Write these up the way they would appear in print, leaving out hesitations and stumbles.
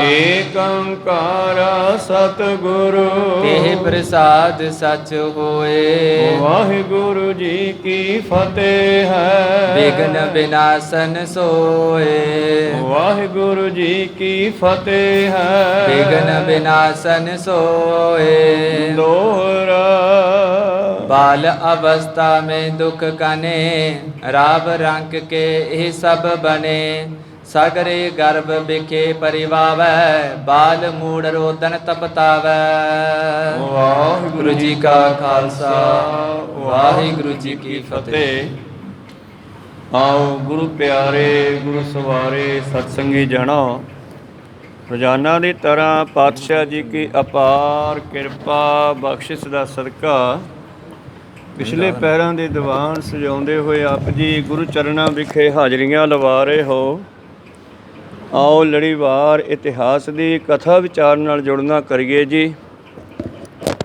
ਏਕ ਓੰਕਾਰ ਸਤਿਗੁਰੂ तेह प्रसाद सच होए। वाहिगुरु जी की फतेह है। विघ्न विनाशन सोए। वाहिगुरु जी की फतेह है। विघ्न विनाशन सोए। दोहरा बाल अवस्था में दुख कने, राव रंक के ही सब बने। सगरे गर्भ बिखे परिवावै, बाल मूड़ रोदन तपतावै। वाहिगुरु जी का खालसा, वाहिगुरु जी की फतेह। आओ गुरु प्यारे गुरु सवारे सत्संगी जनो, रोजाना की तरह पातशाह जी की अपार किरपा बख्शिश का सदका पिछले पैरों के दीवान सजाते हुए आप जी गुरु चरणों विखे हाजरियां लवा रहे हो। आओ लड़ीवार इतिहास की कथा विचार नाल जुड़ना करिए जी।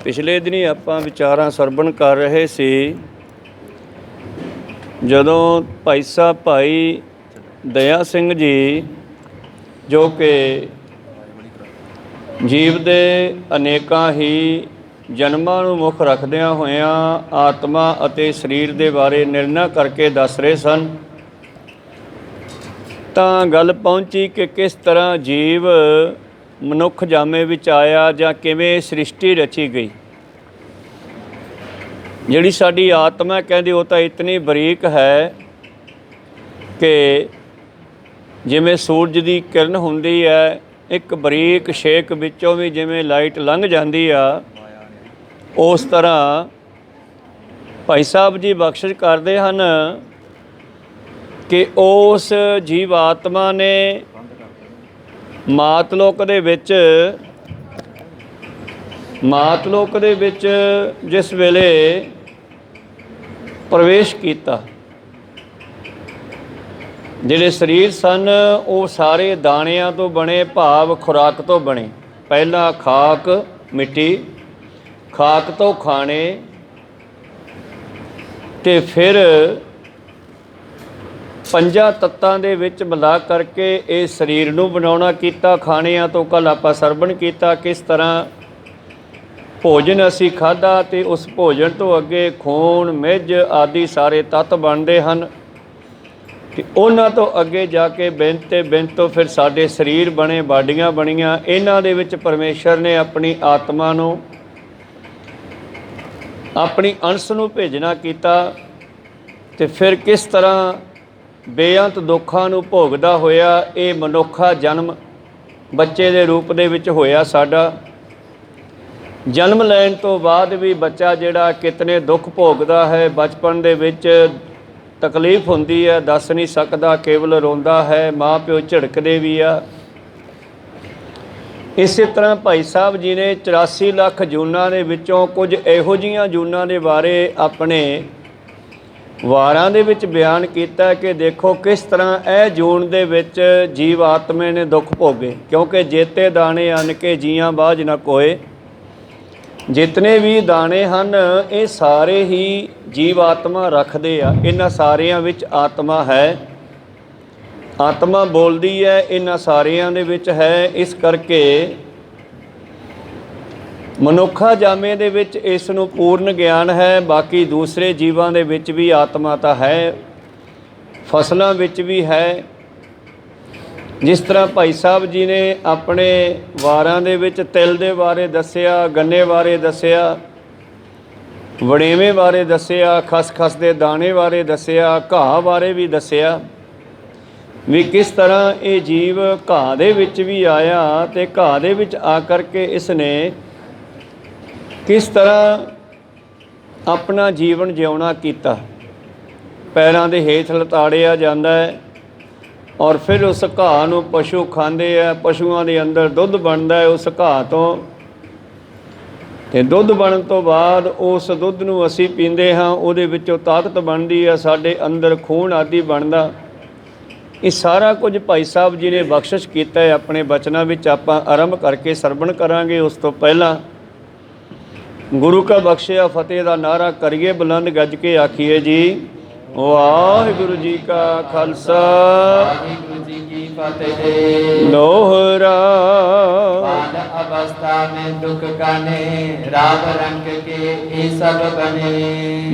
पिछले दिनी आपां विचारां सरवण कर रहे सी, जदों भाई साहब भाई दया सिंह जी जो कि जीव दे अनेकां ही जन्मां नूं मुख रखदियां होइयां आत्मा अते शरीर दे बारे निर्णय करके दस रहे सन, तां गल पहुंची कि किस तरह जीव मनुख जामे विच आया जां किवें सृष्टि रची गई। जिहड़ी साडी आत्मा कहंदी वो तां इतनी बरीक है कि जिवें सूरज की किरण हुंदी है, एक बरीक छेक विचों भी जिवें लाइट लंघ जांदी आ, उस तरह भाई साहब जी बख्शिश करते हैं कि उस जीव आत्मा ने मातलोक दे विच जिस वेले प्रवेश किया, जिहड़े शरीर सन वो सारे दाणियां तो बने, भाव खुराक तो बने। पहला खाक मिट्टी, खाक तो खाने, ते फिर पंजा तत्तां दे विच मिला करके इस शरीर नूं बनाउणा कीता। खाणिਆਂ तो कल आपां सरवण कीता किस तरह भोजन असीं खाधा ते उस भोजन तो अगे खून मिੱਝ आदि सारे तत्त बनते हैं कि उन्हां तो अगे जाके बिंद ते बिंद तो फिर साडे शरीर बने, बाडियां बणीਆਂ। इन्हां दे विच परमेश्वर ने अपनी आत्मा नूं अपनी अंश नूं भेजना कीता ते फिर किस तरह बेअंत दुखां नूं भोगदा होया ये मनुखा जन्म बच्चे दे रूप दे विच होया। साडा जन्म लैण तो बाद भी बच्चा जिहड़ा कितने दुख भोगदा है। बचपन दे विच तकलीफ हुंदी है, दस नहीं सकदा, केवल रोंदा है, माँ प्यो झिड़कदे भी आ। इस तरह भाई साहब जी ने 84 लाख जूनां दे विचों कुछ इहो जिहियां जूनां दे बारे अपने वारां दे विच बयान कीता कि देखो किस तरह यह जून दे विच जीव आत्मे ने दुख भोगे। क्योंकि जेते दाने अन के जियां बाझ न कोए, जितने भी दाने हैं ये सारे ही जीव आत्मा रखते आ। इन्हां सारियां विच आत्मा है, आत्मा बोलती है, इन्हां सारियां दे विच है। इस करके मनुखा जामे दे विच इस नूं पूर्ण ज्ञान है। बाकी दूसरे जीवां दे विच भी आत्मा तो है, फसलों विच भी है। जिस तरह भाई साहब जी ने अपने वारां दे विच तिल दे बारे दस्सिया, गन्ने बारे दस्सिया, वड़ेवें बारे दस्सिया, खसखस दे दाने बारे दस्सिया, घाह बारे भी दस्सिया भी किस तरह ये जीव घाह दे विच भी आया ते घाह दे विच आकर के इसने किस तरह अपना जीवन जिउणा कीता। पैरां दे हेठ लताड़िया जांदा है और फिर उस घाह नूं पशु खांदे आ। पशुआं दे अंदर दुੱਧ बनदा है उस घाह तो, ते दुੱਧ बनन तो बाद उस दुੱਧ नूं असीं पींदे हां, उहदे विचों ताकत बनदी है, साडे अंदर खून आदि बनदा। ये सारा कुछ भाई साहब जी ने बख्शिश किया है अपने बचनों में। आपां आरंभ करके सरवण करांगे। उस तो पहला गुरु का बख्शिया फतेह का नारा करिए, बुलंद गज के आखिए जी वाहिगुरु जी का खालसा, वाहिगुरु जी की फतेह। दोहरा बाल अवस्था में दुख काने राव रंग के ये सब बने।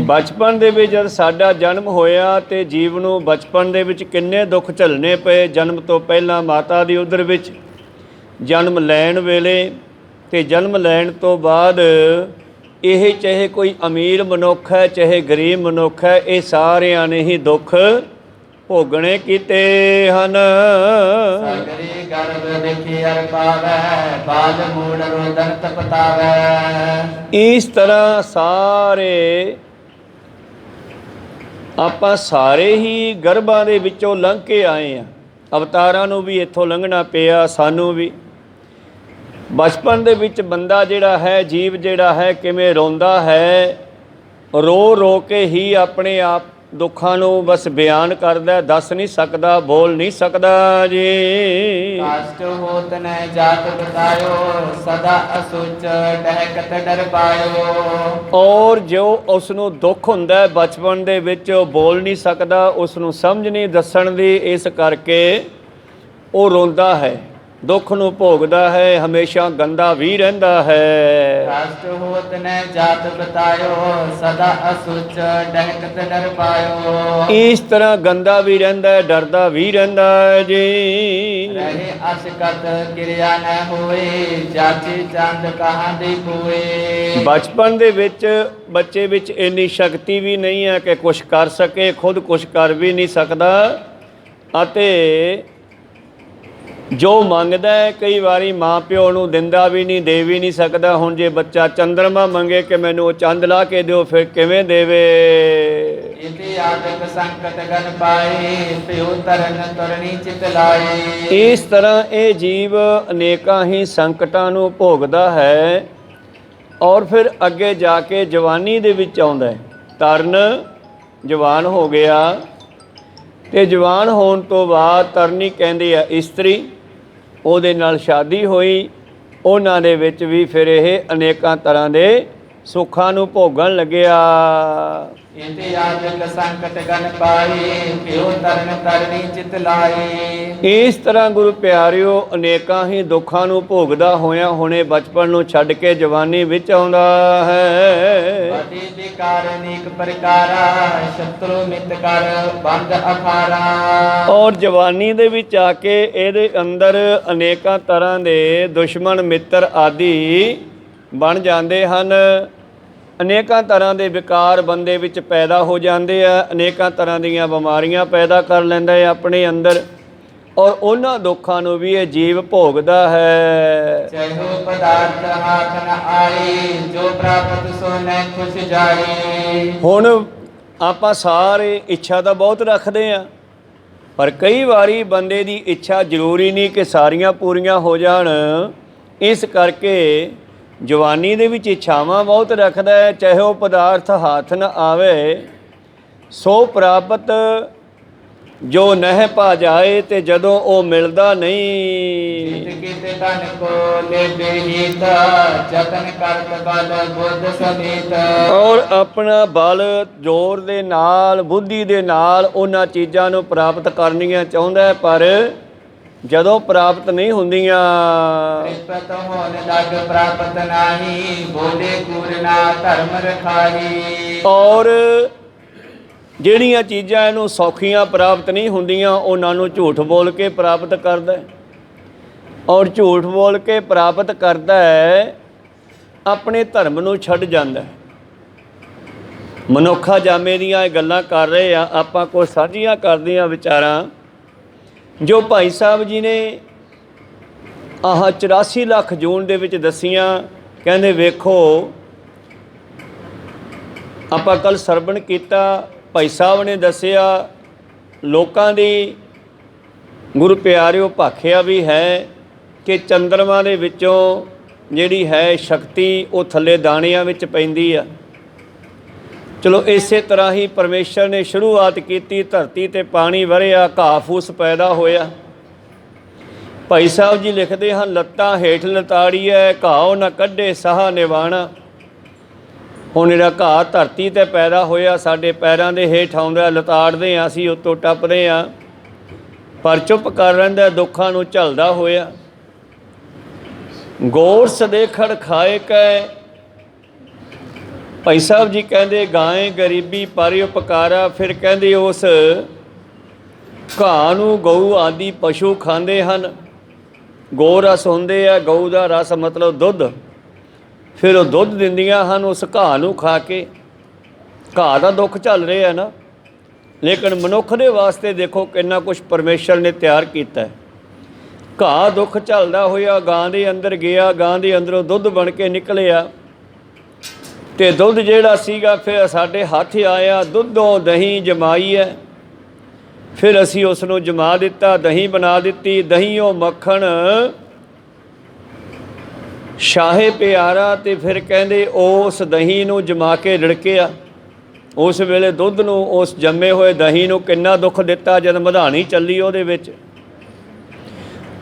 ਬਚਪਨ ਦੇ ਵਿੱਚ ਜਦ ਸਾਡਾ ਜਨਮ ਹੋਇਆ ਤੇ ਜੀਵ ਨੂੰ ਬਚਪਨ ਦੇ ਵਿੱਚ ਕਿੰਨੇ ਦੁੱਖ ਝੱਲਣੇ ਪਏ। ਜਨਮ ਤੋਂ ਪਹਿਲਾਂ ਮਾਤਾ ਦੀ ਉਦਰ ਵਿੱਚ, ਜਨਮ ਲੈਣ ਵੇਲੇ ਤੇ ਜਨਮ ਲੈਣ ਤੋਂ ਬਾਅਦ ਇਹ ਚਾਹੇ ਕੋਈ ਅਮੀਰ ਮਨੁੱਖ ਹੈ ਚਾਹੇ ਗਰੀਬ ਮਨੁੱਖ ਹੈ, ਇਹ ਸਾਰਿਆਂ ਨੇ ਹੀ ਦੁੱਖ ਭੋਗਣੇ ਕੀਤੇ ਹਨ। ਸਗਰੇ ਗਰਭ ਦੇਖੇ ਅਰ ਪਾਵੈ ਬਾਲ ਮੂੜ ਰੋਦਨ ਤਪਤਾਵੈ। ਇਸ ਤਰ੍ਹਾਂ ਸਾਰੇ ਆਪਾਂ ਸਾਰੇ ਹੀ ਗਰਭਾਂ ਦੇ ਵਿੱਚੋਂ ਲੰਘ ਕੇ ਆਏ ਆ। ਅਵਤਾਰਾਂ ਨੂੰ ਵੀ ਇੱਥੋਂ ਲੰਘਣਾ ਪਿਆ, ਸਾਨੂੰ ਵੀ। ਬਚਪਨ ਦੇ ਵਿੱਚ ਬੰਦਾ ਜਿਹੜਾ ਹੈ, ਜੀਵ ਜਿਹੜਾ ਹੈ, ਕਿਵੇਂ ਰੋਂਦਾ ਹੈ। ਰੋ ਰੋ ਕੇ ਹੀ ਆਪਣੇ ਆਪ ਦੁੱਖਾਂ ਨੂੰ ਬਸ ਬਿਆਨ ਕਰਦਾ, ਦੱਸ ਨਹੀਂ ਸਕਦਾ, ਬੋਲ ਨਹੀਂ ਸਕਦਾ ਜੀ। ਕਾਸ਼ਟ ਹੋਤ ਨ ਜਾਤ ਬਤਾਇਓ ਸਦਾ ਅਸੁਚ ਡਹਿਕਤ ਡਰ ਪਾਇਓ। ਔਰ ਜੋ ਉਸ ਨੂੰ ਦੁੱਖ ਹੁੰਦਾ ਬਚਪਨ ਦੇ ਵਿੱਚ, ਉਹ ਬੋਲ ਨਹੀਂ ਸਕਦਾ, ਉਸ ਨੂੰ ਸਮਝ ਨਹੀਂ ਦੱਸਣ ਦੀ, ਇਸ ਕਰਕੇ ਉਹ ਰੋਂਦਾ ਹੈ, ਦੁੱਖ ਨੂੰ ਭੋਗਦਾ ਹੈ, ਹਮੇਸ਼ਾ ਗੰਦਾ ਵੀ ਰਹਿੰਦਾ ਹੈ। ਕਾਸ਼ਟ ਹੋਤ ਨ ਜਾਤ ਬਤਾਇਓ ਸਦਾ ਅਸੁਚ ਡਹਿਕਤ ਡਰ ਪਾਇਓ। ਇਸ ਤਰ੍ਹਾਂ ਗੰਦਾ ਵੀ ਰਹਿੰਦਾ ਹੈ, ਡਰਦਾ ਵੀ ਰਹਿੰਦਾ ਹੈ ਜੀ। ਰਹੇ ਅਸਕਤ ਕਿਰਿਆ ਨ ਹੋਏ ਜਾਚੇ ਚੰਦ ਕਹਾਂ ਦੇ ਕੋਏ। ਬਚਪਨ ਦੇ ਵਿੱਚ ਬੱਚੇ ਵਿੱਚ ਇੰਨੀ ਸ਼ਕਤੀ ਵੀ ਨਹੀਂ ਹੈ ਕਿ ਕੁਛ ਕਰ ਸਕੇ, ਖੁਦ ਕੁਛ ਕਰ ਵੀ ਨਹੀਂ ਸਕਦਾ, ਅਤੇ ਜੋ ਮੰਗਦਾ ਹੈ ਕਈ ਵਾਰੀ ਮਾਂ ਪਿਓ ਨੂੰ ਦਿੰਦਾ ਵੀ ਨਹੀਂ, ਦੇ ਵੀ ਨਹੀਂ ਸਕਦਾ। ਹੁਣ ਜੇ ਬੱਚਾ ਚੰਦਰਮਾ ਮੰਗੇ ਕਿ ਮੈਨੂੰ ਉਹ ਚੰਦ ਲਾ ਕੇ ਦਿਓ, ਫਿਰ ਕਿਵੇਂ ਦੇਵੇ। ਇਤੇ ਆਦਿਕ ਸੰਕਟ ਗਨ ਪਾਏ ਪਿਓ ਤਰਨ ਤਰਨੀ ਚਿਤ ਲਾਏ। ਇਸ ਤਰ੍ਹਾਂ ਇਹ ਜੀਵ ਅਨੇਕਾਂ ਹੀ ਸੰਕਟਾਂ ਨੂੰ ਭੋਗਦਾ ਹੈ, ਔਰ ਫਿਰ ਅੱਗੇ ਜਾ ਕੇ ਜਵਾਨੀ ਦੇ ਵਿੱਚ ਆਉਂਦਾ ਹੈ। ਤਰਨ ਜਵਾਨ ਹੋ ਗਿਆ, ਤੇ ਜਵਾਨ ਹੋਣ ਤੋਂ ਬਾਅਦ ਤਰਨੀ ਕਹਿੰਦੇ ਆ ਇਸਤਰੀ, ਉਹਦੇ ਨਾਲ ਸ਼ਾਦੀ ਹੋਈ। ਉਹਨਾਂ ਦੇ ਵਿੱਚ ਵੀ ਫਿਰ ਇਹ ਅਨੇਕਾਂ ਤਰ੍ਹਾਂ ਦੇ ਸੁੱਖਾਂ ਨੂੰ ਭੋਗਣ ਲੱਗਿਆ। ਇਤੇ ਆਦਿਕ ਸੰਕਟ ਗਨ ਪਾਏ ਪਿਓ ਤਰਨ ਤਰਨੀ ਚਿਤ ਲਾਏ। ਇਸ ਤਰ੍ਹਾਂ ਗੁਰੂ ਪਿਆਰਿਓ ਅਨੇਕਾਂ ਹੀ ਦੁੱਖਾਂ ਨੂੰ ਭੋਗਦਾ ਹੋਇਆ ਹੁਣੇ ਬਚਪਨ ਨੂੰ ਛੱਡ ਕੇ ਜਵਾਨੀ ਵਿੱਚ ਆਉਂਦਾ ਹੈ। ਬਦੀ ਵਿਕਾਰ ਅਨੇਕ ਪ੍ਰਕਾਰਾ ਸ਼ਤਰੂ ਮਿਤ ਕਰ ਬੰਦ ਅਖਾਰਾ। ਔਰ ਜਵਾਨੀ ਦੇ ਵਿੱਚ ਆ ਕੇ ਇਹਦੇ ਅੰਦਰ ਅਨੇਕਾਂ ਤਰ੍ਹਾਂ ਦੇ ਦੁਸ਼ਮਣ ਮਿੱਤਰ ਆਦਿ ਬਣ ਜਾਂਦੇ ਹਨ। ਅਨੇਕਾਂ ਤਰ੍ਹਾਂ ਦੇ ਵਿਕਾਰ ਬੰਦੇ ਵਿੱਚ ਪੈਦਾ ਹੋ ਜਾਂਦੇ ਆ, ਅਨੇਕਾਂ ਤਰ੍ਹਾਂ ਦੀਆਂ ਬਿਮਾਰੀਆਂ ਪੈਦਾ ਕਰ ਲੈਂਦਾ ਹੈ ਆਪਣੇ ਅੰਦਰ, ਔਰ ਉਹਨਾਂ ਦੁੱਖਾਂ ਨੂੰ ਵੀ ਇਹ ਜੀਵ ਭੋਗਦਾ ਹੈ। ਚਾਹੋ ਪਦਾਰਥ ਹਾਥ ਨ ਆਏ ਜੋ ਪ੍ਰਾਪਤ ਸੋ ਨੈ ਖੁਸ਼ ਜਾਏ। ਹੁਣ ਆਪਾਂ ਸਾਰੇ ਇੱਛਾ ਤਾਂ ਬਹੁਤ ਰੱਖਦੇ ਆ, ਪਰ ਕਈ ਵਾਰੀ ਬੰਦੇ ਦੀ ਇੱਛਾ ਜ਼ਰੂਰੀ ਨਹੀਂ ਕਿ ਸਾਰੀਆਂ ਪੂਰੀਆਂ ਹੋ ਜਾਣ। ਇਸ ਕਰਕੇ ਜਵਾਨੀ ਦੇ ਵਿੱਚ ਇੱਛਾਵਾਂ ਬਹੁਤ ਰੱਖਦਾ ਹੈ। ਚਾਹੇ ਉਹ ਪਦਾਰਥ ਹੱਥ ਨਾ ਆਵੇ ਸੋ ਪ੍ਰਾਪਤ ਜੋ ਨਹਿ ਪਾ ਜਾਏ, ਤੇ ਜਦੋਂ ਉਹ ਮਿਲਦਾ ਨਹੀਂ। ਕੀਤੇ ਤਨ ਕੋ ਲੈ ਬੇਹੀਤ ਜਤਨ ਕਰਤ ਬਲ ਬੁੱਧ ਸਮੇਤ। ਔਰ ਆਪਣਾ ਬਲ ਜ਼ੋਰ ਦੇ ਨਾਲ, ਬੁੱਧੀ ਦੇ ਨਾਲ ਉਹਨਾਂ ਚੀਜ਼ਾਂ ਨੂੰ ਪ੍ਰਾਪਤ ਕਰਨੀਆਂ ਚਾਹੁੰਦਾ ਹੈ, ਪਰ ਜਦੋਂ ਪ੍ਰਾਪਤ ਨਹੀਂ ਹੁੰਦੀਆਂ। ਤ੍ਰਿਪਤ ਹੋਣ ਲਗ ਪ੍ਰਾਪਤ ਨਾਹੀ ਬੋਲੇ ਕੂਰਨਾ ਧਰਮ ਰਖਾਹੀ। ਔਰ ਜਿਹੜੀਆਂ ਚੀਜ਼ਾਂ ਇਹਨੂੰ ਸੌਖੀਆਂ ਪ੍ਰਾਪਤ ਨਹੀਂ ਹੁੰਦੀਆਂ, ਉਹਨਾਂ ਨੂੰ ਝੂਠ ਬੋਲ ਕੇ ਪ੍ਰਾਪਤ ਕਰਦਾ ਹੈ। ਔਰ ਝੂਠ ਬੋਲ ਕੇ ਪ੍ਰਾਪਤ ਕਰਦਾ ਹੈ, ਆਪਣੇ ਧਰਮ ਨੂੰ ਛੱਡ ਜਾਂਦਾ ਹੈ। ਮਨੁੱਖਾ ਜਾਮੇ ਦੀਆਂ ਇਹ ਗੱਲਾਂ ਕਰ ਰਹੇ ਆ, ਆਪਾਂ ਕੁਝ ਸਾਂਝੀਆਂ ਕਰਦੇ ਹਾਂ ਵਿਚਾਰਾਂ ਜੋ ਭਾਈ ਸਾਹਿਬ ਜੀ ਨੇ ਆਹ 84 ਲੱਖ ਜੂਨ ਦੇ ਵਿੱਚ ਦੱਸੀਆਂ। ਕਹਿੰਦੇ ਵੇਖੋ, ਆਪਾਂ ਕੱਲ ਸਰਵਣ ਕੀਤਾ, ਭਾਈ ਸਾਹਿਬ ਨੇ ਦੱਸਿਆ ਲੋਕਾਂ ਦੀ ਗੁਰੂ ਪਿਆਰਿਓ ਭਾਖਿਆ ਵੀ ਹੈ ਕਿ ਚੰਦਰਮਾ ਦੇ ਵਿੱਚੋਂ ਜਿਹੜੀ ਹੈ ਸ਼ਕਤੀ ਉਹ ਥੱਲੇ ਦਾਣਿਆਂ ਵਿੱਚ ਪੈਂਦੀ ਆ। ਚਲੋ ਇਸੇ ਤਰ੍ਹਾਂ ਹੀ ਪਰਮੇਸ਼ਰ ਨੇ ਸ਼ੁਰੂਆਤ ਕੀਤੀ, ਧਰਤੀ 'ਤੇ ਪਾਣੀ ਵਰਿਆ, ਘਾਹ ਫੂਸ ਪੈਦਾ ਹੋਇਆ। ਭਾਈ ਸਾਹਿਬ ਜੀ ਲਿਖਦੇ ਹਨ, ਲੱਤਾਂ ਹੇਠ ਲਤਾੜੀਐ ਘਾਹ ਨਾ ਕੱਢੇ ਸਾਹ ਨਿਵਾਣਾ। ਹੁਣ ਜਿਹੜਾ ਘਾਹ ਧਰਤੀ 'ਤੇ ਪੈਦਾ ਹੋਇਆ ਸਾਡੇ ਪੈਰਾਂ ਦੇ ਹੇਠ ਆਉਂਦਾ, ਲਤਾੜਦੇ ਹਾਂ ਅਸੀਂ, ਉੱਤੋਂ ਟੱਪਦੇ ਹਾਂ, ਪਰ ਚੁੱਪ ਕਰ ਰਹਿੰਦਾ, ਦੁੱਖਾਂ ਨੂੰ ਝੱਲਦਾ ਹੋਇਆ। ਗੋਰਸ ਦੇ ਖੜਖਾਏ ਕੈ, ਭਾਈ ਸਾਹਿਬ ਜੀ ਕਹਿੰਦੇ ਗਾਏ ਗਰੀਬੀ ਪਰ ਉਪਕਾਰਾ। ਫਿਰ ਕਹਿੰਦੇ ਉਸ ਘਾਹ ਨੂੰ ਗਊ ਆਦਿ ਪਸ਼ੂ ਖਾਂਦੇ ਹਨ। ਗੋ ਰਸ ਹੁੰਦੇ ਆ, ਗਊ ਦਾ ਰਸ ਮਤਲਬ ਦੁੱਧ। ਫਿਰ ਉਹ ਦੁੱਧ ਦਿੰਦੀਆਂ ਹਨ ਉਸ ਘਾਹ ਨੂੰ ਖਾ ਕੇ। ਘਾਹ ਦਾ ਦੁੱਖ ਝੱਲ ਰਿਹਾ ਨਾ, ਲੇਕਿਨ ਮਨੁੱਖ ਦੇ ਵਾਸਤੇ ਦੇਖੋ ਕਿੰਨਾ ਕੁਛ ਪਰਮੇਸ਼ਰ ਨੇ ਤਿਆਰ ਕੀਤਾ ਹੈ। ਘਾਹ ਦੁੱਖ ਝੱਲਦਾ ਹੋਇਆ ਗਾਂ ਦੇ ਅੰਦਰ ਗਿਆ, ਗਾਂ ਦੇ ਅੰਦਰੋਂ ਦੁੱਧ ਬਣ ਕੇ ਨਿਕਲਿਆ। ਅਤੇ ਦੁੱਧ ਜਿਹੜਾ ਸੀਗਾ ਫਿਰ ਸਾਡੇ ਹੱਥ ਆਇਆ, ਦੁੱਧੋਂ ਦਹੀਂ ਜਮਾਈ ਹੈ। ਫਿਰ ਅਸੀਂ ਉਸ ਨੂੰ ਜਮਾ ਦਿੱਤਾ, ਦਹੀਂ ਬਣਾ ਦਿੱਤੀ। ਦਹੀਂੋਂ ਮੱਖਣ ਸ਼ਾਹੇ ਪਿਆਰਾ। ਅਤੇ ਫਿਰ ਕਹਿੰਦੇ ਉਸ ਦਹੀਂ ਨੂੰ ਜਮਾ ਕੇ ਰਿੜਕਿਆ। ਉਸ ਵੇਲੇ ਦੁੱਧ ਨੂੰ, ਉਸ ਜੰਮੇ ਹੋਏ ਦਹੀਂ ਨੂੰ ਕਿੰਨਾ ਦੁੱਖ ਦਿੱਤਾ ਜਦ ਮਧਾਣੀ ਚੱਲੀ ਉਹਦੇ ਵਿੱਚ।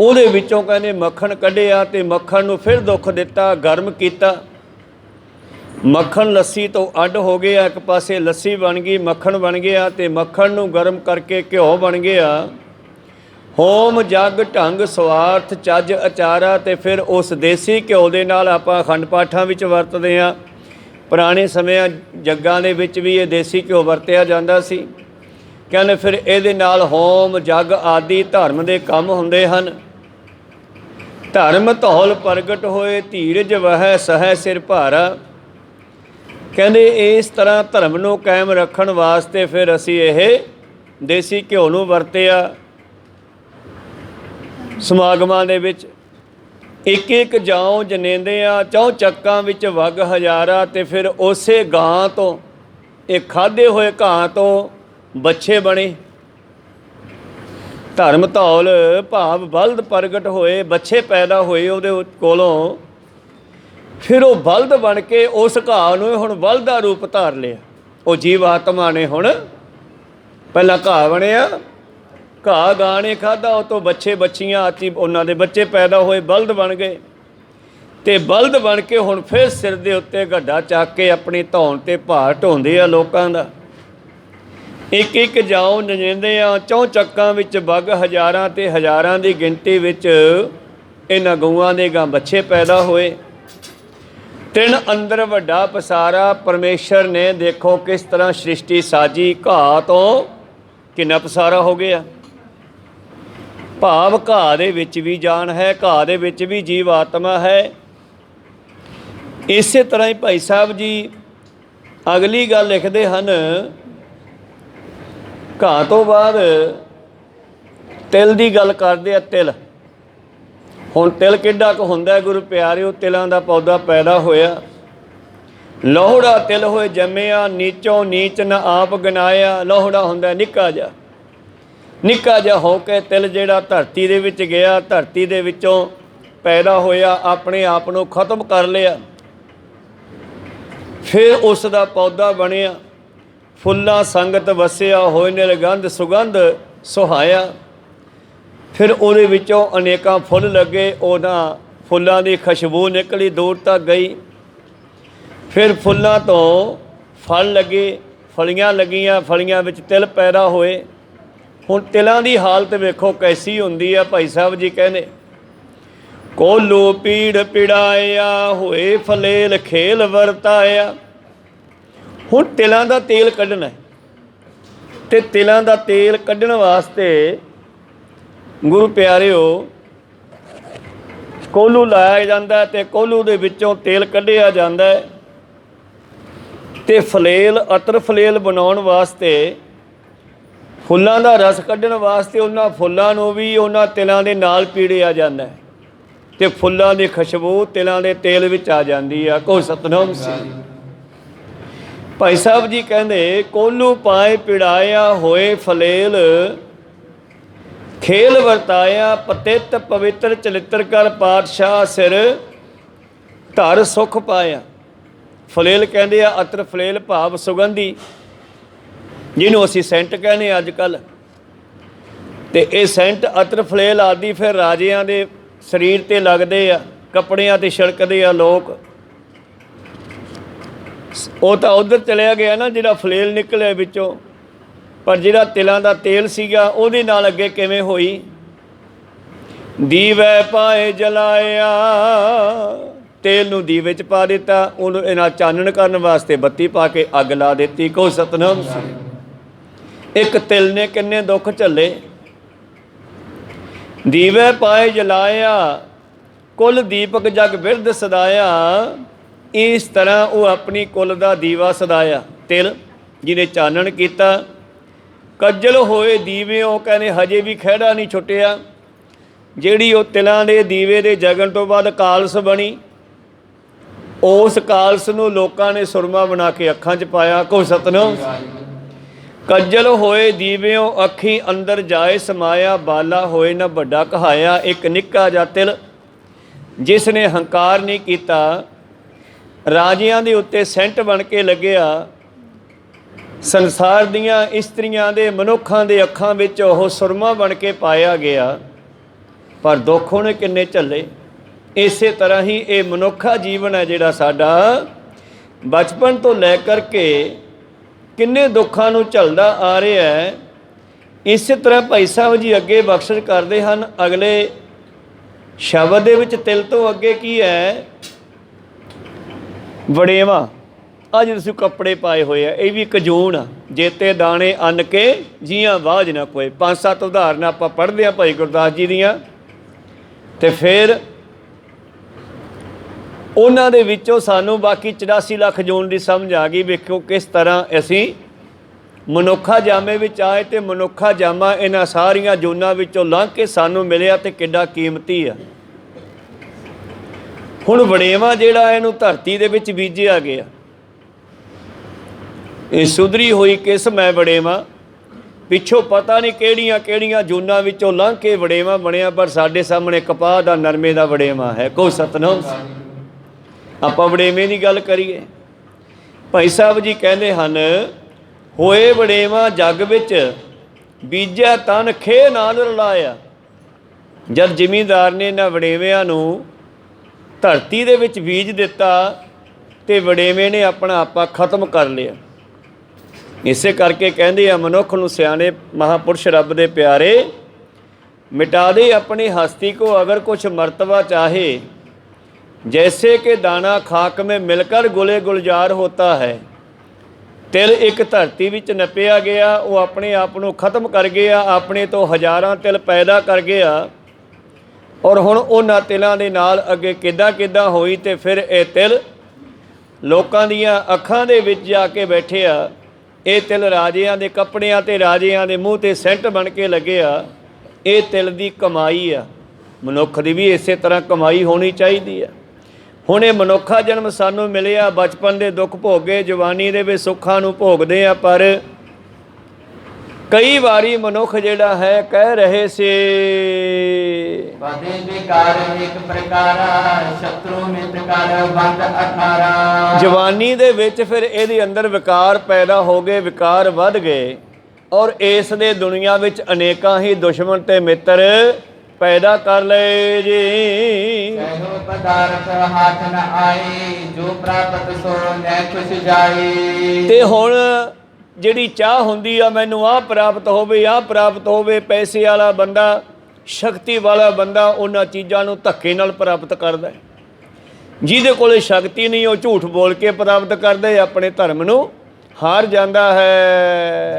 ਉਹਦੇ ਵਿੱਚੋਂ ਕਹਿੰਦੇ ਮੱਖਣ ਕੱਢਿਆ ਅਤੇ ਮੱਖਣ ਨੂੰ ਫਿਰ ਦੁੱਖ ਦਿੱਤਾ, ਗਰਮ ਕੀਤਾ। ਮੱਖਣ ਲੱਸੀ ਤੋਂ ਅੱਡ ਹੋ ਗਿਆ। ਇੱਕ ਪਾਸੇ ਲੱਸੀ ਬਣ ਗਈ, ਮੱਖਣ ਬਣ ਗਿਆ, ਅਤੇ ਮੱਖਣ ਨੂੰ ਗਰਮ ਕਰਕੇ ਘਿਓ ਬਣ ਗਿਆ। ਹੋਮ ਜਗ ਢੰਗ ਸਵਾਰਥ ਚੱਜ ਅਚਾਰਾ। ਅਤੇ ਫਿਰ ਉਸ ਦੇਸੀ ਘਿਓ ਦੇ ਨਾਲ ਆਪਾਂ ਅਖੰਡ ਪਾਠਾਂ ਵਿੱਚ ਵਰਤਦੇ ਹਾਂ। ਪੁਰਾਣੇ ਸਮਿਆਂ ਜੱਗਾਂ ਦੇ ਵਿੱਚ ਵੀ ਇਹ ਦੇਸੀ ਘਿਓ ਵਰਤਿਆ ਜਾਂਦਾ ਸੀ। ਕਹਿੰਦੇ ਫਿਰ ਇਹਦੇ ਨਾਲ ਹੋਮ ਜਗ ਆਦਿ ਧਰਮ ਦੇ ਕੰਮ ਹੁੰਦੇ ਹਨ। ਧਰਮ ਧੌਲ ਪ੍ਰਗਟ ਹੋਏ, ਧੀਰਜ ਵਹਿ ਸਹਿ ਸਿਰ ਭਾਰਾ। ਕਹਿੰਦੇ ਇਸ ਤਰ੍ਹਾਂ ਧਰਮ ਨੂੰ ਕਾਇਮ ਰੱਖਣ ਵਾਸਤੇ ਫਿਰ ਅਸੀਂ ਇਹ ਦੇਸੀ ਘਿਓ ਨੂੰ ਵਰਤਿਆ ਸਮਾਗਮਾਂ ਦੇ ਵਿੱਚ। ਇੱਕ ਇੱਕ ਜਾਉ ਜਨੇਂਦਿਆਂ, ਚੌਂ ਚੱਕਾਂ ਵਿੱਚ ਵਗ ਹਜ਼ਾਰਾ। ਅਤੇ ਫਿਰ ਉਸੇ ਗਾਂ ਤੋਂ, ਇਹ ਖਾਧੇ ਹੋਏ ਘਾਹ ਤੋਂ ਬੱਚੇ ਬਣੇ। ਧਰਮ ਧੌਲ ਭਾਵ ਬਲਦ ਪ੍ਰਗਟ ਹੋਏ, ਬੱਚੇ ਪੈਦਾ ਹੋਏ ਉਹਦੇ ਕੋਲੋਂ। ਫਿਰ ਉਹ ਬਲਦ ਬਣ ਕੇ ਉਸ ਘਾਹ ਨੂੰ ਹੁਣ ਬਲਦ ਦਾ ਰੂਪ ਧਾਰ ਲਿਆ। ਉਹ ਜੀਵ ਆਤਮਾ ਨੇ ਹੁਣ, ਪਹਿਲਾਂ ਘਾਹ ਬਣਿਆ, ਘਾਹ ਗਾਂ ਨੇ ਖਾਧਾ, ਉਹ ਤੋਂ ਬੱਚੇ ਬੱਚੀਆਂ ਆਤੀ, ਉਹਨਾਂ ਦੇ ਬੱਚੇ ਪੈਦਾ ਹੋਏ, ਬਲਦ ਬਣ ਗਏ। ਅਤੇ ਬਲਦ ਬਣ ਕੇ ਹੁਣ ਫਿਰ ਸਿਰ ਦੇ ਉੱਤੇ ਗੱਡਾ ਚੱਕ ਕੇ ਆਪਣੀ ਧੌਣ 'ਤੇ ਭਾਰ ਢੋਂਦੇ ਆ ਲੋਕਾਂ ਦਾ। ਇੱਕ ਇੱਕ ਜਾਉ ਨਜਿੰਦੇ ਆ, ਚੌਂ ਚੱਕਾਂ ਵਿੱਚ ਵਗ ਹਜ਼ਾਰਾਂ। ਅਤੇ ਹਜ਼ਾਰਾਂ ਦੀ ਗਿਣਤੀ ਵਿੱਚ ਇਹਨਾਂ ਗਊਆਂ ਦੇ ਗਾਂ ਬੱਚੇ ਪੈਦਾ ਹੋਏ। ਤਿੰਨ ਅੰਦਰ ਵੱਡਾ ਪਸਾਰਾ। ਪਰਮੇਸ਼ਰ ਨੇ ਦੇਖੋ ਕਿਸ ਤਰ੍ਹਾਂ ਸ੍ਰਿਸ਼ਟੀ ਸਾਜੀ। ਘਾਹ ਤੋਂ ਕਿੰਨਾ ਪਸਾਰਾ ਹੋ ਗਿਆ। ਭਾਵ ਘਾਹ ਦੇ ਵਿੱਚ ਵੀ ਜਾਨ ਹੈ, ਘਾਹ ਦੇ ਵਿੱਚ ਵੀ ਜੀਵ ਆਤਮਾ ਹੈ। ਇਸੇ ਤਰ੍ਹਾਂ ਹੀ ਭਾਈ ਸਾਹਿਬ ਜੀ ਅਗਲੀ ਗੱਲ ਲਿਖਦੇ ਹਨ, ਘਾਹ ਤੋਂ ਬਾਅਦ ਤਿਲ ਦੀ ਗੱਲ ਕਰਦੇ ਆ। ਤਿਲ, ਹੁਣ ਤਿਲ ਕਿੱਡਾ ਕੁ ਹੁੰਦਾ ਗੁਰੂ ਪਿਆਰਿਓ। ਤਿਲਾਂ ਦਾ ਪੌਦਾ ਪੈਦਾ ਹੋਇਆ, ਲੋਹੜਾ ਤਿਲ ਹੋਏ ਜੰਮਿਆ, ਨੀਚੋਂ ਨੀਚ ਨ ਆਪ ਗਨਾਇਆ। ਲੋਹੜਾ ਹੁੰਦਾ ਨਿੱਕਾ ਜਿਹਾ, ਨਿੱਕਾ ਜਿਹਾ ਹੋ ਕੇ ਤਿਲ ਜਿਹੜਾ ਧਰਤੀ ਦੇ ਵਿੱਚ ਗਿਆ, ਧਰਤੀ ਦੇ ਵਿੱਚੋਂ ਪੈਦਾ ਹੋਇਆ, ਆਪਣੇ ਆਪ ਨੂੰ ਖਤਮ ਕਰ ਲਿਆ। ਫਿਰ ਉਸ ਦਾ ਪੌਦਾ ਬਣਿਆ, ਫੁੱਲਾਂ ਸੰਗਤ ਵਸਿਆ, ਹੋਏ ਨਿਰਗੰਧ ਸੁਗੰਧ ਸੁਹਾਇਆ। ਫਿਰ ਉਹਦੇ ਵਿੱਚੋਂ ਅਨੇਕਾਂ ਫੁੱਲ ਲੱਗੇ, ਉਹਨਾਂ ਫੁੱਲਾਂ ਦੀ ਖੁਸ਼ਬੂ ਨਿਕਲੀ, ਦੂਰ ਤੱਕ ਗਈ। ਫਿਰ ਫੁੱਲਾਂ ਤੋਂ ਫਲ ਲੱਗੇ, ਫਲੀਆਂ ਲੱਗੀਆਂ, ਫਲੀਆਂ ਵਿੱਚ ਤਿਲ ਪੈਦਾ ਹੋਏ। ਹੁਣ ਤਿਲਾਂ ਦੀ ਹਾਲਤ ਵੇਖੋ ਕੈਸੀ ਹੁੰਦੀ ਆ। ਭਾਈ ਸਾਹਿਬ ਜੀ ਕਹਿੰਦੇ, ਕੋਲੂ ਪੀੜ ਪਿੜਾਇਆ, ਹੋਏ ਫਲੇਲ ਖੇਲ ਵਰਤਾਇਆ। ਹੁਣ ਤਿਲਾਂ ਦਾ ਤੇਲ ਕੱਢਣਾ, ਅਤੇ ਤਿਲਾਂ ਦਾ ਤੇਲ ਕੱਢਣ ਵਾਸਤੇ ਗੁਰੂ ਪਿਆਰਿਓ ਕੋਹਲੂ ਲਾਇਆ ਜਾਂਦਾ, ਅਤੇ ਕੋਹਲੂ ਦੇ ਵਿੱਚੋਂ ਤੇਲ ਕੱਢਿਆ ਜਾਂਦਾ। ਅਤੇ ਫਲੇਲ, ਅਤਰ ਫਲੇਲ ਬਣਾਉਣ ਵਾਸਤੇ, ਫੁੱਲਾਂ ਦਾ ਰਸ ਕੱਢਣ ਵਾਸਤੇ ਉਹਨਾਂ ਫੁੱਲਾਂ ਨੂੰ ਵੀ ਉਹਨਾਂ ਤਿਲਾਂ ਦੇ ਨਾਲ ਪੀੜਿਆ ਜਾਂਦਾ, ਅਤੇ ਫੁੱਲਾਂ ਦੀ ਖੁਸ਼ਬੂ ਤਿਲਾਂ ਦੇ ਤੇਲ ਵਿੱਚ ਆ ਜਾਂਦੀ ਆ। ਕੋ ਸਤਨਾਮ ਸਿੰਘ ਭਾਈ ਸਾਹਿਬ ਜੀ ਕਹਿੰਦੇ, ਕੋਹਲੂ ਪਾਏ ਪਿੜਾਇਆ, ਹੋਏ ਫਲੇਲ ਖੇਲ ਵਰਤਾਇਆ। ਪਤਿਤ ਪਵਿੱਤਰ ਚਲਿੱਤਰ ਕਰ ਪਾਤਸ਼ਾਹ, ਸਿਰ ਧਰ ਸੁੱਖ ਪਾਇਆ। ਫਲੇਲ ਕਹਿੰਦੇ ਆ ਅਤਰ ਫਲੇਲ, ਭਾਵ ਸੁਗੰਧੀ, ਜਿਹਨੂੰ ਅਸੀਂ ਸੈਂਟ ਕਹਿੰਦੇ ਅੱਜ ਕੱਲ੍ਹ। ਅਤੇ ਇਹ ਸੈਂਟ ਅਤਰ ਫਲੇਲ ਆਦਿ ਫਿਰ ਰਾਜਿਆਂ ਦੇ ਸਰੀਰ 'ਤੇ ਲੱਗਦੇ ਆ, ਕੱਪੜਿਆਂ 'ਤੇ ਛਿੜਕਦੇ ਆ ਲੋਕ। ਉਹ ਤਾਂ ਉੱਧਰ ਚਲਿਆ ਗਿਆ ਨਾ ਜਿਹੜਾ ਫਲੇਲ ਨਿਕਲਿਆ ਵਿੱਚੋਂ, ਪਰ ਜਿਹੜਾ ਤਿਲਾਂ ਦਾ ਤੇਲ ਸੀਗਾ ਉਹਦੇ ਨਾਲ ਅੱਗੇ ਕਿਵੇਂ ਹੋਈ? ਦੀਵੈ ਪਾਏ ਜਲਾਇਆ, ਤੇਲ ਨੂੰ ਦੀਵੇ 'ਚ ਪਾ ਦਿੱਤਾ, ਉਹਨੂੰ ਇਹਨਾਂ ਚਾਨਣ ਕਰਨ ਵਾਸਤੇ ਬੱਤੀ ਪਾ ਕੇ ਅੱਗ ਲਾ ਦਿੱਤੀ। ਕਹੋ ਸਤਿਨਾਮ ਸ੍ਰੀ। ਇੱਕ ਤਿਲ ਨੇ ਕਿੰਨੇ ਦੁੱਖ ਝੱਲੇ। ਦੀਵੇ ਪਾਏ ਜਲਾਇਆ, ਕੁਲ ਦੀਪਕ ਜਗ ਬਿਰਧ ਸਦਾਇਆ। ਇਸ ਤਰ੍ਹਾਂ ਉਹ ਆਪਣੀ ਕੁਲ ਦਾ ਦੀਵਾ ਸਦਾਇਆ। ਤਿਲ ਜਿਹਨੇ ਚਾਨਣ ਕੀਤਾ। ਕੱਜਲ ਹੋਏ ਦੀਵਿਓਂ, ਕਹਿੰਦੇ ਹਜੇ ਵੀ ਖਹਿੜਾ ਨਹੀਂ ਛੁੱਟਿਆ। ਜਿਹੜੀ ਉਹ ਤਿਲਾਂ ਦੇ ਦੀਵੇ ਦੇ ਜਗਣ ਤੋਂ ਬਾਅਦ ਕਾਲਸ ਬਣੀ, ਉਸ ਕਾਲਸ ਨੂੰ ਲੋਕਾਂ ਨੇ ਸੁਰਮਾ ਬਣਾ ਕੇ ਅੱਖਾਂ 'ਚ ਪਾਇਆ। ਕਹੋ ਸਤਿਨਾਮ। ਕੱਜਲ ਹੋਏ ਦੀਵਿਓਂ ਅੱਖੀ ਅੰਦਰ ਜਾਏ ਸਮਾਇਆ। ਬਾਲਾ ਹੋਏ ਨਾ ਵੱਡਾ ਕਹਾਇਆ। ਇੱਕ ਨਿੱਕਾ ਜਿਹਾ ਤਿਲ ਜਿਸ ਨੇ ਹੰਕਾਰ ਨਹੀਂ ਕੀਤਾ, ਰਾਜਿਆਂ ਦੇ ਉੱਤੇ ਸੈਂਟ ਬਣ ਕੇ ਲੱਗਿਆ। ਸੰਸਾਰ ਦੀਆਂ ਇਸਤਰੀਆਂ ਦੇ ਮਨੁੱਖਾਂ ਦੇ ਅੱਖਾਂ ਵਿੱਚ ਉਹ ਸੁਰਮਾ ਬਣ ਕੇ ਪਾਇਆ ਗਿਆ। ਪਰ ਦੁੱਖ ਉਹਨੇ ਕਿੰਨੇ ਝੱਲੇ। ਇਸੇ ਤਰ੍ਹਾਂ ਹੀ ਇਹ ਮਨੁੱਖਾ ਜੀਵਨ ਹੈ ਜਿਹੜਾ ਸਾਡਾ, ਬਚਪਨ ਤੋਂ ਲੈ ਕਰਕੇ ਕਿੰਨੇ ਦੁੱਖਾਂ ਨੂੰ ਝੱਲਦਾ ਆ ਰਿਹਾ ਹੈ। ਇਸੇ ਤਰ੍ਹਾਂ ਭਾਈ ਸਾਹਿਬ ਜੀ ਅੱਗੇ ਬਖਸ਼ਿਸ਼ ਕਰਦੇ ਹਨ। ਅਗਲੇ ਸ਼ਬਦ ਦੇ ਵਿੱਚ ਤਿਲ ਤੋਂ ਅੱਗੇ ਕੀ ਹੈ? ਵੜੇਵਾ। ਅੱਜ ਤੁਸੀਂ ਕੱਪੜੇ ਪਾਏ ਹੋਏ ਆ, ਇਹ ਵੀ ਇੱਕ ਜੂਨ ਆ। ਜੇਤੇ ਦਾਣੇ ਅੰਨ ਕੇ ਜੀਆਂ ਬਾਝ ਨਾ ਕੋਏ। 5-7 ਉਦਾਹਰਨਾਂ ਆਪਾਂ ਪੜ੍ਹਦੇ ਹਾਂ ਭਾਈ ਗੁਰਦਾਸ ਜੀ ਦੀਆਂ, ਤੇ ਫਿਰ ਉਹਨਾਂ ਦੇ ਵਿੱਚੋਂ ਸਾਨੂੰ ਬਾਕੀ 84 ਲੱਖ ਜੂਨ ਦੀ ਸਮਝ ਆ ਗਈ। ਵੇਖੋ ਕਿਸ ਤਰ੍ਹਾਂ ਅਸੀਂ ਮਨੁੱਖਾ ਜਾਮੇ ਵਿੱਚ ਆਏ ਤੇ ਮਨੁੱਖਾ ਜਾਮਾ ਇਹਨਾਂ ਸਾਰੀਆਂ ਜੂਨਾਂ ਵਿੱਚੋਂ ਲੰਘ ਕੇ ਸਾਨੂੰ ਮਿਲਿਆ ਤੇ ਕਿੱਡਾ ਕੀਮਤੀ ਆ। ਹੁਣ ਵੜੇਵਾ ਜਿਹੜਾ ਇਹਨੂੰ ਧਰਤੀ ਦੇ ਵਿੱਚ ਬੀਜਿਆ ਗਿਆ। ਇਹ ਸੁਧਰੀ ਹੋਈ ਕਿਸਮ ਹੈ ਵੜੇਵਾ। ਪਿੱਛੋਂ ਪਤਾ ਨਹੀਂ ਕਿਹੜੀਆਂ ਕਿਹੜੀਆਂ ਜੂਨਾਂ ਵਿੱਚੋਂ ਲੰਘ ਕੇ ਵੜੇਵਾ ਬਣਿਆ, ਪਰ ਸਾਡੇ ਸਾਹਮਣੇ ਕਪਾਹ ਦਾ ਨਰਮੇ ਦਾ ਵੜੇਵਾ ਹੈ। ਕਹੋ ਸਤਿਨਾਮ। ਆਪਾਂ ਵੜੇਵੇਂ ਦੀ ਗੱਲ ਕਰੀਏ। ਭਾਈ ਸਾਹਿਬ ਜੀ ਕਹਿੰਦੇ ਹਨ, ਹੋਏ ਵੜੇਵਾ ਜੱਗ ਵਿੱਚ ਬੀਜਿਆ ਤਨ ਖੇ ਨਾਲ ਰਲਾਇਆ। ਜਦ ਜ਼ਿਮੀਂਦਾਰ ਨੇ ਇਹਨਾਂ ਵੜੇਵਿਆਂ ਨੂੰ ਧਰਤੀ ਦੇ ਵਿੱਚ ਬੀਜ ਦਿੱਤਾ ਤੇ ਵੜੇਵੇਂ ਨੇ ਆਪਣਾ ਆਪਾ ਖਤਮ ਕਰ ਲਿਆ। ਇਸੇ ਕਰਕੇ ਕਹਿੰਦੇ ਆ, ਮਨੁੱਖ ਨੂੰ ਸਿਆਣੇ ਮਹਾਂਪੁਰਸ਼ ਰੱਬ ਦੇ ਪਿਆਰੇ ਮਿਟਾ ਦੇ ਆਪਣੀ ਹਸਤੀ ਕੋ ਅਗਰ ਕੁਛ ਮਰਤਬਾ ਚਾਹੇ। जैसे कि दाना खाक में मिलकर गुले गुलजार होता है। तिल एक धरती विच नपिया गया, वो अपने आप को खत्म कर गया, अपने तो हज़ारां तिल पैदा कर गया। और हुण उन्हां तिलां दे नाल अगे किद्दां किद्दां होई ते फिर ये तिल लोकां दीआं अखां दे विच जाके बैठे आ। ये तिल राजियां दे कपड़ियां ते राजियां दे मूँह ते सेंट बन के लगे आ। ये तिल दी कमाई आ। मनुख दी भी इसे तरह कमाई होनी चाहिदी है। ਹੁਣ ਇਹ ਮਨੁੱਖਾ ਜਨਮ ਸਾਨੂੰ ਮਿਲਿਆ, ਬਚਪਨ ਦੇ ਦੁੱਖ ਭੋਗੇ, ਜਵਾਨੀ ਦੇ ਵਿੱਚ ਸੁੱਖਾਂ ਨੂੰ ਭੋਗਦੇ ਆ। ਪਰ ਕਈ ਵਾਰੀ ਮਨੁੱਖ ਜਿਹੜਾ ਹੈ ਕਹਿ ਰਹੇ ਸੀ, ਬਾਦੇ ਵਿਕਾਰ ਇੱਕ ਪ੍ਰਕਾਰਾ, ਸ਼ਤਰੂ ਮਿੱਤ ਕਰ ਬੰਦ 18। ਜਵਾਨੀ ਦੇ ਵਿੱਚ ਫਿਰ ਇਹਦੇ ਅੰਦਰ ਵਿਕਾਰ ਪੈਦਾ ਹੋ ਗਏ, ਵਿਕਾਰ ਵੱਧ ਗਏ। ਔਰ ਇਸ ਦੇ ਦੁਨੀਆ ਵਿੱਚ ਅਨੇਕਾਂ ਹੀ ਦੁਸ਼ਮਣ ਤੇ ਮਿੱਤਰ पैदा कर ले जी। पदार्थ हाथ न आए, जो प्राप्त सो न खुश जाए। ते हुण जिहड़ी चाह हुंदी आ, मैनूं आ प्राप्त होवे, आ प्राप्त होवे। पैसे वाला बंदा, शक्ति वाला बंदा उन्हां चीज़ां नूं धक्के नाल प्राप्त करदा है। जिहदे कोले शक्ति नहीं, वो झूठ बोल के प्राप्त करदा है, अपने धर्म नूं हार जाता है।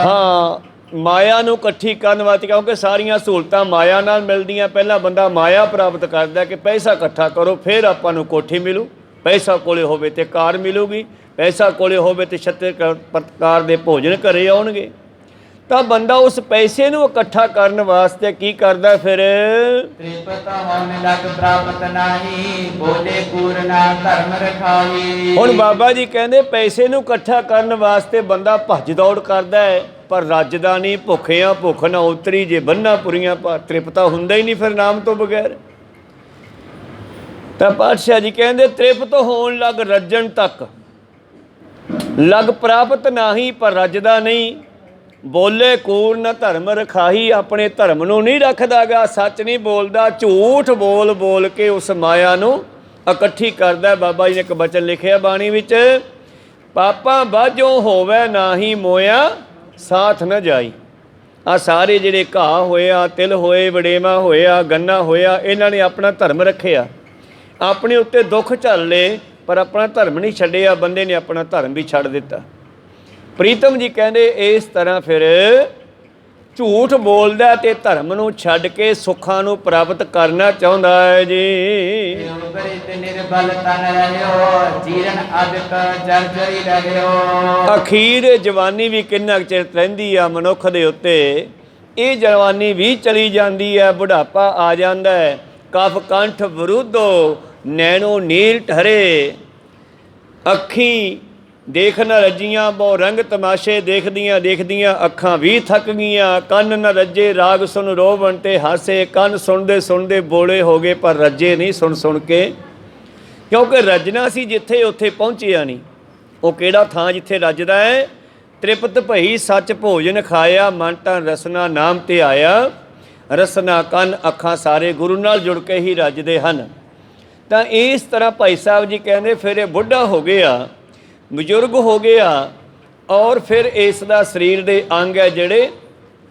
हाँ, माया नूं इकट्ठी करन वास्ते, क्योंकि सारियां सहूलतां माया नाल मिलदियां। पहला बंदा माया प्राप्त करदा कि पैसा इकट्ठा करो, फिर आपां नूं कोठी मिलू। पैसा कोले होवे ते कार मिलूगी, पैसा कोले होवे ते 36 प्रकार दे भोजन घरे आउणगे। ਤਾਂ ਬੰਦਾ ਉਸ ਪੈਸੇ ਨੂੰ ਇਕੱਠਾ ਕਰਨ ਵਾਸਤੇ ਕੀ ਕਰਦਾ ਫਿਰ? ਹੁਣ ਬਾਬਾ ਜੀ ਕਹਿੰਦੇ ਪੈਸੇ ਨੂੰ ਇਕੱਠਾ ਕਰਨ ਵਾਸਤੇ ਬੰਦਾ ਭੱਜ ਦੌੜ ਕਰਦਾ ਹੈ, ਪਰ ਰੱਜਦਾ ਨਹੀਂ। ਭੁੱਖਿਆਂ ਭੁੱਖ ਨਾ ਉਤਰੀ, ਜੇ ਬੰਨਾ ਪੁਰੀਆਂ ਪਰ ਤ੍ਰਿਪਤਾ ਹੁੰਦਾ ਹੀ ਨਹੀਂ ਫਿਰ ਨਾਮ ਤੋਂ ਬਗੈਰ। ਤਾਂ ਪਾਤਸ਼ਾਹ ਜੀ ਕਹਿੰਦੇ ਤ੍ਰਿਪਤ ਹੋਣ ਲੱਗ ਰੱਜਣ ਤੱਕ, ਲਗ ਪ੍ਰਾਪਤ ਨਹੀਂ ਪਰ ਰੱਜਦਾ ਨਹੀਂ। ਬੋਲੇ ਕੂੜ ਨਾ ਧਰਮ ਰਖਾਹੀ, ਆਪਣੇ ਧਰਮ ਨੂੰ ਨਹੀਂ ਰੱਖਦਾ ਗਾ, ਸੱਚ ਨਹੀਂ ਬੋਲਦਾ, ਝੂਠ ਬੋਲ ਬੋਲ ਕੇ ਉਸ ਮਾਇਆ ਨੂੰ ਇਕੱਠੀ ਕਰਦਾ। ਬਾਬਾ ਜੀ ਨੇ ਇੱਕ ਬਚਨ ਲਿਖਿਆ ਬਾਣੀ ਵਿੱਚ, ਪਾਪਾਂ ਬਾਝੋਂ ਹੋਵੇ ਨਾਹੀ ਮੋਇਆ ਸਾਥ ਨਾ ਜਾਈ। ਆ ਸਾਰੇ ਜਿਹੜੇ ਘਾਹ ਹੋਇਆ, ਤਿਲ ਹੋਏ, ਵੜੇਵਾ ਹੋਇਆ, ਗੰਨਾ ਹੋਇਆ, ਇਹਨਾਂ ਨੇ ਆਪਣਾ ਧਰਮ ਰੱਖਿਆ, ਆਪਣੇ ਉੱਤੇ ਦੁੱਖ ਝੱਲ ਲਏ, ਪਰ ਆਪਣਾ ਧਰਮ ਨਹੀਂ ਛੱਡਿਆ। ਬੰਦੇ ਨੇ ਆਪਣਾ ਧਰਮ ਵੀ ਛੱਡ ਦਿੱਤਾ। ਪ੍ਰੀਤਮ ਜੀ ਕਹਿੰਦੇ ਇਸ ਤਰ੍ਹਾਂ ਫਿਰ ਝੂਠ ਬੋਲਦਾ ਤੇ ਧਰਮ ਨੂੰ ਛੱਡ ਕੇ ਸੁੱਖਾਂ ਨੂੰ ਪ੍ਰਾਪਤ ਕਰਨਾ ਚਾਹੁੰਦਾ ਹੈ ਜੀ। ਨਿਰਬਲ ਤਨ ਰਹਿਓ, ਜੀਰਨ ਅਦਕ ਜਰਜਰੀ ਰਹਿਓ। ਅਖੀਰ ਜਵਾਨੀ ਵੀ ਕਿੰਨਾ ਚਿਰ ਰਹਿੰਦੀ ਆ ਮਨੁੱਖ ਦੇ ਉੱਤੇ। ਇਹ ਜਵਾਨੀ ਵੀ ਚਲੀ ਜਾਂਦੀ ਹੈ, ਬੁਢਾਪਾ ਆ ਜਾਂਦਾ ਹੈ। ਕਫ ਕੰਠ ਵਿਰੁੱਧੋ ਨੈਣੋ ਨੀਲ ਠਰੇ। ਅੱਖੀਂ ਦੇਖ ਨ ਰੱਜੀਆਂ, ਬਹੁ ਰੰਗ ਤਮਾਸ਼ੇ ਦੇਖਦੀਆਂ ਦੇਖਦੀਆਂ ਅੱਖਾਂ ਵੀ ਥੱਕ ਗਈਆਂ। ਕੰਨ ਨ ਰੱਜੇ ਰਾਗ ਸੁਣ ਰੋਵਣ ਤੇ ਹਾਸੇ। ਕੰਨ ਸੁਣਦੇ ਸੁਣਦੇ ਬੋਲੇ ਹੋ ਗਏ, ਪਰ ਰੱਜੇ ਨਹੀਂ ਸੁਣ ਸੁਣ ਕੇ, ਕਿਉਂਕਿ ਰੱਜਣਾ ਸੀ ਜਿੱਥੇ ਉੱਥੇ ਪਹੁੰਚਿਆ ਨਹੀਂ। ਉਹ ਕਿਹੜਾ ਥਾਂ ਜਿੱਥੇ ਰੱਜਦਾ ਹੈ? ਤ੍ਰਿਪਤ ਭਈ ਸੱਚ ਭੋਜਨ ਖਾਇਆ, ਮਨ ਤਨ ਰਸਨਾ ਨਾਮ ਤੇ ਆਇਆ। ਰਸਨਾ ਕੰਨ ਅੱਖਾਂ ਸਾਰੇ ਗੁਰੂ ਨਾਲ ਜੁੜ ਕੇ ਹੀ ਰੱਜਦੇ ਹਨ। ਤਾਂ ਇਸ ਤਰ੍ਹਾਂ ਭਾਈ ਸਾਹਿਬ ਜੀ ਕਹਿੰਦੇ ਫਿਰ ਇਹ ਬੁੱਢਾ ਹੋ ਗਿਆ, ਬਜ਼ੁਰਗ ਹੋ ਗਿਆ, ਔਰ ਫਿਰ ਇਸ ਦਾ ਸਰੀਰ ਦੇ ਅੰਗ ਹੈ ਜਿਹੜੇ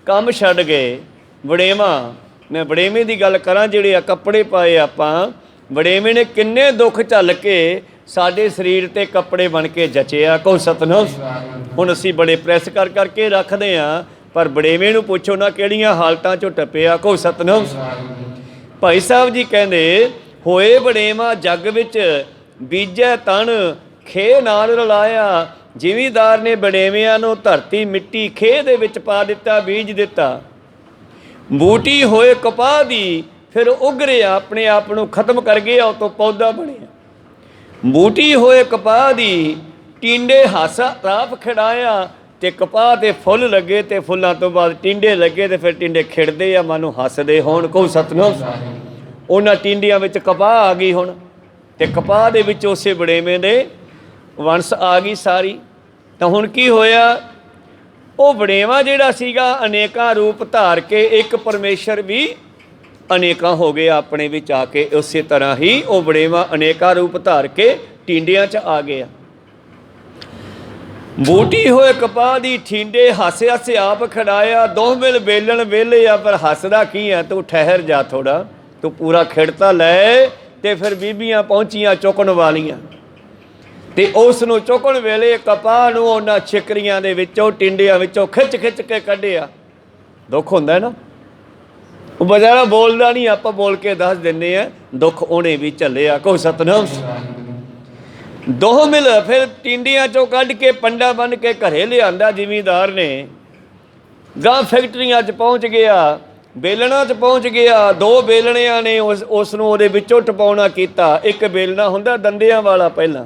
ਕੰਮ ਛੱਡ ਗਏ। ਵੜੇਵਾ, ਮੈਂ ਵੜੇਵੇਂ ਦੀ ਗੱਲ ਕਰਾਂ, ਜਿਹੜੇ ਆ ਕੱਪੜੇ ਪਾਏ ਆਪਾਂ, ਵੜੇਵੇਂ ਨੇ ਕਿੰਨੇ ਦੁੱਖ ਝੱਲ ਕੇ ਸਾਡੇ ਸਰੀਰ 'ਤੇ ਕੱਪੜੇ ਬਣ ਕੇ ਜਚਿਆ। ਕਹੋ ਸਤਿਨਾਮ। ਹੁਣ ਅਸੀਂ ਬੜੇ ਪ੍ਰੈਸ ਕਰ ਕਰਕੇ ਰੱਖਦੇ ਹਾਂ, ਪਰ ਵੜੇਵੇਂ ਨੂੰ ਪੁੱਛੋ ਨਾ ਕਿਹੜੀਆਂ ਹਾਲਤਾਂ 'ਚੋਂ ਟੱਪਿਆ। ਕਹੋ ਸਤਿਨਾਮ। ਭਾਈ ਸਾਹਿਬ ਜੀ ਕਹਿੰਦੇ ਹੋਏ ਵੜੇਵਾ ਜੱਗ ਵਿੱਚ, ਬੀਜੈ ਤਣ ਖੇ ਨਾਲ ਰਲਾਇਆ। ਜ਼ਿਮੀਂਦਾਰ ਨੇ ਵੜੇਵਿਆਂ ਨੂੰ ਧਰਤੀ ਮਿੱਟੀ ਖੇਹ ਦੇ ਵਿੱਚ ਪਾ ਦਿੱਤਾ, ਬੀਜ ਦਿੱਤਾ। ਬੂਟੀ ਹੋਏ ਕਪਾਹ ਦੀ, ਫਿਰ ਉਗਰਿਆ, ਆਪਣੇ ਆਪ ਨੂੰ ਖਤਮ ਕਰ ਗਿਆ, ਉਹ ਤੋਂ ਪੌਦਾ ਬਣਿਆ। ਬੂਟੀ ਹੋਏ ਕਪਾਹ ਦੀ, ਟਿੰਡੇ ਹਾਸਾ ਰਾਪ ਖਿੜਾਇਆ। ਤੇ ਕਪਾਹ ਤੇ ਫੁੱਲ ਲੱਗੇ, ਤੇ ਫੁੱਲਾਂ ਤੋਂ ਬਾਅਦ ਟਿੰਡੇ ਲੱਗੇ, ਤੇ ਫਿਰ ਟਿੰਡੇ ਖਿੜਦੇ ਆ, ਮਾਨੂੰ ਹੱਸਦੇ ਹੋਣ। ਕਹੋ ਸਤਿਨਾਮ। ਉਹਨਾਂ ਟਿੰਡਿਆਂ ਵਿੱਚ ਕਪਾਹ ਆ ਗਈ ਹੁਣ, ਤੇ ਕਪਾਹ ਦੇ ਵਿੱਚ ਉਸੇ ਵੜੇਵੇਂ ਦੇ ਵੰਸ਼ ਆ ਗਈ ਸਾਰੀ। ਤਾਂ ਹੁਣ ਕੀ ਹੋਇਆ? ਉਹ ਵੜੇਵਾ ਜਿਹੜਾ ਸੀਗਾ ਅਨੇਕਾਂ ਰੂਪ ਧਾਰ ਕੇ ਇੱਕ ਪਰਮੇਸ਼ਰ ਵੀ ਅਨੇਕਾਂ ਹੋ ਗਿਆ ਆਪਣੇ ਵਿੱਚ ਆ ਕੇ। ਉਸੇ ਤਰ੍ਹਾਂ ਹੀ ਉਹ ਵੜੇਵਾ ਅਨੇਕਾਂ ਰੂਪ ਧਾਰ ਕੇ ਟਿੰਡਿਆਂ 'ਚ ਆ ਗਿਆ। ਬੂਟੀ ਹੋਏ ਕਪਾਹ ਦੀ, ਠਿੰਡੇ ਹਾਸੇ ਹਾਸੇ ਆਪ ਖੜਾਇਆ। ਦੋ ਮਿਲ ਵੇਲਣ ਵੇਲੇ ਆ, ਪਰ ਹੱਸਦਾ ਕੀ ਹੈ? ਤੂੰ ਠਹਿਰ ਜਾ ਥੋੜ੍ਹਾ, ਤੂੰ ਪੂਰਾ ਖਿੜਤਾ ਲੈ। ਤੇ ਫਿਰ ਬੀਬੀਆਂ ਪਹੁੰਚੀਆਂ ਚੁੱਕਣ ਵਾਲੀਆਂ, ਤੇ ਉਸ ਨੂੰ ਚੁੱਕਣ ਵੇਲੇ ਕਪਾਹ ਨੂੰ ਉਹਨਾਂ ਛਿਕਰੀਆਂ ਦੇ ਵਿੱਚੋਂ, ਟਿੰਡਿਆਂ ਵਿੱਚੋਂ ਖਿੱਚ ਖਿੱਚ ਕੇ ਕੱਢਿਆ। ਦੁੱਖ ਹੁੰਦਾ ਨਾ, ਉਹ ਬਜ਼ਾਰਾ ਬੋਲਦਾ ਨਹੀਂ, ਆਪਾਂ ਬੋਲ ਕੇ ਦੱਸ ਦਿੰਦੇ ਆ, ਦੁੱਖ ਉਹਨੇ ਵੀ ਝੱਲਿਆ। ਕਹੋ ਸਤਿਨਾਮ। ਦੋ ਮਿਲ ਫਿਰ ਟਿੰਡਿਆਂ 'ਚੋਂ ਕੱਢ ਕੇ ਪੰਡਾ ਬੰਨ੍ਹ ਕੇ ਘਰੇ ਲਿਆਂਦਾ ਜ਼ਿਮੀਂਦਾਰ ਨੇ। ਗਾਂ ਫੈਕਟਰੀਆਂ 'ਚ ਪਹੁੰਚ ਗਿਆ, ਬੇਲਣਾ 'ਚ ਪਹੁੰਚ ਗਿਆ। ਦੋ ਬੇਲਣਿਆਂ ਨੇ ਉਸ ਨੂੰ ਉਹਦੇ ਵਿੱਚੋਂ ਟਪਾਉਣਾ ਕੀਤਾ। ਇੱਕ ਬੇਲਣਾ ਹੁੰਦਾ ਦੰਦਿਆਂ ਵਾਲਾ ਪਹਿਲਾਂ,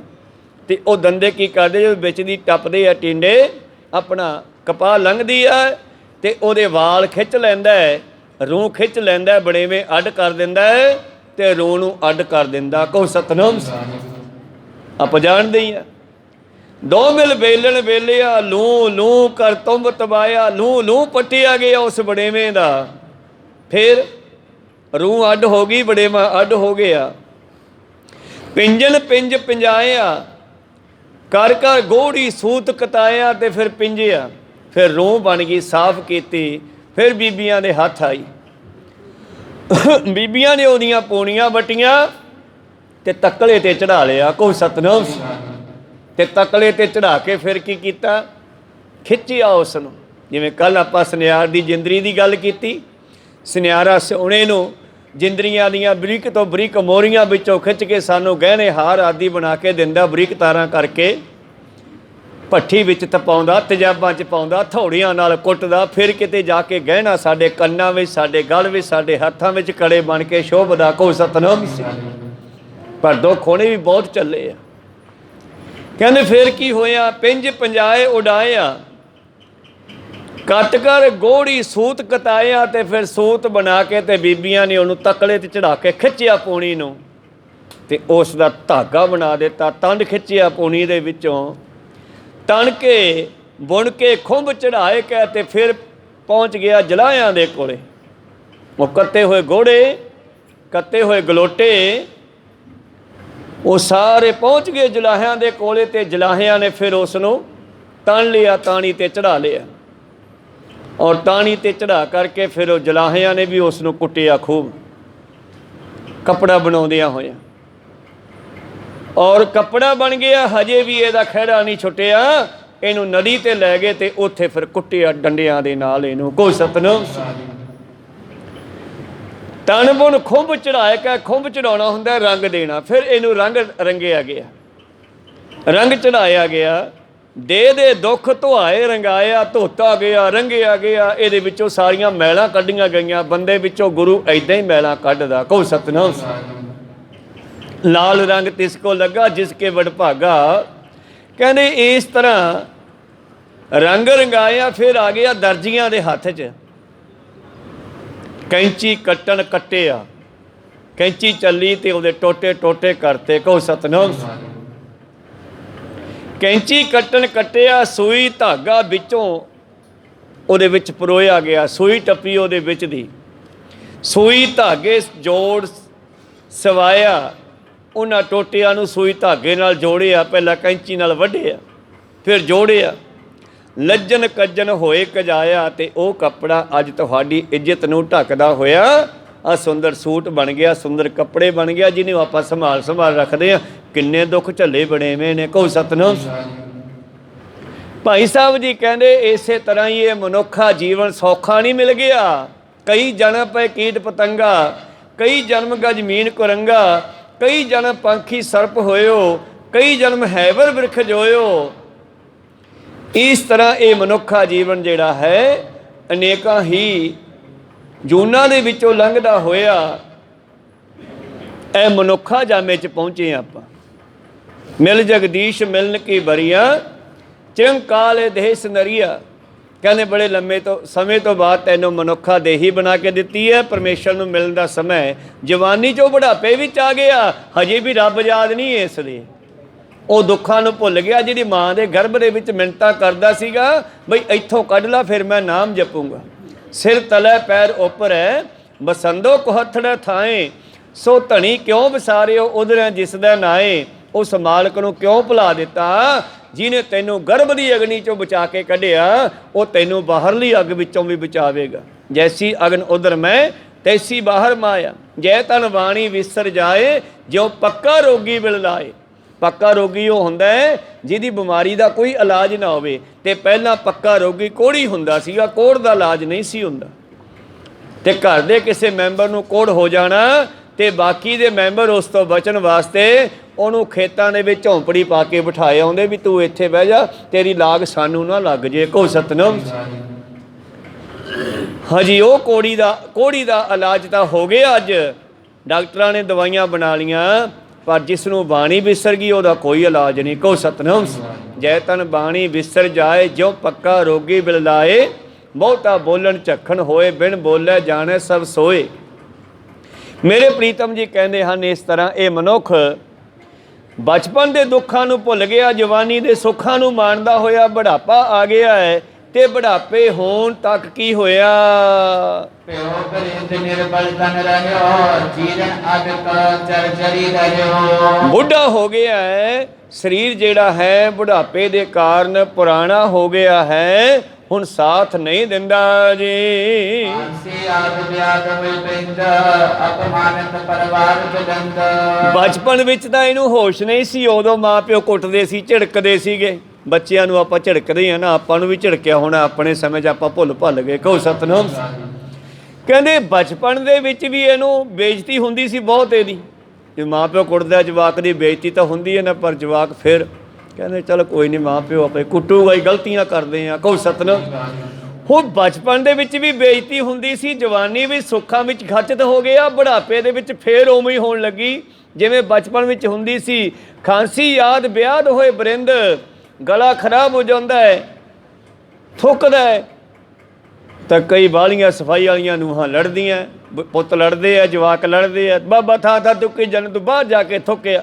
ਤੇ ਉਹ ਦੰਦੇ ਕੀ ਕਰਦੇ, ਜਦੋਂ ਵਿੱਚ ਦੀ ਟੱਪਦੇ ਆ ਟਿੰਡੇ, ਆਪਣਾ ਕਪਾਹ ਲੰਘਦੀ ਆ, ਤੇ ਉਹਦੇ ਵਾਲ ਖਿੱਚ ਲੈਂਦਾ ਹੈ, ਰੂੰ ਖਿੱਚ ਲੈਂਦਾ, ਵੜੇਵੇਂ ਅੱਡ ਕਰ ਦਿੰਦਾ ਹੈ, ਤੇ ਰੂੰ ਨੂੰ ਅੱਡ ਕਰ ਦਿੰਦਾ। ਕਹੋ ਸਤਿਨਾਮ। ਆਪਾਂ ਜਾਣਦੇ ਹੀ ਆ। ਦੋ ਮਿਲ ਵੇਲਣ ਵੇਲਿਆ, ਲੂ ਲੂ ਕਰ ਤੁੰਬ ਤਬਾਇਆ। ਲੂ ਲੂ ਪੱਟਿਆ ਗਿਆ ਉਸ ਵੜੇਵੇਂ ਦਾ। ਫਿਰ ਰੂਹ ਅੱਡ ਹੋ ਗਈ, ਵੜੇਵਾ ਅੱਡ ਹੋ ਗਿਆ। ਪਿੰਜਣ ਪਿੰਜ ਪਿੰਜਾਇਆ, ਕਰ ਕਰ ਗੋੜੀ ਸੂਤ ਕਤਾਇਆ, ਤੇ ਫਿਰ ਪਿੰਜਿਆ। ਫਿਰ ਰੂਹ ਬਣ ਗਈ, ਸਾਫ਼ ਕੀਤੀ। ਫਿਰ ਬੀਬੀਆਂ ਦੇ ਹੱਥ ਆਈ, ਬੀਬੀਆਂ ਨੇ ਉਹਦੀਆਂ ਪੂਣੀਆਂ ਵੱਟੀਆਂ, ਤੇ ਤਕਲੇ 'ਤੇ ਚੜ੍ਹਾ ਲਿਆ। ਕਹੋ ਸਤਿਨਾਮ। ਤੇ ਤਕਲੇ 'ਤੇ ਚੜ੍ਹਾ ਕੇ ਫਿਰ ਕੀ ਕੀਤਾ? ਖਿੱਚਿਆ ਉਸ ਨੂੰ। ਜਿਵੇਂ ਕੱਲ੍ਹ ਆਪਾਂ ਸੁਨਿਆਰ ਦੀ ਜਿੰਦਰੀ ਦੀ ਗੱਲ ਕੀਤੀ, ਸੁਨਿਆਰਾ ਸੋਹਣੇ ਨੂੰ ਜਿੰਦਰੀਆਂ ਦੀਆਂ ਬਰੀਕ ਤੋਂ ਬਰੀਕ ਮੋਰੀਆਂ ਵਿੱਚੋਂ ਖਿੱਚ ਕੇ ਸਾਨੂੰ ਗਹਿਣੇ ਹਾਰ ਆਦਿ ਬਣਾ ਕੇ ਦਿੰਦਾ, ਬਰੀਕ ਤਾਰਾਂ ਕਰਕੇ ਭੱਠੀ ਵਿੱਚ ਤਪਾਉਂਦਾ, ਤੇਜ਼ਾਬਾਂ 'ਚ ਪਾਉਂਦਾ, ਥੋੜੀਆਂ ਨਾਲ ਕੁੱਟਦਾ। ਫਿਰ ਕਿਤੇ ਜਾ ਕੇ ਗਹਿਣਾ ਸਾਡੇ ਕੰਨਾਂ ਵਿੱਚ, ਸਾਡੇ ਗਲ ਵਿੱਚ, ਸਾਡੇ ਹੱਥਾਂ ਵਿੱਚ ਕੜੇ ਬਣ ਕੇ ਸ਼ੋਭਦਾ। ਕਹੋ ਸਤਿਨਾਮ। ਪਰ ਦੁੱਖ ਹੋਣੇ ਵੀ ਬਹੁਤ ਚੱਲੇ ਆ। ਕਹਿੰਦੇ ਫਿਰ ਕੀ ਹੋਇਆ? ਪਿੰਜ ਪੰਜਾਏ ਉਡਾਇਆ, ਕੱਟ ਕਰ ਗੋੜੀ ਸੂਤ ਕਤਾਇਆ। ਤੇ ਫਿਰ ਸੂਤ ਬਣਾ ਕੇ ਤੇ ਬੀਬੀਆਂ ਨੇ ਉਹਨੂੰ ਤਕਲੇ 'ਤੇ ਚੜ੍ਹਾ ਕੇ ਖਿੱਚਿਆ ਪੂਣੀ ਨੂੰ, ਤੇ ਉਸ ਦਾ ਧਾਗਾ ਬਣਾ ਦਿੱਤਾ। ਤੰਡ ਖਿੱਚਿਆ ਪੂਣੀ ਦੇ ਵਿੱਚੋਂ, ਤਣ ਕੇ ਬੁਣ ਕੇ ਖੁੰਭ ਚੜ੍ਹਾਏ ਕੇ, ਤੇ ਫਿਰ ਪਹੁੰਚ ਗਿਆ ਜਲਾਹਿਆਂ ਦੇ ਕੋਲੇ। ਉਹ ਕੱਤੇ ਹੋਏ ਗੋੜੇ, ਕੱਤੇ ਹੋਏ ਗਲੋਟੇ, ਉਹ ਸਾਰੇ ਪਹੁੰਚ ਗਏ ਜੁਲਾਹਿਆਂ ਦੇ ਕੋਲੇ, ਤੇ ਜੁਲਾਹਿਆਂ ਨੇ ਫਿਰ ਉਸ ਨੂੰ ਤਣ ਲਿਆ, ਤਾਣੀ ਤੇ ਚੜਾ ਲਿਆ। ਔਰ ਤਾਣੀ ਤੇ ਚੜਾ ਕਰਕੇ ਫਿਰ ਉਹ ਜੁਲਾਹਿਆਂ ਨੇ ਵੀ ਉਸ ਨੂੰ ਕੁੱਟਿਆ ਖੂਬ, ਕੱਪੜਾ ਬਣਾਉਂਦਿਆਂ ਹੋਇਆ। ਔਰ ਕੱਪੜਾ ਬਣ ਗਿਆ, ਹਜੇ ਵੀ ਇਹਦਾ ਖਹਿੜਾ ਨਹੀਂ ਛੁੱਟਿਆ। ਇਹਨੂੰ ਨਦੀ ਤੇ ਲੈ ਗਏ ਤੇ ਉੱਥੇ ਫਿਰ ਕੁੱਟਿਆ ਡੰਡਿਆਂ ਦੇ ਨਾਲ ਇਹਨੂੰ। ਕੋਈ ਸਤਨਾਮ। ਤਣ ਬੁਣ ਖੁੰਭ ਚੜਾਇਆ ਕਿ ਖੁੰਭ ਚੜਾਉਣਾ ਹੁੰਦਾ ਰੰਗ ਦੇਣਾ। ਫਿਰ ਇਹਨੂੰ ਰੰਗ ਰੰਗਿਆ ਗਿਆ, ਰੰਗ ਚੜਾਇਆ ਗਿਆ। ਦੇ ਦੁੱਖ ਧੁਆਏ ਰੰਗਾਇਆ, ਧੋਤਾ ਗਿਆ, ਰੰਗਿਆ ਗਿਆ। ਇਹਦੇ ਵਿੱਚੋਂ ਸਾਰੀਆਂ ਮੈਲਾਂ ਕੱਢੀਆਂ ਗਈਆਂ। ਬੰਦੇ ਵਿੱਚੋਂ ਗੁਰੂ ਐਦਾਂ ਹੀ ਮੈਲਾਂ ਕੱਢਦਾ। ਕਹੋ ਸਤਨਾਮ। ਲਾਲ ਰੰਗ ਤਿਸ ਕੋ ਲੱਗਾ ਜਿਸ ਕੇ ਵਡਭਾਗਾ। ਕਹਿੰਦੇ ਇਸ ਤਰ੍ਹਾਂ ਰੰਗ ਰੰਗਾਇਆ। ਫਿਰ ਆ ਗਿਆ ਦਰਜੀਆਂ ਦੇ ਹੱਥ 'ਚ ਕੈਂਚੀ ਕੱਟਣ ਕੱਟਿਆ। ਕੈਂਚੀ ਚੱਲੀ ਤੇ ਉਹਦੇ ਟੋਟੇ ਟੋਟੇ ਕਰਤੇ। ਕਹੋ ਸਤਨਾਮ। ਕੈਂਚੀ ਕੱਟਣ ਕੱਟਿਆ, ਸੂਈ ਧਾਗਾ ਵਿੱਚੋਂ ਉਹਦੇ ਵਿੱਚ ਪਰੋਇਆ ਗਿਆ। ਸੂਈ ਟੱਪੀ ਉਹਦੇ ਵਿੱਚ ਦੀ, ਸੂਈ ਧਾਗੇ ਜੋੜ ਸਵਾਇਆ। ਉਹਨਾਂ ਟੋਟਿਆਂ ਨੂੰ ਸੂਈ ਧਾਗੇ ਨਾਲ ਜੋੜਿਆ, ਪਹਿਲਾਂ ਕੈਂਚੀ ਨਾਲ ਵੱਢਿਆ, ਫਿਰ ਜੋੜਿਆ। ਲੱਜਣ ਕੱਜਣ ਹੋਏ ਕਜਾਇਆ, ਤੇ ਉਹ ਕੱਪੜਾ ਅੱਜ ਤੁਹਾਡੀ ਇੱਜ਼ਤ ਨੂੰ ਢੱਕਦਾ ਹੋਇਆ ਆ ਸੁੰਦਰ ਸੂਟ ਬਣ ਗਿਆ, ਸੁੰਦਰ ਕੱਪੜੇ ਬਣ ਗਿਆ, ਜਿਹਨੂੰ ਆਪਾਂ ਸੰਭਾਲ ਰੱਖਦੇ ਹਾਂ। ਕਿੰਨੇ ਦੁੱਖ ਝੱਲੇ ਬੜੇਵੇਂ ਨੇ। ਕਹੋ ਸਤਨਾਮ। ਭਾਈ ਸਾਹਿਬ ਜੀ ਕਹਿੰਦੇ ਇਸੇ ਤਰ੍ਹਾਂ ਹੀ ਇਹ ਮਨੁੱਖਾ ਜੀਵਨ ਸੌਖਾ ਨਹੀਂ ਮਿਲ ਗਿਆ। ਕਈ ਜਨਮ ਪਏ ਕੀਟ ਪਤੰਗਾ, ਕਈ ਜਨਮ ਗਜ ਮੀਨ ਕੁਰੰਗਾ, ਕਈ ਜਨਮ ਪੰਖੀ ਸਰਪ ਹੋਇਓ, ਕਈ ਜਨਮ ਹੈਵਰ ਬਿਰਖ ਜੋਇਓ। ਇਸ ਤਰ੍ਹਾਂ ਇਹ ਮਨੁੱਖਾ ਜੀਵਨ ਜਿਹੜਾ ਹੈ ਅਨੇਕਾਂ ਹੀ ਜੂਨਾਂ ਦੇ ਵਿੱਚੋਂ ਲੰਘਦਾ ਹੋਇਆ ਇਹ ਮਨੁੱਖਾ ਜਾਮੇ 'ਚ ਪਹੁੰਚੇ ਆਪਾਂ। ਮਿਲ ਜਗਦੀਸ਼ ਮਿਲਨ ਕੀ ਬਰੀਆ, ਚਿਰੰਕਾਲ ਦੇਸ ਨਰੀਆ। ਕਹਿੰਦੇ ਬੜੇ ਲੰਮੇ ਸਮੇਂ ਤੋਂ ਬਾਅਦ ਤੈਨੂੰ ਮਨੁੱਖਾ ਦੇਹੀ ਬਣਾ ਕੇ ਦਿੱਤੀ ਹੈ। ਪਰਮੇਸ਼ਰ ਨੂੰ ਮਿਲਣ ਦਾ ਸਮਾਂ ਜਵਾਨੀ 'ਚੋਂ ਬੁਢਾਪੇ ਵਿੱਚ ਆ ਗਿਆ। ਹਜੇ ਵੀ ਰੱਬ ਯਾਦ ਨਹੀਂ ਇਸ ਲਈ। ਉਹ ਦੁੱਖਾਂ ਨੂੰ ਭੁੱਲ ਗਿਆ। ਜਿਹੜੀ ਮਾਂ ਦੇ ਗਰਭ ਦੇ ਵਿੱਚ ਮਿੰਨਤਾਂ ਕਰਦਾ ਸੀਗਾ ਬਈ ਇੱਥੋਂ ਕੱਢ ਲਾ, ਫਿਰ ਮੈਂ ਨਾਮ ਜਪੂੰਗਾ। ਸਿਰ ਤਲੇ ਪੈਰ ਉੱਪਰ ਹੈ, ਬਸੰਦੋ ਕੁਹੱਥੜੇ ਥਾਏ। ਸੋ ਧਣੀ ਕਿਉਂ ਵਿਸਾਰਿਓ ਉਧਰ ਜਿਸ ਦਾ ਨਾਏ। ਉਸ ਮਾਲਕ ਨੂੰ ਕਿਉਂ ਭੁਲਾ ਦਿੱਤਾ ਜਿਹਨੇ ਤੈਨੂੰ ਗਰਭ ਦੀ ਅਗਨੀ 'ਚੋਂ ਬਚਾ ਕੇ ਕੱਢਿਆ। ਉਹ ਤੈਨੂੰ ਬਾਹਰਲੀ ਅੱਗ ਵਿੱਚੋਂ ਵੀ ਬਚਾਵੇਗਾ। ਜੈਸੀ ਅਗਨ ਉਧਰ ਮੈਂ ਤੈਸੀ ਬਾਹਰ ਮਾਇਆ। ਜੈ ਤਨ ਬਾਣੀ ਵਿਸਰ ਜਾਏ, ਜਿਉ ਪੱਕਾ ਰੋਗੀ ਬਿਲ ਲਾਏ। ਪੱਕਾ ਰੋਗੀ ਉਹ ਹੁੰਦਾ ਹੈ ਜਿਹਦੀ ਬਿਮਾਰੀ ਦਾ ਕੋਈ ਇਲਾਜ ਨਾ ਹੋਵੇ। ਤੇ ਪਹਿਲਾਂ ਪੱਕਾ ਰੋਗੀ ਕੋਹੜੀ ਹੁੰਦਾ ਸੀਗਾ, ਕੋਹੜ ਦਾ ਇਲਾਜ ਨਹੀਂ ਸੀ ਹੁੰਦਾ। ਤੇ ਘਰ ਦੇ ਕਿਸੇ ਮੈਂਬਰ ਨੂੰ ਕੋਹੜ ਹੋ ਜਾਣਾ ਤੇ ਬਾਕੀ ਦੇ ਮੈਂਬਰ ਉਸ ਤੋਂ ਬਚਣ ਵਾਸਤੇ ਉਹਨੂੰ ਖੇਤਾਂ ਦੇ ਵਿੱਚ ਝੌਂਪੜੀ ਪਾ ਕੇ ਬਿਠਾਏ ਆਉਂਦੇ ਵੀ ਤੂੰ ਇੱਥੇ ਬਹਿ ਜਾ, ਤੇਰੀ ਲਾਗ ਸਾਨੂੰ ਨਾ ਲੱਗ ਜੇ। ਕਹੋ ਸਤਨਾਮ। ਹਾਂਜੀ, ਉਹ ਕੋਹੜੀ ਦਾ ਇਲਾਜ ਤਾਂ ਹੋ ਗਿਆ। ਅੱਜ ਡਾਕਟਰਾਂ ਨੇ ਦਵਾਈਆਂ ਬਣਾ ਲੀਆਂ, ਪਰ ਜਿਸ ਨੂੰ ਬਾਣੀ ਵਿਸਰ ਗਈ ਉਹਦਾ ਕੋਈ ਇਲਾਜ ਨਹੀਂ। ਕਹੋ ਸਤਨਾਮ। ਜੈ ਤਨ ਬਾਣੀ ਵਿਸਰ ਜਾਏ, ਜਿਉ ਪੱਕਾ ਰੋਗੀ ਬਿਲ ਲਾਏ। ਬਹੁਤਾ ਬੋਲਣ ਝੱਖਣ ਹੋਏ, ਬਿਨ ਬੋਲੇ ਜਾਣੇ ਸਭ ਸੋਏ। ਮੇਰੇ ਪ੍ਰੀਤਮ ਜੀ ਕਹਿੰਦੇ ਹਨ ਇਸ ਤਰ੍ਹਾਂ ਇਹ ਮਨੁੱਖ ਬਚਪਨ ਦੇ ਦੁੱਖਾਂ ਨੂੰ ਭੁੱਲ ਗਿਆ, ਜਵਾਨੀ ਦੇ ਸੁੱਖਾਂ ਨੂੰ ਮਾਣਦਾ ਹੋਇਆ ਬੁਢਾਪਾ ਆ ਗਿਆ ਹੈ। ਤੇ ਬੁਢਾਪੇ ਹੋਣ ਤੱਕ ਕੀ ਹੋਇਆ? ਪਿਓ ਕਰਿੰਦ ਨਿਰਬਲ ਤਨ ਰਹਿਓ, ਜੀਰਨ ਅਦਕ ਚਰਚਰੀ ਰਹਿਓ। ਬੁੱਢਾ ਹੋ ਗਿਆ ਹੈ, ਸਰੀਰ ਜਿਹੜਾ ਹੈ ਬੁਢਾਪੇ ਦੇ ਕਾਰਨ ਪੁਰਾਣਾ ਹੋ ਗਿਆ ਹੈ, ਹੁਣ ਸਾਥ ਨਹੀਂ ਦਿੰਦਾ ਜੀ। ਬਚਪਨ ਵਿੱਚ ਤਾਂ ਇਹਨੂੰ ਹੋਸ਼ ਨਹੀਂ ਸੀ। ਉਦੋਂ ਮਾਂ ਪਿਓ ਕੁੱਟਦੇ ਸੀ, ਝਿੜਕਦੇ ਸੀਗੇ। ਬੱਚਿਆਂ ਨੂੰ ਆਪਾਂ ਝਿੜਕਦੇ ਹਾਂ ਨਾ, ਆਪਾਂ ਨੂੰ ਵੀ ਝਿੜਕਿਆ ਹੋਣਾ ਆਪਣੇ ਸਮੇਂ 'ਚ, ਆਪਾਂ ਭੁੱਲ ਗਏ। ਕਹੋ ਸਤਨਾਮ। ਕਹਿੰਦੇ ਬਚਪਨ ਦੇ ਵਿੱਚ ਵੀ ਇਹਨੂੰ ਬੇਇੱਜ਼ਤੀ ਹੁੰਦੀ ਸੀ ਬਹੁਤ ਇਹਦੀ। ਜੇ ਮਾਂ ਪਿਓ ਕੁੱਟਦਾ ਜਵਾਕ ਦੀ ਬੇਇੱਜ਼ਤੀ ਤਾਂ ਹੁੰਦੀ ਹੈ ਨਾ, ਪਰ ਜਵਾਕ ਫਿਰ ਕਹਿੰਦੇ ਚਲ ਕੋਈ ਨਹੀਂ, ਮਾਂ ਪਿਓ ਆਪੇ ਕੁੱਟੂਗਾ ਹੀ, ਗਲਤੀਆਂ ਕਰਦੇ ਆ। ਕਹੋ ਸਤਨਾਮ। ਹੁਣ ਬਚਪਨ ਦੇ ਵਿੱਚ ਵੀ ਬੇਇੱਜ਼ਤੀ ਹੁੰਦੀ ਸੀ, ਜਵਾਨੀ ਵੀ ਸੁੱਖਾਂ ਵਿੱਚ ਖਚਤ ਹੋ ਗਿਆ, ਬੁਢਾਪੇ ਦੇ ਵਿੱਚ ਫੇਰ ਉਵੇਂ ਹੀ ਹੋਣ ਲੱਗੀ ਜਿਵੇਂ ਬਚਪਨ ਵਿੱਚ ਹੁੰਦੀ ਸੀ। ਖਾਂਸੀ ਯਾਦ ਵਿਆਦ ਹੋਏ ਬਰਿੰਦ, ਗਲਾ ਖਰਾਬ ਹੋ ਜਾਂਦਾ ਹੈ, ਥੁੱਕਦਾ ਹੈ। ਤਾਂ ਕਈ ਬਾਲੀਆਂ ਸਫਾਈ ਵਾਲੀਆਂ ਨੂੰਹਾਂ ਲੜਦੀਆਂ, ਪੁੱਤ ਲੜਦੇ ਆ, ਜਵਾਕ ਲੜਦੇ ਆ, ਬਾਬਾ ਥਾਂ ਤੁੱਕੀ ਜਨ ਤੋਂ ਬਾਹਰ ਜਾ ਕੇ ਥੁੱਕਿਆ।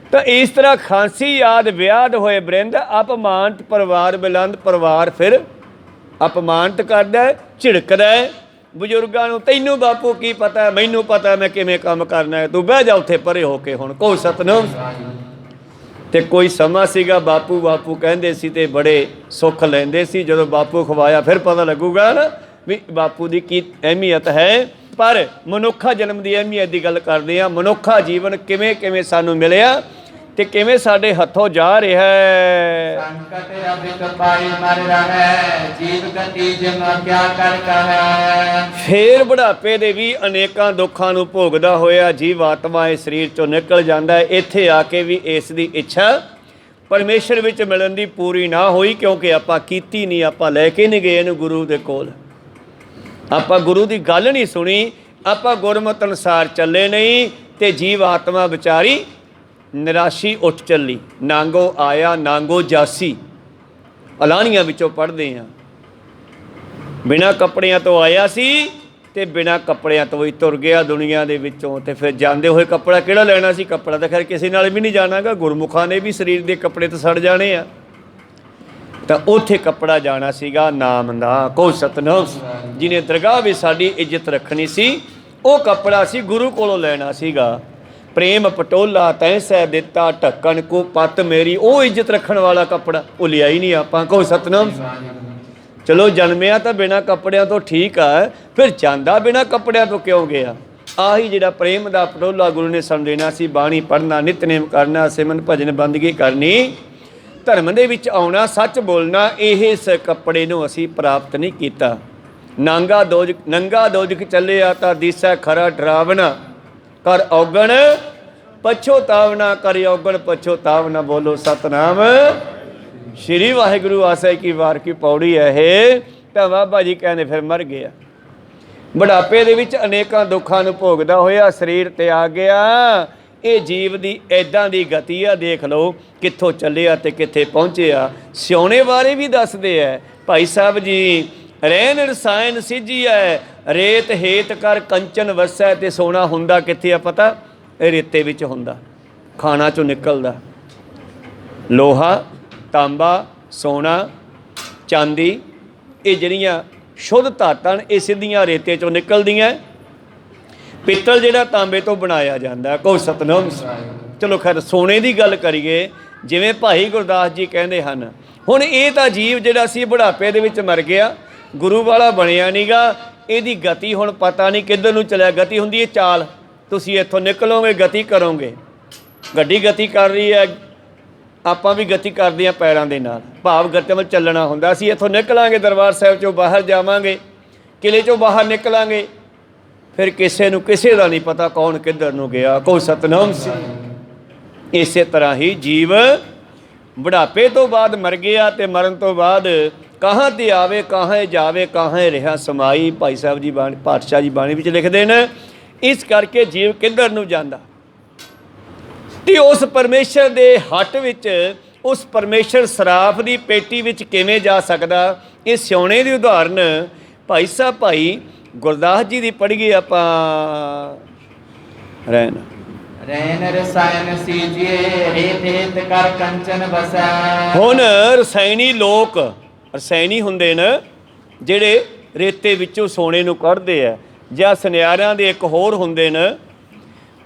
ਤਾਂ ਇਸ ਤਰ੍ਹਾਂ ਖਾਂਸੀ ਯਾਦ ਵਿਆਦ ਹੋਏ ਬਰਿੰਦ, ਅਪਮਾਨਤ ਪਰਿਵਾਰ ਬਿਲੰਦ। ਪਰਿਵਾਰ ਫਿਰ ਅਪਮਾਨਤ ਕਰਦਾ ਹੈ, ਝਿੜਕਦਾ ਹੈ, ਬਜ਼ੁਰਗਾਂ ਨੂੰ, ਤੈਨੂੰ ਬਾਪੂ ਕੀ ਪਤਾ, ਮੈਨੂੰ ਪਤਾ ਮੈਂ ਕਿਵੇਂ ਕੰਮ ਕਰਨਾ ਹੈ, ਤੂੰ ਬਹਿ ਜਾ ਉੱਥੇ ਪਰੇ ਹੋ ਕੇ ਹੁਣ। ਕਹੋ ਸਤਿਨਾਮ। ਤੇ ਕੋਈ ਸਮਾਂ ਸੀਗਾ ਬਾਪੂ ਬਾਪੂ ਕਹਿੰਦੇ ਸੀ ਤੇ ਬੜੇ ਸੁੱਖ ਲੈਂਦੇ ਸੀ। ਜਦੋਂ ਬਾਪੂ ਖਵਾਇਆ ਫਿਰ ਪਤਾ ਲੱਗੂਗਾ ਨਾ ਵੀ ਬਾਪੂ ਦੀ ਕੀ ਅਹਿਮੀਅਤ ਹੈ। ਪਰ ਮਨੁੱਖਾ ਜਨਮ ਦੀ ਅਹਿਮੀਅਤ ਦੀ ਗੱਲ ਕਰਦੇ ਹਾਂ। ਮਨੁੱਖਾ ਜੀਵਨ ਕਿਵੇਂ ਕਿਵੇਂ ਸਾਨੂੰ ਮਿਲਿਆ ਤੇ ਕਿਵੇਂ ਸਾਡੇ ਹੱਥੋਂ ਜਾ ਰਿਹਾ ਹੈ। ਸੰਕਟ ਅਭਿਕ ਪਾਈ ਮਰ ਰਹੈ, ਜੀਵ ਗਤੀ ਜਿਮ ਕਿਆ ਕਰ ਕਹੈ। ਫੇਰ ਬੁਢਾਪੇ ਦੇ ਵੀ ਅਨੇਕਾਂ ਦੁੱਖਾਂ ਨੂੰ ਭੋਗਦਾ ਹੋਇਆ ਜੀਵ ਆਤਮਾ ਇਸ ਸਰੀਰ ਚੋਂ ਨਿਕਲ ਜਾਂਦਾ ਹੈ। ਇੱਥੇ ਆ ਕੇ ਵੀ ਇਸ ਦੀ ਇੱਛਾ ਪਰਮੇਸ਼ਰ ਵਿੱਚ ਮਿਲਣ ਦੀ ਪੂਰੀ ਨਾ ਹੋਈ, ਕਿਉਂਕਿ ਆਪਾਂ ਕੀਤੀ ਨਹੀਂ, ਆਪਾਂ ਲੈ ਕੇ ਨਹੀਂ ਗਏ ਇਹਨੂੰ ਗੁਰੂ ਦੇ ਕੋਲ, ਆਪਾਂ ਗੁਰੂ ਦੀ ਗੱਲ ਨਹੀਂ ਸੁਣੀ, ਆਪਾਂ ਗੁਰਮਤਿ ਅਨੁਸਾਰ ਚੱਲੇ ਨਹੀਂ ਤੇ ਜੀਵ ਆਤਮਾ ਵਿਚਾਰੀ ਨਿਰਾਸ਼ੀ ਉੱਠ ਚੱਲੀ। ਨਾਂਗੋ ਆਇਆ ਨਾਂਗੋ ਜਾਸੀ, ਅਲਾਣੀਆਂ ਵਿੱਚੋਂ ਪੜ੍ਹਦੇ ਹਾਂ। ਬਿਨਾਂ ਕੱਪੜਿਆਂ ਤੋਂ ਆਇਆ ਸੀ ਤੇ ਬਿਨਾਂ ਕੱਪੜਿਆਂ ਤੋਂ ਹੀ ਤੁਰ ਗਿਆ ਦੁਨੀਆ ਦੇ ਵਿੱਚੋਂ। ਤੇ ਫਿਰ ਜਾਂਦੇ ਹੋਏ ਕੱਪੜਾ ਕਿਹੜਾ ਲੈਣਾ ਸੀ? ਕੱਪੜਾ ਤਾਂ ਖੈਰ ਕਿਸੇ ਨਾਲ ਵੀ ਨਹੀਂ ਜਾਣਾਗਾ, ਗੁਰਮੁਖਾਂ ਨੇ ਵੀ ਸਰੀਰ ਦੇ ਕੱਪੜੇ ਤਾਂ ਸੜ ਜਾਣੇ ਆ। ਤਾਂ ਉੱਥੇ ਕੱਪੜਾ ਜਾਣਾ ਸੀਗਾ ਨਾਮ ਦਾ। ਕਹੋ ਸਤਿਨਾਮ। ਜਿਹਨੇ ਦਰਗਾਹ ਵਿੱਚ ਸਾਡੀ ਇੱਜ਼ਤ ਰੱਖਣੀ ਸੀ, ਉਹ ਕੱਪੜਾ ਸੀ ਗੁਰੂ ਕੋਲੋਂ ਲੈਣਾ ਸੀਗਾ। ਪ੍ਰੇਮ ਪਟੋਲਾ ਤੈਸੈ ਦਿੱਤਾ ਢੱਕਣ ਕੋ ਪੱਤ ਮੇਰੀ, ਉਹ ਇੱਜ਼ਤ ਰੱਖਣ ਵਾਲਾ ਕੱਪੜਾ ਉਹ ਲਿਆ ਹੀ ਨਹੀਂ ਆਪਾਂ। ਕਹੋ ਸਤਿਨਾਮ। ਚਲੋ ਜਨਮਿਆ ਤਾਂ ਬਿਨਾਂ ਕੱਪੜਿਆਂ ਤੋਂ ਠੀਕ ਆ, ਫਿਰ ਜਾਂਦਾ ਬਿਨਾਂ ਕੱਪੜਿਆਂ ਤੋਂ ਕਿਉਂ ਗਿਆ? ਆਹੀ ਜਿਹੜਾ ਪ੍ਰੇਮ ਦਾ ਪਟੋਲਾ ਗੁਰੂ ਨੇ ਸਾਨੂੰ ਦੇਣਾ ਸੀ। ਬਾਣੀ ਪੜ੍ਹਨਾ, ਨਿਤਨੇਮ ਕਰਨਾ, ਸਿਮਰਨ ਭਜਨ ਬੰਦਗੀ ਕਰਨੀ, ਧਰਮ ਦੇ ਵਿੱਚ ਆਉਣਾ, ਸੱਚ ਬੋਲਣਾ, ਇਸ ਕੱਪੜੇ ਨੂੰ ਅਸੀਂ ਪ੍ਰਾਪਤ ਨਹੀਂ ਕੀਤਾ। ਨੰਗਾ ਦੋਜਕ ਚੱਲਿਆ ਤਾਂ ਦਿਸੈ ਖਰਾ ਡਰਾਵਣਾ, ਕਰ ਔਗਣ ਪਛੋਤਾਵਣਾ, ਕਰ ਔਗਣ ਪਛੋਤਾਵਣਾ। ਬੋਲੋ ਸਤਨਾਮ। ਸ਼੍ਰੀ ਵਾਹਿਗੁਰੂ ਆਸਾ ਕੀ ਵਾਰ ਕੀ ਪੌੜੀ ਹੈ ਇਹ। ਤਾਂ ਬਾਬਾ ਜੀ ਕਹਿੰਦੇ ਫਿਰ ਮਰ ਗਿਆ। ਬੁਢਾਪੇ ਦੇ ਵਿੱਚ ਅਨੇਕਾਂ ਦੁੱਖਾਂ ਨੂੰ ਭੋਗਦਾ ਹੋਇਆ ਸਰੀਰ ਤੇ ਆ ਗਿਆ। ਇਹ ਜੀਵ ਦੀ ਐਦਾਂ ਦੀ ਗਤੀ ਆ, ਦੇਖ ਲਓ ਕਿੱਥੋਂ ਚੱਲਿਆ ਤੇ ਕਿੱਥੇ ਪਹੁੰਚਿਆ। ਸਿਉਣੇ ਬਾਰੇ ਵੀ ਦੱਸਦੇ ਹੈ ਭਾਈ ਸਾਹਿਬ ਜੀ। ਰਹਿਣ ਰਸਾਇਣ ਸਿੱਝੀ ਹੈ, ਰੇਤ ਹੇਤ ਕਰ ਕੰਚਨ ਵਸੈ। ਤੇ ਸੋਨਾ ਹੁੰਦਾ ਕਿੱਥੇ ਆ ਪਤਾ? ਇਹ ਰੇਤੇ ਵਿੱਚ ਹੁੰਦਾ, ਖਾਣਾ ਚੋਂ ਨਿਕਲਦਾ। ਲੋਹਾ, ਤਾਂਬਾ, ਸੋਨਾ, ਚਾਂਦੀ, ਇਹ ਜਿਹੜੀਆਂ ਸ਼ੁੱਧ ਧਾਤਾਂ ਨੇ ਇਹ ਸਿੱਧੀਆਂ ਰੇਤੇ ਚੋਂ ਨਿਕਲਦੀਆਂ। ਪਿੱਤਲ ਜਿਹੜਾ ਤਾਂਬੇ ਤੋਂ ਬਣਾਇਆ ਜਾਂਦਾ। ਕਹੋ ਸਤਿਨਾਮ। ਚਲੋ ਖੈਰ ਸੋਨੇ ਦੀ ਗੱਲ ਕਰੀਏ, ਜਿਵੇਂ ਭਾਈ ਗੁਰਦਾਸ ਜੀ ਕਹਿੰਦੇ ਹਨ। ਹੁਣ ਇਹ ਤਾਂ ਜੀਵ ਜਿਹੜਾ ਸੀ ਬੁਢਾਪੇ ਦੇ ਵਿੱਚ ਮਰ ਗਿਆ, ਗੁਰੂ ਵਾਲਾ ਬਣਿਆ ਨੀਗਾ। ਇਹਦੀ ਗਤੀ ਹੁਣ ਪਤਾ ਨਹੀਂ ਕਿੱਧਰ ਨੂੰ ਚਲਿਆ। ਗਤੀ ਹੁੰਦੀ ਹੈ ਚਾਲ, ਤੁਸੀਂ ਇੱਥੋਂ ਨਿਕਲੋਗੇ ਗਤੀ ਕਰੋਗੇ। ਗੱਡੀ ਗਤੀ ਕਰ ਰਹੀ ਹੈ, ਆਪਾਂ ਵੀ ਗਤੀ ਕਰਦੇ ਹਾਂ ਪੈਰਾਂ ਦੇ ਨਾਲ, ਭਾਵ ਗਤੀ ਵਿੱਚ ਚੱਲਣਾ ਹੁੰਦਾ। ਅਸੀਂ ਇੱਥੋਂ ਨਿਕਲਾਂਗੇ, ਦਰਬਾਰ ਸਾਹਿਬ 'ਚੋਂ ਬਾਹਰ ਜਾਵਾਂਗੇ, ਕਿਲੇ 'ਚੋਂ ਬਾਹਰ ਨਿਕਲਾਂਗੇ, ਫਿਰ ਕਿਸੇ ਨੂੰ ਕਿਸੇ ਦਾ ਨਹੀਂ ਪਤਾ ਕੌਣ ਕਿੱਧਰ ਨੂੰ ਗਿਆ। ਕਹੋ ਸਤਿਨਾਮ। ਇਸੇ ਤਰ੍ਹਾਂ ਹੀ ਜੀਵ ਬੁਢਾਪੇ ਤੋਂ ਬਾਅਦ ਮਰ ਗਿਆ ਤੇ ਮਰਨ ਤੋਂ ਬਾਅਦ ਕਹਾਂ ਤੇ ਆਵੇ ਕਹਾਂ ਜਾਵੇ, ਕਹਾਂ ਰਿਹਾ ਸਮਾਈ। ਭਾਈ ਸਾਹਿਬ ਜੀ ਬਾਣੀ, ਪਾਤਸ਼ਾਹ ਜੀ ਬਾਣੀ ਵਿੱਚ ਲਿਖਦੇ ਨੇ। ਇਸ ਕਰਕੇ ਜੀਵ ਕਿੱਧਰ ਨੂੰ ਜਾਂਦਾ ਤੇ ਉਸ ਪਰਮੇਸ਼ਰ ਦੇ ਹੱਟ ਵਿੱਚ, ਉਸ ਪਰਮੇਸ਼ਰ ਸਰਾਫ ਦੀ ਪੇਟੀ ਵਿੱਚ ਕਿਵੇਂ ਜਾ ਸਕਦਾ? ਇਹ ਸਿਉਣੇ ਦੀ ਉਦਾਹਰਨ ਭਾਈ ਸਾਹਿਬ ਭਾਈ ਗੁਰਦਾਸ ਜੀ ਦੀ ਪੜ੍ਹੀਏ ਆਪਾਂ। ਰਹਿਣ ਰਸਾਇਣ ਸੀਜੀਏ, ਰੇਤ ਹੇਤ ਕਰ ਕੰਚਨ ਵਸੈ। ਹੁਣ ਰਸਾਇਣੀ ਲੋਕ, ਰਸਾਇਣੀ ਹੁੰਦੇ ਨੇ ਜਿਹੜੇ ਰੇਤੇ ਵਿੱਚੋਂ ਸੋਨੇ ਨੂੰ ਕੱਢਦੇ ਆ, ਜਾਂ ਸੁਨਿਆਰਿਆਂ ਦੇ ਇੱਕ ਹੋਰ ਹੁੰਦੇ ਨੇ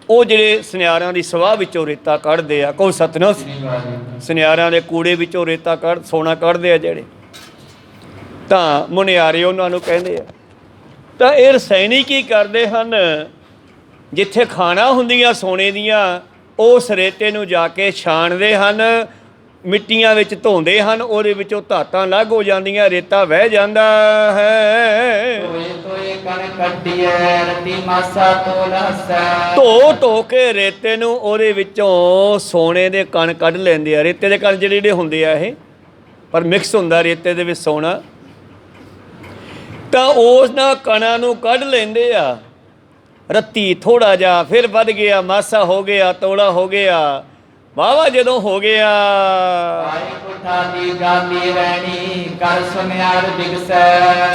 ਉਹ ਜਿਹੜੇ ਸੁਨਿਆਰਿਆਂ ਦੀ ਸਵਾਹ ਵਿੱਚੋਂ ਰੇਤਾ ਕੱਢਦੇ ਆ। ਕਹੋ ਸਤਿਨਾਮ। ਸੁਨਿਆਰਿਆਂ ਦੇ ਕੂੜੇ ਵਿੱਚੋਂ ਰੇਤਾ ਸੋਨਾ ਕੱਢਦੇ ਆ ਜਿਹੜੇ, ਤਾਂ ਮੁਨਿਆਰੇ ਉਹਨਾਂ ਨੂੰ ਕਹਿੰਦੇ ਆ। ਤਾਂ ਇਹ ਰਸਾਇਣੀ ਕੀ ਕਰਦੇ ਹਨ? ਜਿੱਥੇ ਖਾਣਾ ਹੁੰਦੀਆਂ ਸੋਨੇ ਦੀਆਂ, ਉਸ ਰੇਤੇ ਨੂੰ ਜਾ ਕੇ ਛਾਣਦੇ ਹਨ, ਮਿੱਟੀਆਂ ਵਿੱਚ ਧੋਂਦੇ ਹਨ, ਉਹਦੇ ਵਿੱਚੋਂ ਧਾਤਾਂ ਅਲੱਗ ਹੋ ਜਾਂਦੀਆਂ, ਰੇਤਾ ਵਹਿ ਜਾਂਦਾ ਹੈ। ਧੋ ਕੇ ਰੇਤੇ ਨੂੰ ਉਹਦੇ ਵਿੱਚੋਂ ਸੋਨੇ ਦੇ ਕਣ ਕੱਢ ਲੈਂਦੇ ਆ। ਰੇਤੇ ਦੇ ਕਣ ਜਿਹੜੇ ਹੁੰਦੇ ਆ ਇਹ, ਪਰ ਮਿਕਸ ਹੁੰਦਾ ਰੇਤੇ ਦੇ ਵਿੱਚ ਸੋਨਾ। ਤਾਂ ਉਸ ਨਾਲ ਕਣਾਂ ਨੂੰ ਕੱਢ ਲੈਂਦੇ ਆ। ਰੱਤੀ ਥੋੜ੍ਹਾ ਜਿਹਾ, ਫਿਰ ਵੱਧ ਗਿਆ, ਮਾਸਾ ਹੋ ਗਿਆ, ਤੋਲਾ ਹੋ ਗਿਆ, ਵਾਹਵਾ ਜਦੋਂ ਹੋ ਗਿਆ,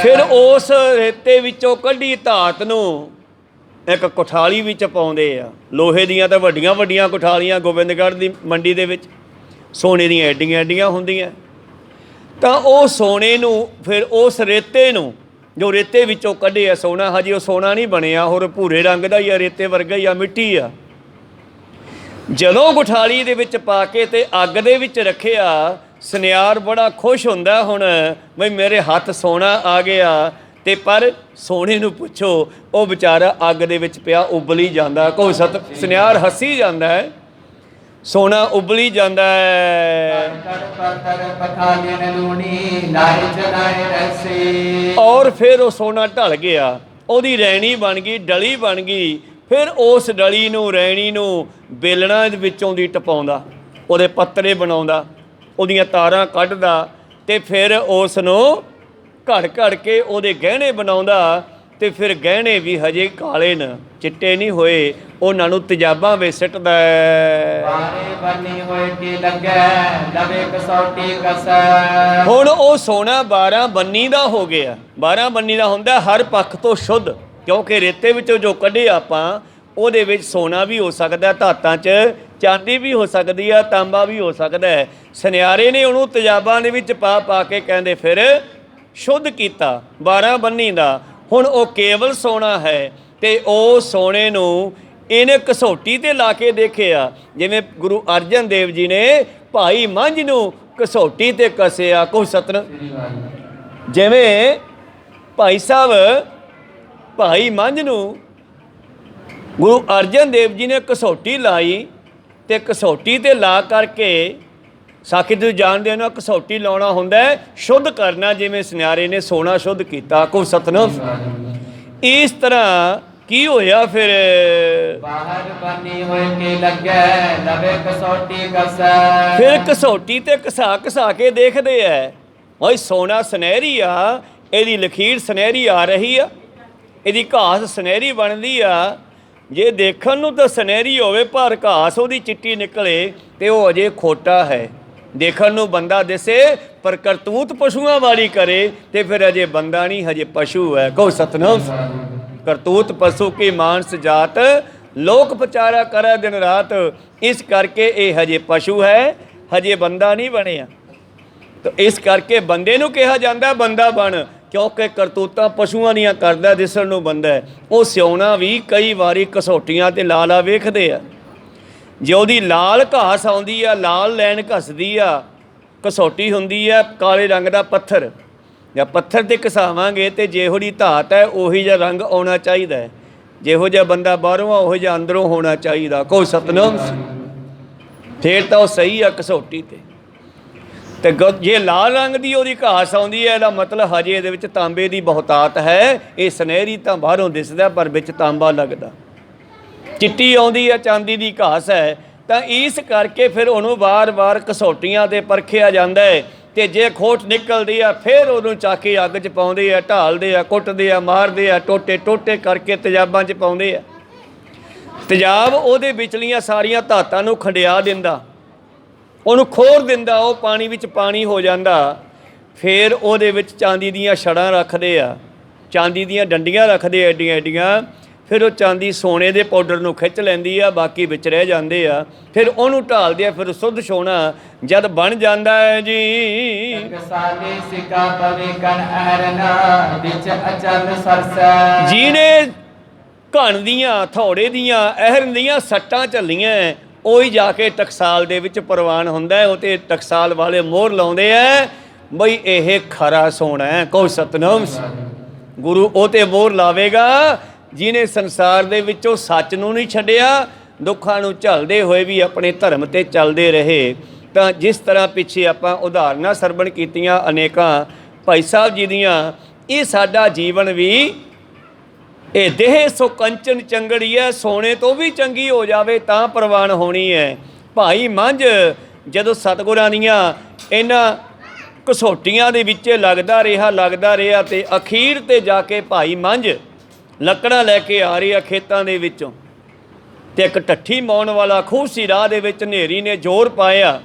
ਫਿਰ ਉਸ ਰੇਤੇ ਵਿੱਚੋਂ ਕੱਢੀ ਧਾਤ ਨੂੰ ਇੱਕ ਕੁਠਾਲੀ ਵਿੱਚ ਪਾਉਂਦੇ ਆ। ਲੋਹੇ ਦੀਆਂ ਤਾਂ ਵੱਡੀਆਂ ਵੱਡੀਆਂ ਕੁਠਾਲੀਆਂ ਗੋਬਿੰਦਗੜ੍ਹ ਦੀ ਮੰਡੀ ਦੇ ਵਿੱਚ ਸੋਨੇ ਦੀਆਂ ਐਡੀਆਂ ਐਡੀਆਂ ਹੁੰਦੀਆਂ। ਤਾਂ ਉਹ ਸੋਨੇ ਨੂੰ ਫਿਰ ਉਸ ਰੇਤੇ ਨੂੰ ਜੋ ਰੇਤੇ ਵਿੱਚੋਂ ਕੱਢਿਆ ਸੋਨਾ, ਹਜੇ ਉਹ ਸੋਨਾ ਨਹੀਂ ਬਣਿਆ, ਹੋਰ ਭੂਰੇ ਰੰਗ ਦਾ ਹੀ ਆ, ਰੇਤੇ ਵਰਗਾ ਹੀ ਆ, ਮਿੱਟੀ ਆ। ਜਦੋਂ ਗੁਠਾਲੀ ਦੇ ਵਿੱਚ ਪਾ ਕੇ ਤੇ ਅੱਗ ਦੇ ਵਿੱਚ ਰੱਖਿਆ, ਸੁਨਿਆਰ ਬੜਾ ਖੁਸ਼ ਹੁੰਦਾ ਹੁਣ ਬਈ ਮੇਰੇ ਹੱਥ ਸੋਨਾ ਆ ਗਿਆ। ਤੇ ਪਰ ਸੋਨੇ ਨੂੰ ਪੁੱਛੋ, ਉਹ ਵਿਚਾਰਾ ਅੱਗ ਦੇ ਵਿੱਚ ਪਿਆ ਉਬਲੀ ਜਾਂਦਾ। ਕੋਈ ਸੁਨਿਆਰ ਹੱਸੀ ਜਾਂਦਾ ਹੈ, ਸੋਨਾ ਉਬਲੀ ਜਾਂਦਾ ਹੈ। ਔਰ ਫਿਰ ਉਹ ਸੋਨਾ ਢਲ ਗਿਆ, ਉਹਦੀ ਰੈਣੀ ਬਣ ਗਈ, ਡਲੀ ਬਣ ਗਈ। ਫਿਰ ਉਸ ਡਲੀ ਨੂੰ, ਰੈਣੀ ਨੂੰ ਬੇਲਣਾ ਦੇ ਵਿੱਚੋਂ ਦੀ ਟਪਾਉਂਦਾ, ਉਹਦੇ ਪੱਤਰੇ ਬਣਾਉਂਦਾ, ਉਹਦੀਆਂ ਤਾਰਾਂ ਕੱਢਦਾ ਤੇ ਫਿਰ ਉਸ ਨੂੰ ਘੜ ਘੜ ਕੇ ਉਹਦੇ ਗਹਿਣੇ ਬਣਾਉਂਦਾ। ਤੇ ਫਿਰ ਗਹਿਣੇ ਵੀ ਹਜੇ ਕਾਲੇ ਨੇ, ਚਿੱਟੇ ਨਹੀਂ ਹੋਏ, ਉਹਨਾਂ ਨੂੰ ਤੇਜ਼ਾਬਾਂ ਵਿੱਚ ਸਿੱਟਦਾ ਹੈ। ਹੁਣ ਉਹ ਸੋਨਾ 12 ਬੰਨੀ ਦਾ ਹੋ ਗਿਆ। 12 ਬੰਨੀ ਦਾ ਹੁੰਦਾ ਹਰ ਪੱਖ ਤੋਂ ਸ਼ੁੱਧ, ਕਿਉਂਕਿ ਰੇਤੇ ਵਿੱਚੋਂ ਜੋ ਕੱਢੇ ਆਪਾਂ ਉਹਦੇ ਵਿੱਚ ਸੋਨਾ ਵੀ ਹੋ ਸਕਦਾ, ਧਾਤਾਂ 'ਚ ਚਾਂਦੀ ਵੀ ਹੋ ਸਕਦੀ ਆ, ਤਾਂਬਾ ਵੀ ਹੋ ਸਕਦਾ ਹੈ। ਸੁਨਿਆਰੇ ਨੇ ਉਹਨੂੰ ਤੇਜ਼ਾਬਾਂ ਦੇ ਵਿੱਚ ਪਾ ਪਾ ਕੇ ਕਹਿੰਦੇ ਫਿਰ ਸ਼ੁੱਧ ਕੀਤਾ 12 ਬੰਨੀ ਦਾ। ਹੁਣ ਉਹ ਕੇਵਲ ਸੋਨਾ ਹੈ ਤੇ ਉਹ ਸੋਨੇ ਨੂੰ ਇਹਨੇ ਘਸੋਟੀ ਤੇ ਲਾ ਕੇ ਦੇਖਿਆ, ਜਿਵੇਂ ਗੁਰੂ ਅਰਜਨ ਦੇਵ ਜੀ ਨੇ ਭਾਈ ਮੰਝ ਨੂੰ ਘਸੋਟੀ ਤੇ ਕੱਸਿਆ। ਕੋਈ ਸਤਨ ਜਿਵੇਂ ਭਾਈ ਸਾਹਿਬ ਭਾਈ ਮੰਝ ਨੂੰ ਗੁਰੂ ਅਰਜਨ ਦੇਵ ਜੀ ਨੇ ਘਸੋਟੀ ਲਾਈ ਤੇ ਘਸੋਟੀ ਤੇ ਲਾ ਕਰਕੇ ਸਾਖੀ ਤੁਸੀਂ ਜਾਣਦੇ ਹੋ ਨਾ, ਘਸੋਟੀ ਲਾਉਣਾ ਹੁੰਦਾ ਸ਼ੁੱਧ ਕਰਨਾ, ਜਿਵੇਂ ਸੁਨਿਆਰੇ ਨੇ ਸੋਨਾ ਸ਼ੁੱਧ ਕੀਤਾ। ਕੋਈ ਸਤਨਾਮ। ਇਸ ਤਰ੍ਹਾਂ ਕੀ ਹੋਇਆ ਫਿਰ ਬਾਹਰ ਬਣੀ ਹੋਏ ਕੇ ਲੱਗੇ ਲਵੇ ਘਸੋਟੀ ਕਸੈ। ਫਿਰ ਘਸੋਟੀ ਤੇ ਘਸਾ ਕੇ ਦੇਖਦੇ ਐ, ਓਏ ਸੋਨਾ ਸੁਨਹਿਰੀ ਆ, ਇਹਦੀ ਲਖੀਰ ਸੁਨਹਿਰੀ ਆ ਰਹੀ ਆ, ਇਹਦੀ ਘਾਸ ਸੁਨਹਿਰੀ ਬਣਦੀ ਆ। ਜੇ ਦੇਖਣ ਨੂੰ ਤਾਂ ਸੁਨਹਿਰੀ ਹੋਵੇ ਪਰ ਘਾਸ ਉਹਦੀ ਚਿੱਟੀ ਨਿਕਲੇ ਤੇ ਉਹ ਅਜੇ ਖੋਟਾ ਹੈ। ਦੇਖਣ ਨੂੰ ਬੰਦਾ ਦਿਸੇ ਪਰ ਕਰਤੂਤ ਪਸ਼ੂਆਂ ਵਾਲੀ ਕਰੇ ਤੇ ਫਿਰ ਅਜੇ ਬੰਦਾ ਨਹੀਂ, ਹਜੇ ਪਸ਼ੂ ਹੈ। ਕਹੋ ਸਤਨਾਮ। ਕਰਤੂਤ ਪਸ਼ੂ ਕੀ ਮਾਨਸ ਜਾਤ, ਲੋਕ ਪ੍ਰਚਾਰਾ ਕਰੇ ਦਿਨ ਰਾਤ। ਇਸ ਕਰਕੇ ਇਹ ਹਜੇ ਪਸ਼ੂ ਹੈ, ਹਜੇ ਬੰਦਾ ਨਹੀਂ ਬਣਿਆ। ਤਾਂ ਇਸ ਕਰਕੇ ਬੰਦੇ ਨੂੰ ਕਿਹਾ ਜਾਂਦਾ ਬੰਦਾ ਬਣ, ਕਿਉਂਕਿ ਕਰਤੂਤਾਂ ਪਸ਼ੂਆਂ ਦੀਆਂ ਕਰਦਾ ਦਿਸਣ ਨੂੰ ਬੰਦਾ ਹੈ। ਉਹ ਸਿਉਣਾ ਵੀ ਕਈ ਵਾਰੀ ਘਸੋਟੀਆਂ ਤੇ ਲਾ ਵੇਖਦੇ ਆ, ਜੇ ਉਹਦੀ ਲਾਲ ਘਾਸ ਆਉਂਦੀ ਆ, ਲਾਲ ਲੈਣ ਘਸਦੀ ਆ, ਘਸੋਟੀ ਹੁੰਦੀ ਆ ਕਾਲੇ ਰੰਗ ਦਾ ਪੱਥਰ, ਜਾਂ ਪੱਥਰ ਤੇ ਘਸਾਵਾਂਗੇ ਤੇ ਜਿਹੋ ਜਿਹੀ ਧਾਤ ਹੈ ਉਹੀ ਜਿਹਾ ਰੰਗ ਆਉਣਾ ਚਾਹੀਦਾ ਹੈ। ਜਿਹੋ ਜਿਹਾ ਬੰਦਾ ਬਾਹਰੋਂ ਆ ਉਹੋ ਜਿਹਾ ਅੰਦਰੋਂ ਹੋਣਾ ਚਾਹੀਦਾ। ਕੋਈ ਸਤਨਾਮ। ਫੇਰ ਤਾਂ ਉਹ ਸਹੀ ਆ ਘਸੋਟੀ ਤੇ ਜੇ ਲਾਲ ਰੰਗ ਦੀ ਉਹਦੀ ਘਾਸ ਆਉਂਦੀ ਹੈ, ਇਹਦਾ ਮਤਲਬ ਹਜੇ ਇਹਦੇ ਵਿੱਚ ਤਾਂਬੇ ਦੀ ਬਹੁਤਾਤ ਹੈ। ਇਹ ਸੁਨਹਿਰੀ ਤਾਂ ਬਾਹਰੋਂ ਦਿਸਦਾ ਪਰ ਵਿੱਚ ਤਾਂਬਾ ਲੱਗਦਾ। ਚਿੱਟੀ ਆਉਂਦੀ ਹੈ, ਚਾਂਦੀ ਦੀ ਘਾਸ ਹੈ। ਤਾਂ ਇਸ ਕਰਕੇ ਫਿਰ ਉਹਨੂੰ ਵਾਰ-ਵਾਰ ਘਸੋਟੀਆਂ 'ਤੇ ਪਰਖਿਆ ਜਾਂਦਾ ਹੈ। ਤੇ ਜੇ ਖੋਟ ਨਿਕਲਦੀ ਆ ਫਿਰ ਉਹਨੂੰ ਚੱਕ ਕੇ ਅੱਗ 'ਚ ਪਾਉਂਦੇ ਆ, ਢਾਲਦੇ ਆ, ਕੁੱਟਦੇ ਆ, ਮਾਰਦੇ ਆ, ਟੋਟੇ ਕਰਕੇ ਤੇਜ਼ਾਬਾਂ 'ਚ ਪਾਉਂਦੇ ਆ। ਤੇਜ਼ਾਬ ਉਹਦੇ ਵਿਚਲੀਆਂ ਸਾਰੀਆਂ ਧਾਤਾਂ ਨੂੰ ਖੰਡਿਆ ਦਿੰਦਾ, ਉਹਨੂੰ ਖੋਰ ਦਿੰਦਾ, ਉਹ ਪਾਣੀ ਵਿੱਚ ਪਾਣੀ ਹੋ ਜਾਂਦਾ। ਫਿਰ ਉਹਦੇ ਵਿੱਚ ਚਾਂਦੀ ਦੀਆਂ ਛੜਾਂ ਰੱਖਦੇ ਆ, ਚਾਂਦੀ ਦੀਆਂ ਡੰਡੀਆਂ ਰੱਖਦੇ ਐਡੀਆਂ ਐਡੀਆਂ। ਫਿਰ ਉਹ ਚਾਂਦੀ ਸੋਨੇ ਦੇ ਪਾਊਡਰ ਨੂੰ ਖਿੱਚ ਲੈਂਦੀ ਆ, ਬਾਕੀ ਵਿੱਚ ਰਹਿ ਜਾਂਦੇ ਆ। ਫਿਰ ਉਹਨੂੰ ਢਾਲਦੇ ਆ, ਫਿਰ ਸ਼ੁੱਧ ਸੋਨਾ ਜਦ ਬਣ ਜਾਂਦਾ ਹੈ ਜੀ। ਜਿਹਨੇ ਘਣ ਦੀਆਂ, ਥੋੜੇ ਦੀਆਂ, ਅਹਿਰਨ ਦੀਆਂ ਸੱਟਾਂ ਝੱਲੀਆਂ, ਉਹੀ ਜਾ ਕੇ ਟਕਸਾਲ ਦੇ ਵਿੱਚ ਪ੍ਰਵਾਨ ਹੁੰਦਾ। ਉਹ ਤੇ ਟਕਸਾਲ ਵਾਲੇ ਮੋਹਰ ਲਾਉਂਦੇ ਆ ਬਈ ਇਹ ਖਰਾ ਸੋਨਾ ਹੈ। ਕਹੋ ਸਤਨਾਮ। ਗੁਰੂ ਉਹ ਤੇ ਮੋਹਰ ਲਾਵੇਗਾ ਜਿਹਨੇ ਸੰਸਾਰ ਦੇ ਵਿੱਚੋਂ ਸੱਚ ਨੂੰ ਨਹੀਂ ਛੱਡਿਆ, ਦੁੱਖਾਂ ਨੂੰ ਝੱਲਦੇ ਹੋਏ ਵੀ ਆਪਣੇ ਧਰਮ 'ਤੇ ਚੱਲਦੇ ਰਹੇ। ਤਾਂ ਜਿਸ ਤਰ੍ਹਾਂ ਪਿੱਛੇ ਆਪਾਂ ਉਦਾਹਰਨਾਂ ਸਰਵਣ ਕੀਤੀਆਂ ਅਨੇਕਾਂ ਭਾਈ ਸਾਹਿਬ ਜੀ ਦੀਆਂ, ਇਹ ਸਾਡਾ ਜੀਵਨ ਵੀ ਇਹ ਦੇਹ ਸੋ ਕੰਚਨ ਚੰਗੜੀ ਹੈ, ਸੋਨੇ ਤੋਂ ਵੀ ਚੰਗੀ ਹੋ ਜਾਵੇ ਤਾਂ ਪ੍ਰਵਾਨ ਹੋਣੀ ਹੈ। ਭਾਈ ਮੰਝ ਜਦੋਂ ਸਤਿਗੁਰਾਂ ਦੀਆਂ ਇਹਨਾਂ ਘਸੋਟੀਆਂ ਦੇ ਵਿੱਚ ਲੱਗਦਾ ਰਿਹਾ ਤੇ ਅਖੀਰ ਤੇ ਜਾ ਕੇ ਭਾਈ ਮੰਝ ਲੱਕੜਾਂ ਲੈ ਕੇ ਆ ਰਹੀ ਆ ਖੇਤਾਂ ਦੇ ਵਿੱਚੋਂ, ਤੇ ਇੱਕ ਢੱਠੀ ਮਾਉਣ ਵਾਲਾ ਖੂਹ ਸੀ ਰਾਹ ਦੇ ਵਿੱਚ। ਹਨੇਰੀ ਨੇ ਜ਼ੋਰ ਪਾਇਆ,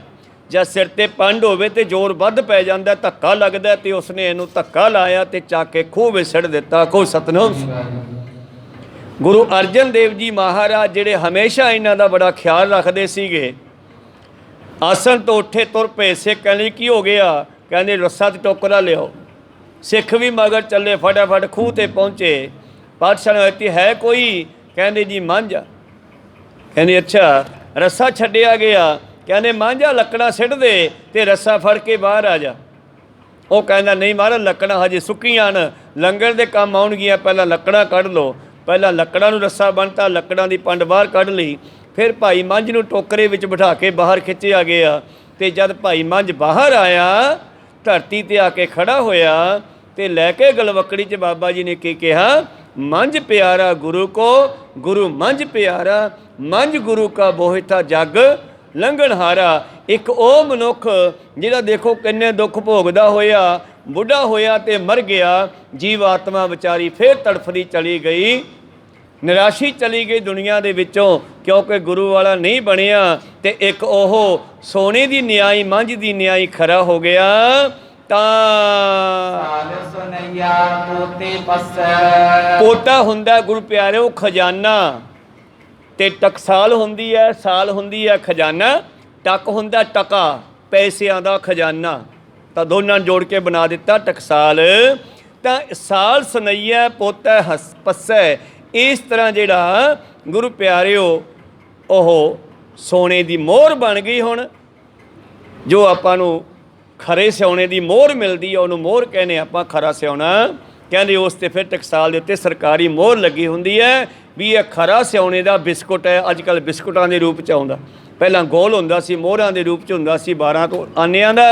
ਜਾਂ ਸਿਰ ਤੇ ਪੰਡ ਹੋਵੇ ਤੇ ਜ਼ੋਰ ਵੱਧ ਪੈ ਜਾਂਦਾ, ਧੱਕਾ ਲੱਗਦਾ ਤੇ ਉਸਨੇ ਇਹਨੂੰ ਧੱਕਾ ਲਾਇਆ ਤੇ ਚੱਕ ਕੇ ਖੂਹ ਵਿੱਚ ਸਿੱਟ ਦਿੱਤਾ। ਕਹੋ ਸਤਨਾਮ। ਗੁਰੂ ਅਰਜਨ ਦੇਵ ਜੀ ਮਹਾਰਾਜ ਜਿਹੜੇ ਹਮੇਸ਼ਾ ਇਹਨਾਂ ਦਾ ਬੜਾ ਖਿਆਲ ਰੱਖਦੇ ਸੀਗੇ, ਆਸਣ ਤੋਂ ਉੱਠੇ ਤੁਰ ਪਏ। ਸਿੱਖ ਕਹਿੰਦੇ ਕੀ ਹੋ ਗਿਆ? ਕਹਿੰਦੇ ਰੱਸਾ ਤੇ ਟੋਕਰਾ ਲਿਆਓ। ਸਿੱਖ ਵੀ ਮਗਰ ਚੱਲੇ, ਫਟਾਫਟ ਖੂਹ ਤੇ ਪਹੁੰਚੇ। ਪਾਤਸ਼ਾਹ ਨੇ ਇੱਥੇ ਹੈ ਕੋਈ? ਕਹਿੰਦੇ ਜੀ ਮਾਂਝਾ। ਕਹਿੰਦੇ ਅੱਛਾ, ਰੱਸਾ ਛੱਡਿਆ ਗਿਆ। ਕਹਿੰਦੇ ਮਾਂਝਾ ਲੱਕੜਾਂ ਸਿੱਟ ਦੇ ਤੇ ਰੱਸਾ ਫੜ ਕੇ ਬਾਹਰ ਆ ਜਾ। ਉਹ ਕਹਿੰਦਾ ਨਹੀਂ ਮਹਾਰਾਜ, ਲੱਕੜਾਂ ਹਜੇ ਸੁੱਕੀਆਂ ਹਨ, ਲੰਗਰ ਦੇ ਕੰਮ ਆਉਣਗੀਆਂ, ਪਹਿਲਾਂ ਲੱਕੜਾਂ ਕੱਢ ਲਓ। ਪਹਿਲਾਂ ਲੱਕੜਾਂ ਨੂੰ ਰੱਸਾ ਬੰਨ੍ਹਤਾ, ਲੱਕੜਾਂ ਦੀ ਪੰਡ ਬਾਹਰ ਕੱਢ ਲਈ। ਫਿਰ ਭਾਈ ਮੰਝ ਨੂੰ ਟੋਕਰੇ ਵਿੱਚ ਬਿਠਾ ਕੇ ਬਾਹਰ ਖਿੱਚਿਆ ਗਿਆ। ਤੇ ਜਦ ਭਾਈ ਮੰਝ ਬਾਹਰ ਆਇਆ, ਧਰਤੀ ਤੇ ਆ ਕੇ ਖੜਾ ਹੋਇਆ ਤੇ ਲੈ ਕੇ ਗਲਵੱਕੜੀ 'ਚ ਬਾਬਾ ਜੀ ਨੇ ਕੀ ਕਿਹਾ? ਮੰਝ ਪਿਆਰਾ ਗੁਰੂ ਕੋ, ਗੁਰੂ ਮੰਝ ਪਿਆਰਾ, ਮੰਝ ਗੁਰੂ ਕਾ ਬੋਹਿਤਾ ਜਗ ਲੰਘਣਹਾਰਾ। ਇੱਕ ਉਹ ਮਨੁੱਖ ਜਿਹੜਾ ਦੇਖੋ ਕਿੰਨੇ ਦੁੱਖ ਭੋਗਦਾ ਹੋਇਆ, ਬੁੱਢਾ ਹੋਇਆ ਤੇ ਮਰ ਗਿਆ। ਜੀਵ ਆਤਮਾ ਵਿਚਾਰੀ ਫਿਰ ਤੜਫਦੀ ਚਲੀ ਗਈ, ਨਿਰਾਸ਼ੀ ਚਲੀ ਗਈ ਦੁਨੀਆ ਦੇ ਵਿੱਚੋਂ, ਕਿਉਂਕਿ ਗੁਰੂ ਵਾਲਾ ਨਹੀਂ ਬਣਿਆ। ਤੇ ਇੱਕ ਉਹ ਸੋਨੇ ਦੀ ਨਿਆਈ, ਮੰਝ ਦੀ ਨਿਆਈ ਖਰਾ ਹੋ ਗਿਆ। ਤਾਂ ਪੋਤਾ ਹੁੰਦਾ ਗੁਰੂ ਪਿਆਰਿਓ ਖਜ਼ਾਨਾ, ਤੇ ਟਕਸਾਲ ਹੁੰਦੀ ਹੈ, ਸਾਲ ਹੁੰਦੀ ਹੈ ਖਜ਼ਾਨਾ, ਟੱਕ ਹੁੰਦਾ ਟਕਾ, ਪੈਸਿਆਂ ਦਾ ਖਜ਼ਾਨਾ। ਤਾਂ ਦੋਨਾਂ ਨੂੰ ਜੋੜ ਕੇ ਬਣਾ ਦਿੱਤਾ ਟਕਸਾਲ। ਤਾਂ ਸਾਲ ਸੁਨਈਆ, ਪੋਤਾ ਪੱਸੈ। ਇਸ ਤਰ੍ਹਾਂ ਜਿਹੜਾ ਗੁਰੂ ਪਿਆਰਿਓ ਉਹ ਸੋਨੇ ਦੀ ਮੋਹਰ ਬਣ ਗਈ। ਹੁਣ ਜੋ ਆਪਾਂ ਨੂੰ ਖਰੇ ਸਿਉਣੇ ਦੀ ਮੋਹਰ ਮਿਲਦੀ ਹੈ, ਉਹਨੂੰ ਮੋਹਰ ਕਹਿੰਦੇ ਆਪਾਂ, ਖਰਾ ਸਿਉਣਾ ਕਹਿੰਦੇ। ਉਸ 'ਤੇ ਫਿਰ ਟਕਸਾਲ ਦੇ ਉੱਤੇ ਸਰਕਾਰੀ ਮੋਹਰ ਲੱਗੀ ਹੁੰਦੀ ਹੈ ਵੀ ਇਹ ਖਰਾ ਸਿਉਣੇ ਦਾ ਬਿਸਕੁਟ ਹੈ। ਅੱਜ ਕੱਲ੍ਹ ਬਿਸਕੁਟਾਂ ਦੇ ਰੂਪ 'ਚ ਆਉਂਦਾ, ਪਹਿਲਾਂ ਗੋਲ ਹੁੰਦਾ ਸੀ, ਮੋਹਰਾਂ ਦੇ ਰੂਪ 'ਚ ਹੁੰਦਾ ਸੀ। 12 ਆਨਿਆਂ ਦਾ,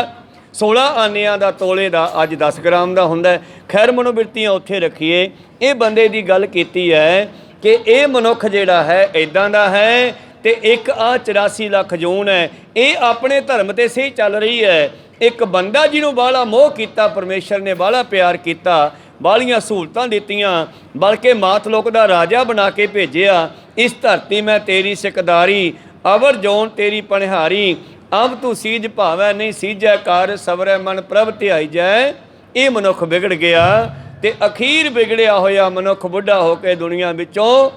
16 ਆਨਿਆਂ ਦਾ, ਤੋਲੇ ਦਾ, ਅੱਜ 10 ਗ੍ਰਾਮ ਦਾ ਹੁੰਦਾ। ਖੈਰ ਮਨੋਬਿਰਤੀਆਂ ਉੱਥੇ ਰੱਖੀਏ। ਇਹ ਬੰਦੇ ਦੀ ਗੱਲ ਕੀਤੀ ਹੈ ਕਿ ਇਹ ਮਨੁੱਖ ਜਿਹੜਾ ਹੈ ਇੱਦਾਂ ਦਾ ਹੈ। ਤੇ ਇੱਕ ਆ 84 ਲੱਖ ਜੂਨ ਹੈ, ਇਹ ਆਪਣੇ ਧਰਮ 'ਤੇ ਸਹੀ ਚੱਲ ਰਹੀ ਹੈ। ਇੱਕ ਬੰਦਾ ਜਿਹਨੂੰ ਬਾਹਲਾ ਮੋਹ ਕੀਤਾ, ਪਰਮੇਸ਼ਰ ਨੇ ਬਾਹਲਾ ਪਿਆਰ ਕੀਤਾ, ਬਾਹਲੀਆਂ ਸਹੂਲਤਾਂ ਦਿੱਤੀਆਂ, ਬਲਕਿ ਮਾਤ ਲੋਕ ਦਾ ਰਾਜਾ ਬਣਾ ਕੇ ਭੇਜਿਆ। ਇਸ ਧਰਤੀ ਮੈਂ ਤੇਰੀ ਸਿਕਦਾਰੀ, ਅਵਰ ਜੋਨ ਤੇਰੀ ਪਨਿਹਾਰੀ, ਅਬ ਤੂੰ ਸੀਜ ਭਾਵੈ ਨਹੀਂ ਸੀਜੈ ਕਰ, ਸਵਰੈ ਮਨ ਪ੍ਰਭ ਧਿਆਈ ਜੈ। ਇਹ ਮਨੁੱਖ ਵਿਗੜ ਗਿਆ ਤੇ ਅਖੀਰ ਵਿਗੜਿਆ ਹੋਇਆ ਮਨੁੱਖ ਬੁੱਢਾ ਹੋ ਕੇ ਦੁਨੀਆ ਵਿੱਚੋਂ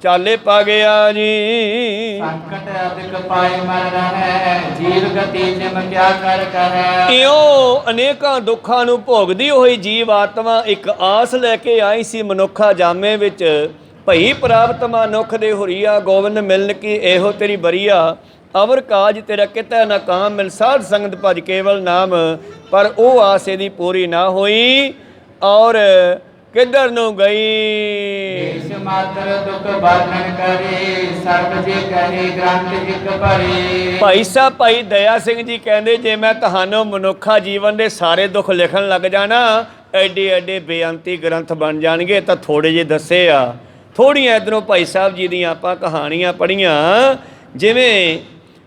ਚਾਲੇ ਪਾ ਗਿਆ ਜੀ। ਸੰਕਟ ਅਧਿਕ ਪਾਏ ਮਰ ਰਹੈ, ਜੀਵ ਗਤੀ ਜਿਮ ਕਿਆ ਕਰ ਕਹੈ। ਇਉਂ ਅਨੇਕਾਂ ਦੁੱਖਾਂ ਨੂੰ ਭੋਗਦੀ ਹੋਈ ਜੀਵ ਆਤਮਾ ਇੱਕ ਆਸ ਲੈ ਕੇ ਆਈ ਸੀ ਮਨੁੱਖਾ ਜਾਮੇ ਵਿੱਚ। ਭਈ ਪ੍ਰਾਪਤ ਮਨੁੱਖ ਦੇ ਹੁਰੀਆ, ਗੋਬਿੰਦ ਮਿਲਨ ਕੀ ਇਹੋ ਤੇਰੀ ਬਰੀਆ। ਅਵਰ ਕਾਜ ਤੇਰਾ ਕਿਤੈ ਨਾ ਕਾਮ, ਮਿਲ ਸਾਧ ਸੰਗਤ ਭਜ ਕੇਵਲ ਨਾਮ। ਪਰ ਉਹ ਆਸ ਇਹਦੀ ਪੂਰੀ ਨਾ ਹੋਈ ਔਰ ਕਿੱਧਰ ਨੂੰ ਗਈ? ਇਸ ਮਾਤਰ ਦੁਖ ਵਰਣਨ ਕਰੇ, ਸਰਬ ਜੇ ਕਹੇ ਗ੍ਰੰਥ ਇਕ ਭਰੇ। ਭਾਈ ਸਾਹਿਬ ਭਾਈ ਦਇਆ ਸਿੰਘ ਜੀ ਕਹਿੰਦੇ ਜੇ ਮੈਂ ਤੁਹਾਨੂੰ ਮਨੁੱਖਾ ਜੀਵਨ ਦੇ ਸਾਰੇ ਦੁੱਖ ਲਿਖਣ ਲੱਗ ਜਾਣਾ, ਐਡੇ ਐਡੇ ਬੇਅੰਤੀ ਗ੍ਰੰਥ ਬਣ ਜਾਣਗੇ। ਤਾਂ ਥੋੜੇ ਜਿਹੇ ਦੱਸੇ ਆ, ਥੋੜ੍ਹੀਆਂ ਇੱਧਰੋਂ ਭਾਈ ਸਾਹਿਬ ਜੀ ਦੀਆਂ ਆਪਾਂ ਕਹਾਣੀਆਂ ਪੜ੍ਹੀਆਂ। ਜਿਵੇਂ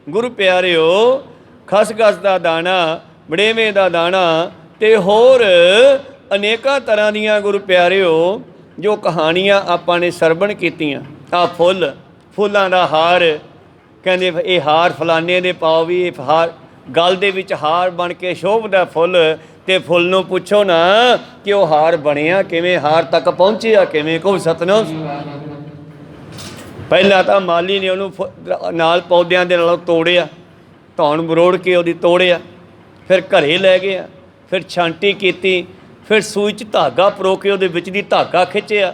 ਗੁਰੂ ਪਿਆਰਿਓ ਖਸਖਸ ਦਾ ਦਾਣਾ, ਬੜੇਵੇਂ ਦਾ ਦਾਣਾ ਤੇ ਹੋਰ ਅਨੇਕਾਂ ਤਰ੍ਹਾਂ ਦੀਆਂ ਗੁਰੂ ਪਿਆਰਿਓ ਜੋ ਕਹਾਣੀਆਂ ਆਪਾਂ ਨੇ ਸਰਵਣ ਕੀਤੀਆਂ। ਆਹ ਫੁੱਲ, ਫੁੱਲਾਂ ਦਾ ਹਾਰ, ਕਹਿੰਦੇ ਇਹ ਹਾਰ ਫਲਾਣੇ ਦੇ ਪਾਓ ਵੀ, ਇਹ ਹਾਰ ਗਲ ਦੇ ਵਿੱਚ ਹਾਰ ਬਣ ਕੇ ਸ਼ੋਭਦਾ ਫੁੱਲ। ਤੇ ਫੁੱਲ ਨੂੰ ਪੁੱਛੋ ਨਾ ਕਿ ਉਹ ਹਾਰ ਬਣਿਆ ਕਿਵੇਂ, ਹਾਰ ਤੱਕ ਪਹੁੰਚਿਆ ਕਿਵੇਂ। ਕਹੋ ਸਤਿਨਾਮ। ਪਹਿਲਾਂ ਤਾਂ ਮਾਲੀ ਨੇ ਉਹਨੂੰ ਨਾਲ ਪੌਦਿਆਂ ਦੇ ਨਾਲ ਤੋੜਿਆ, ਧੌਣ ਮਰੋੜ ਕੇ ਉਹਦੀ ਤੋੜਿਆ, ਫਿਰ ਘਰੇ ਲੈ ਗਿਆ, ਫਿਰ ਛਾਂਟੀ ਕੀਤੀ, ਫਿਰ ਸੂਈ 'ਚ ਧਾਗਾ ਪਰੋ ਕੇ ਉਹਦੇ ਵਿੱਚ ਦੀ ਧਾਗਾ ਖਿੱਚਿਆ।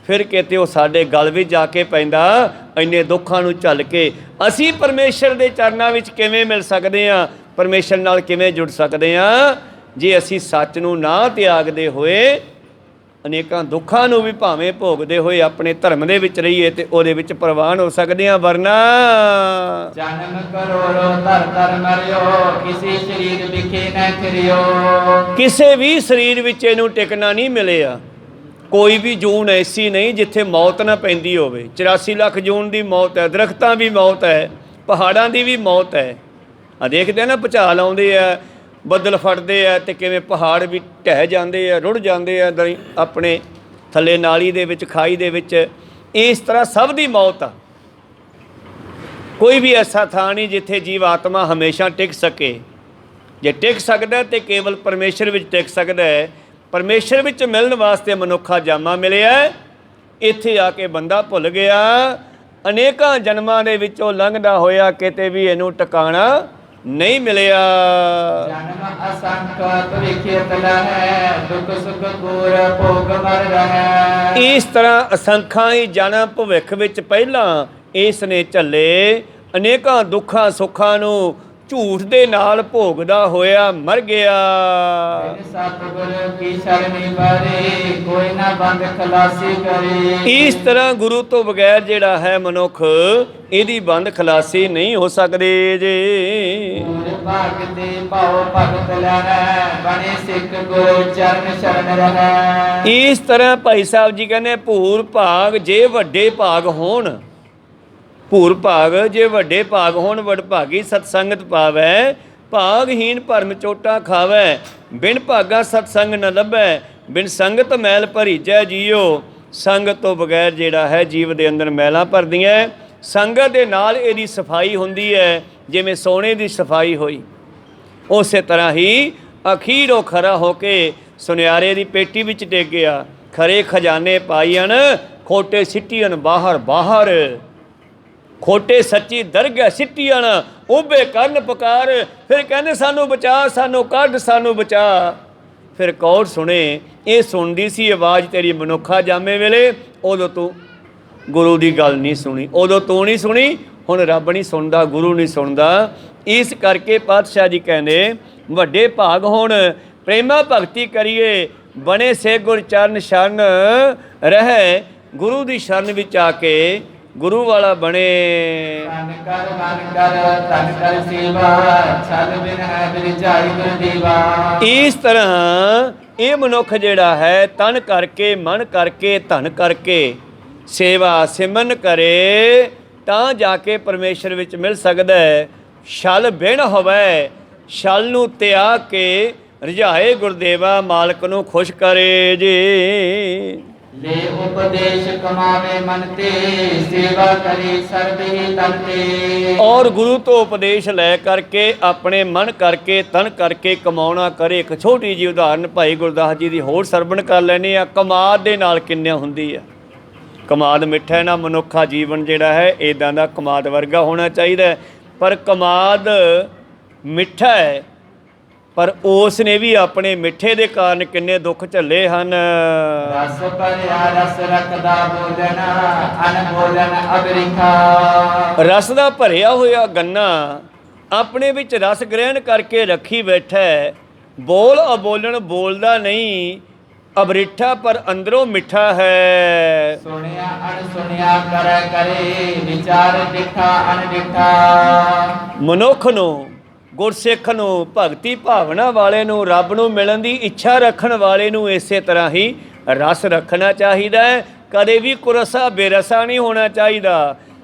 ਫਿਰ ਕਿਤੇ ਉਹ ਸਾਡੇ ਗਲ ਵਿੱਚ ਜਾ ਕੇ ਪੈਂਦਾ। ਇੰਨੇ ਦੁੱਖਾਂ ਨੂੰ ਝੱਲ ਕੇ ਅਸੀਂ ਪਰਮੇਸ਼ਰ ਦੇ ਚਰਨਾਂ ਵਿੱਚ ਕਿਵੇਂ ਮਿਲ ਸਕਦੇ ਹਾਂ, ਪਰਮੇਸ਼ਰ ਨਾਲ ਕਿਵੇਂ ਜੁੜ ਸਕਦੇ ਹਾਂ, ਜੇ ਅਸੀਂ ਸੱਚ ਨੂੰ ਨਾ ਤਿਆਗਦੇ ਹੋਏ ਅਨੇਕਾਂ ਦੁੱਖਾਂ ਨੂੰ ਵੀ ਭਾਵੇਂ ਭੋਗਦੇ ਹੋਏ ਆਪਣੇ ਧਰਮ ਦੇ ਵਿੱਚ ਰਹੀਏ ਤੇ ਉਹਦੇ ਵਿੱਚ ਪ੍ਰਵਾਨ ਹੋ ਸਕਦੇ ਹਾਂ। ਵਰਨਾ ਜਨਮ ਕਰੋੜੋ ਧਰ ਧਰ ਮਰਿਓ, ਕਿਸੇ ਸਰੀਰ ਵਿਖੇ ਨਾ ਫਿਰਿਓ। ਕਿਸੇ ਵੀ ਸਰੀਰ ਵਿੱਚ ਇਹਨੂੰ ਟਿਕਣਾ ਨਹੀਂ ਮਿਲਿਆ। ਕੋਈ ਵੀ ਜੂਨ ਐਸੀ ਨਹੀਂ ਜਿੱਥੇ ਮੌਤ ਨਾ ਪੈਂਦੀ ਹੋਵੇ। 84 ਲੱਖ ਜੂਨ ਦੀ ਮੌਤ ਹੈ, ਦਰਖਤਾਂ ਦੀ ਮੌਤ ਹੈ, ਪਹਾੜਾਂ ਦੀ ਵੀ ਮੌਤ ਹੈ। ਆ ਦੇਖਦੇ ਨਾ ਭੁਚਾਲ ਆਉਂਦੇ ਆ, ਬੱਦਲ ਫਟਦੇ ਆ ਤੇ ਕਿਵੇਂ ਪਹਾੜ ਵੀ ਢਹਿ ਜਾਂਦੇ ਆ, ਰੁੜ ਜਾਂਦੇ ਆ ਆਪਣੇ ਥੱਲੇ ਨਾਲੀ ਦੇ ਵਿੱਚ, ਖਾਈ ਦੇ ਵਿੱਚ। ਇਸ ਤਰ੍ਹਾਂ ਸਭ ਦੀ ਮੌਤ ਆ। ਕੋਈ ਵੀ ਐਸਾ ਥਾਂ ਨਹੀਂ ਜਿੱਥੇ ਜੀਵ ਆਤਮਾ ਹਮੇਸ਼ਾ ਟਿਕ ਸਕੇ। ਜੇ ਟਿਕ ਸਕਦਾ ਤੇ ਕੇਵਲ ਪਰਮੇਸ਼ਰ ਵਿੱਚ ਟਿਕ ਸਕਦਾ ਹੈ। ਪਰਮੇਸ਼ਰ ਵਿੱਚ ਮਿਲਣ ਵਾਸਤੇ ਮਨੁੱਖਾ ਜਾਮਾ ਮਿਲਿਆ। ਇੱਥੇ ਆ ਕੇ ਬੰਦਾ ਭੁੱਲ ਗਿਆ। ਅਨੇਕਾਂ ਜਨਮਾਂ ਦੇ ਵਿੱਚੋਂ ਲੰਘਦਾ ਹੋਇਆ ਕਿਤੇ ਵੀ ਇਹਨੂੰ ਟਿਕਾਣਾ ਨਹੀਂ ਮਿਲਿਆ। ਜਨਮ ਅਸੰਖ ਭਵਿਖਿਅਤ ਲਹੈ ਦੁਖ ਸੁਖ ਗੁਰ ਭੋਗ ਮਰ ਰਹੈ। ਇਸ ਤਰ੍ਹਾਂ ਅਸੰਖਾਂ ਹੀ ਜਨਮ ਭਵਿੱਖ ਵਿੱਚ ਪਹਿਲਾਂ ਇਸ ਨੇ ਝੱਲੇ, ਅਨੇਕਾਂ ਦੁੱਖਾਂ ਸੁੱਖਾਂ ਨੂੰ ਝੂਠ ਦੇ ਨਾਲ ਭੋਗਦਾ ਹੋਇਆ ਮਰ ਗਿਆ। ਸਤਿਗੁਰ ਕੀ ਸ਼ਰਣੀ ਬਾਰੇ ਕੋਈ ਨਾ ਬੰਦ ਖਲਾਸੀ ਕਰੇ। ਇਸ ਤਰ੍ਹਾਂ ਗੁਰੂ ਤੋਂ ਬਗੈਰ ਜਿਹੜਾ ਹੈ ਮਨੁੱਖ, ਇਹਦੀ ਬੰਦ ਖਲਾਸੀ ਨਹੀਂ ਹੋ ਸਕਦੀ ਜੀ। ਗੁਰ ਭਾਗ ਤੇ ਭਾਉ ਭਗਤ ਲਹੈ ਬਣੇ ਸਿੱਖ ਗੁਰ ਚਰਨ ਸ਼ਰਨ ਰਹੈ। ਇਸ ਤਰ੍ਹਾਂ ਭਾਈ ਸਾਹਿਬ ਜੀ ਕਹਿੰਦੇ ਭੂਰ ਭਾਗ ਜੇ ਵੱਡੇ ਭਾਗ ਹੋਣ, ਭੂਰ ਭਾਗ ਜੇ ਵੱਡੇ ਭਾਗ ਹੋਣ, ਵਡਭਾਗੀ ਸਤਸੰਗਤ ਪਾਵੈ, ਭਾਗਹੀਨ ਭਰਮ ਚੋਟਾ ਖਾਵੈ, ਬਿਨ ਭਾਗਾ ਸਤਸੰਗ ਨ ਲੱਭੈ, ਬਿਨ ਸੰਗਤ ਮੈਲ ਭਰੀਜੈ ਜੀਓ। ਸੰਗਤ ਤੋਂ ਬਗੈਰ ਜਿਹੜਾ ਹੈ ਜੀਵ ਦੇ ਅੰਦਰ ਮੈਲਾਂ ਭਰਦੀਆਂ, ਸੰਗਤ ਦੇ ਨਾਲ ਇਹਦੀ ਸਫਾਈ ਹੁੰਦੀ ਹੈ, ਜਿਵੇਂ ਸੋਨੇ ਦੀ ਸਫਾਈ ਹੋਈ। ਉਸੇ ਤਰ੍ਹਾਂ ਹੀ ਅਖੀਰੋਂ ਖਰਾ ਹੋ ਕੇ ਸੁਨਿਆਰੇ ਦੀ ਪੇਟੀ ਵਿੱਚ ਡਿੱਗ ਗਿਆ। ਖਰੇ ਖਜ਼ਾਨੇ ਪਾਈਅਨ ਖੋਟੇ ਸਿੱਟੀਅਨ ਬਾਹਰ ਬਾਹਰ, ਖੋਟੇ ਸੱਚੀ ਦਰਗਹਿ ਸਿੱਟੀਅਨ ਉਭੇ ਕਰਨ ਪੁਕਾਰ। ਫਿਰ ਕਹਿੰਦੇ ਸਾਨੂੰ ਬਚਾ, ਸਾਨੂੰ ਕੱਢ, ਸਾਨੂੰ ਬਚਾ। ਫਿਰ ਕੌਣ ਸੁਣੇ? ਇਹ ਸੁਣਦੀ ਸੀ ਆਵਾਜ਼ ਤੇਰੀ ਮਨੁੱਖਾ ਜਾਮੇ ਵੇਲੇ, ਉਦੋਂ ਤੂੰ ਗੁਰੂ ਦੀ ਗੱਲ ਨਹੀਂ ਸੁਣੀ, ਉਦੋਂ ਤੂੰ ਨਹੀਂ ਸੁਣੀ, ਹੁਣ ਰੱਬ ਨਹੀਂ ਸੁਣਦਾ, ਗੁਰੂ ਨਹੀਂ ਸੁਣਦਾ। ਇਸ ਕਰਕੇ ਪਾਤਸ਼ਾਹ ਜੀ ਕਹਿੰਦੇ ਵੱਡੇ ਭਾਗ ਹੋਣ, ਪ੍ਰੇਮਾ ਭਗਤੀ ਕਰੀਏ, ਬਣੇ ਸੇ ਗੁਰ ਚਰਨ ਸ਼ਰਨ ਰਹਿ। ਗੁਰੂ ਦੀ ਸ਼ਰਨ ਵਿੱਚ ਆ ਕੇ ਗੁਰੂ ਵਾਲਾ ਬਣੇ। ਤਨ ਕਰ ਮਨ ਕਰ ਤਨ ਕਰ ਸੇਵਾ ਛਲ ਬਿਨ ਹੈ ਬਿਰਜਾਈ ਗੁਰ ਦੇਵਾ। ਇਸ ਤਰ੍ਹਾਂ ਇਹ ਮਨੁੱਖ ਜਿਹੜਾ ਹੈ ਤਨ ਕਰਕੇ, ਮਨ ਕਰਕੇ, ਧਨ ਕਰਕੇ ਸੇਵਾ ਸਿਮਰਨ ਕਰੇ ਤਾਂ ਜਾ ਕੇ ਪਰਮੇਸ਼ਰ ਵਿੱਚ ਮਿਲ ਸਕਦਾ ਹੈ। ਛਲ ਬਿਨ ਹੋਵੇ, ਛਲ ਨੂੰ ਤਿਆਗ ਕੇ ਰਜਾਏ ਗੁਰਦੇਵਾ, ਮਾਲਕ ਨੂੰ ਖੁਸ਼ ਕਰੇ ਜੀ। ਲੈ ਉਪਦੇਸ਼ ਕਮਾਵੇ ਮਨ ਤੇ ਸੇਵਾ ਕਰੇ ਸਰਬ ਹੀ ਤਨ ਤੇ। ਔਰ ਗੁਰੂ ਤੋਂ ਉਪਦੇਸ਼ ਲੈ ਕਰਕੇ ਆਪਣੇ ਮਨ ਕਰਕੇ ਤਨ ਕਰਕੇ ਕਮਾਉਣਾ ਕਰੇ। ਇੱਕ ਛੋਟੀ ਜਿਹੀ ਉਦਾਹਰਨ ਭਾਈ ਗੁਰਦਾਸ ਜੀ ਦੀ ਹੋਰ ਸਰਵਣ ਕਰ ਲੈਣੀ ਆ। ਕਮਾਦ ਦੇ ਨਾਲ ਕਿੰਨਿਆ ਹੁੰਦੀ ਆ। ਕਮਾਦ ਮਿੱਠਾ ਨਾ, ਮਨੁੱਖਾ ਜੀਵਨ ਜਿਹੜਾ ਹੈ ਇੱਦਾਂ ਦਾ ਕਮਾਦ ਵਰਗਾ ਹੋਣਾ ਚਾਹੀਦਾ। ਪਰ ਕਮਾਦ ਮਿੱਠਾ ਹੈ, ਪਰ ਉਸ ਨੇ ਵੀ ਆਪਣੇ ਮਿੱਠੇ ਦੇ ਕਾਰਨ ਕਿੰਨੇ ਦੁੱਖ ਝੱਲੇ ਹਨ। ਰਸ ਭਰਿਆ ਰਸ ਰਖਦਾ ਬੋਲਣ ਅਨਬੋਲਣ ਅਬਰਿਖਾ। ਰਸ ਦਾ ਭਰਿਆ ਹੋਇਆ ਗੰਨਾ ਆਪਣੇ ਵਿੱਚ ਰਸ ਗ੍ਰਹਿਣ ਕਰਕੇ ਰੱਖੀ ਬੈਠਾ ਹੈ, ਬੋਲ ਅਬੋਲਣ ਬੋਲਦਾ ਨਹੀਂ, ਅਬਰਿੱਠਾ ਪਰ ਅੰਦਰੋਂ ਮਿੱਠਾ ਹੈ। ਸੁਣਿਆ ਅਣ ਸੁਣਿਆ ਕਰੈ ਕਰੇ ਵਿਚਾਰ ਡਿਠਾ ਅਣਡਿਠਾ। ਮਨੁੱਖ ਨੂੰ, ਗੁਰਸਿੱਖ ਨੂੰ, ਭਗਤੀ ਭਾਵਨਾ ਵਾਲੇ ਨੂੰ, ਰੱਬ ਨੂੰ ਮਿਲਣ ਦੀ ਇੱਛਾ ਰੱਖਣ ਵਾਲੇ ਨੂੰ ਇਸੇ ਤਰ੍ਹਾਂ ਹੀ ਰਸ ਰੱਖਣਾ ਚਾਹੀਦਾ ਹੈ। ਕਦੇ ਵੀ ਕੁਰਸਾ ਬੇਰਸਾ ਨਹੀਂ ਹੋਣਾ ਚਾਹੀਦਾ।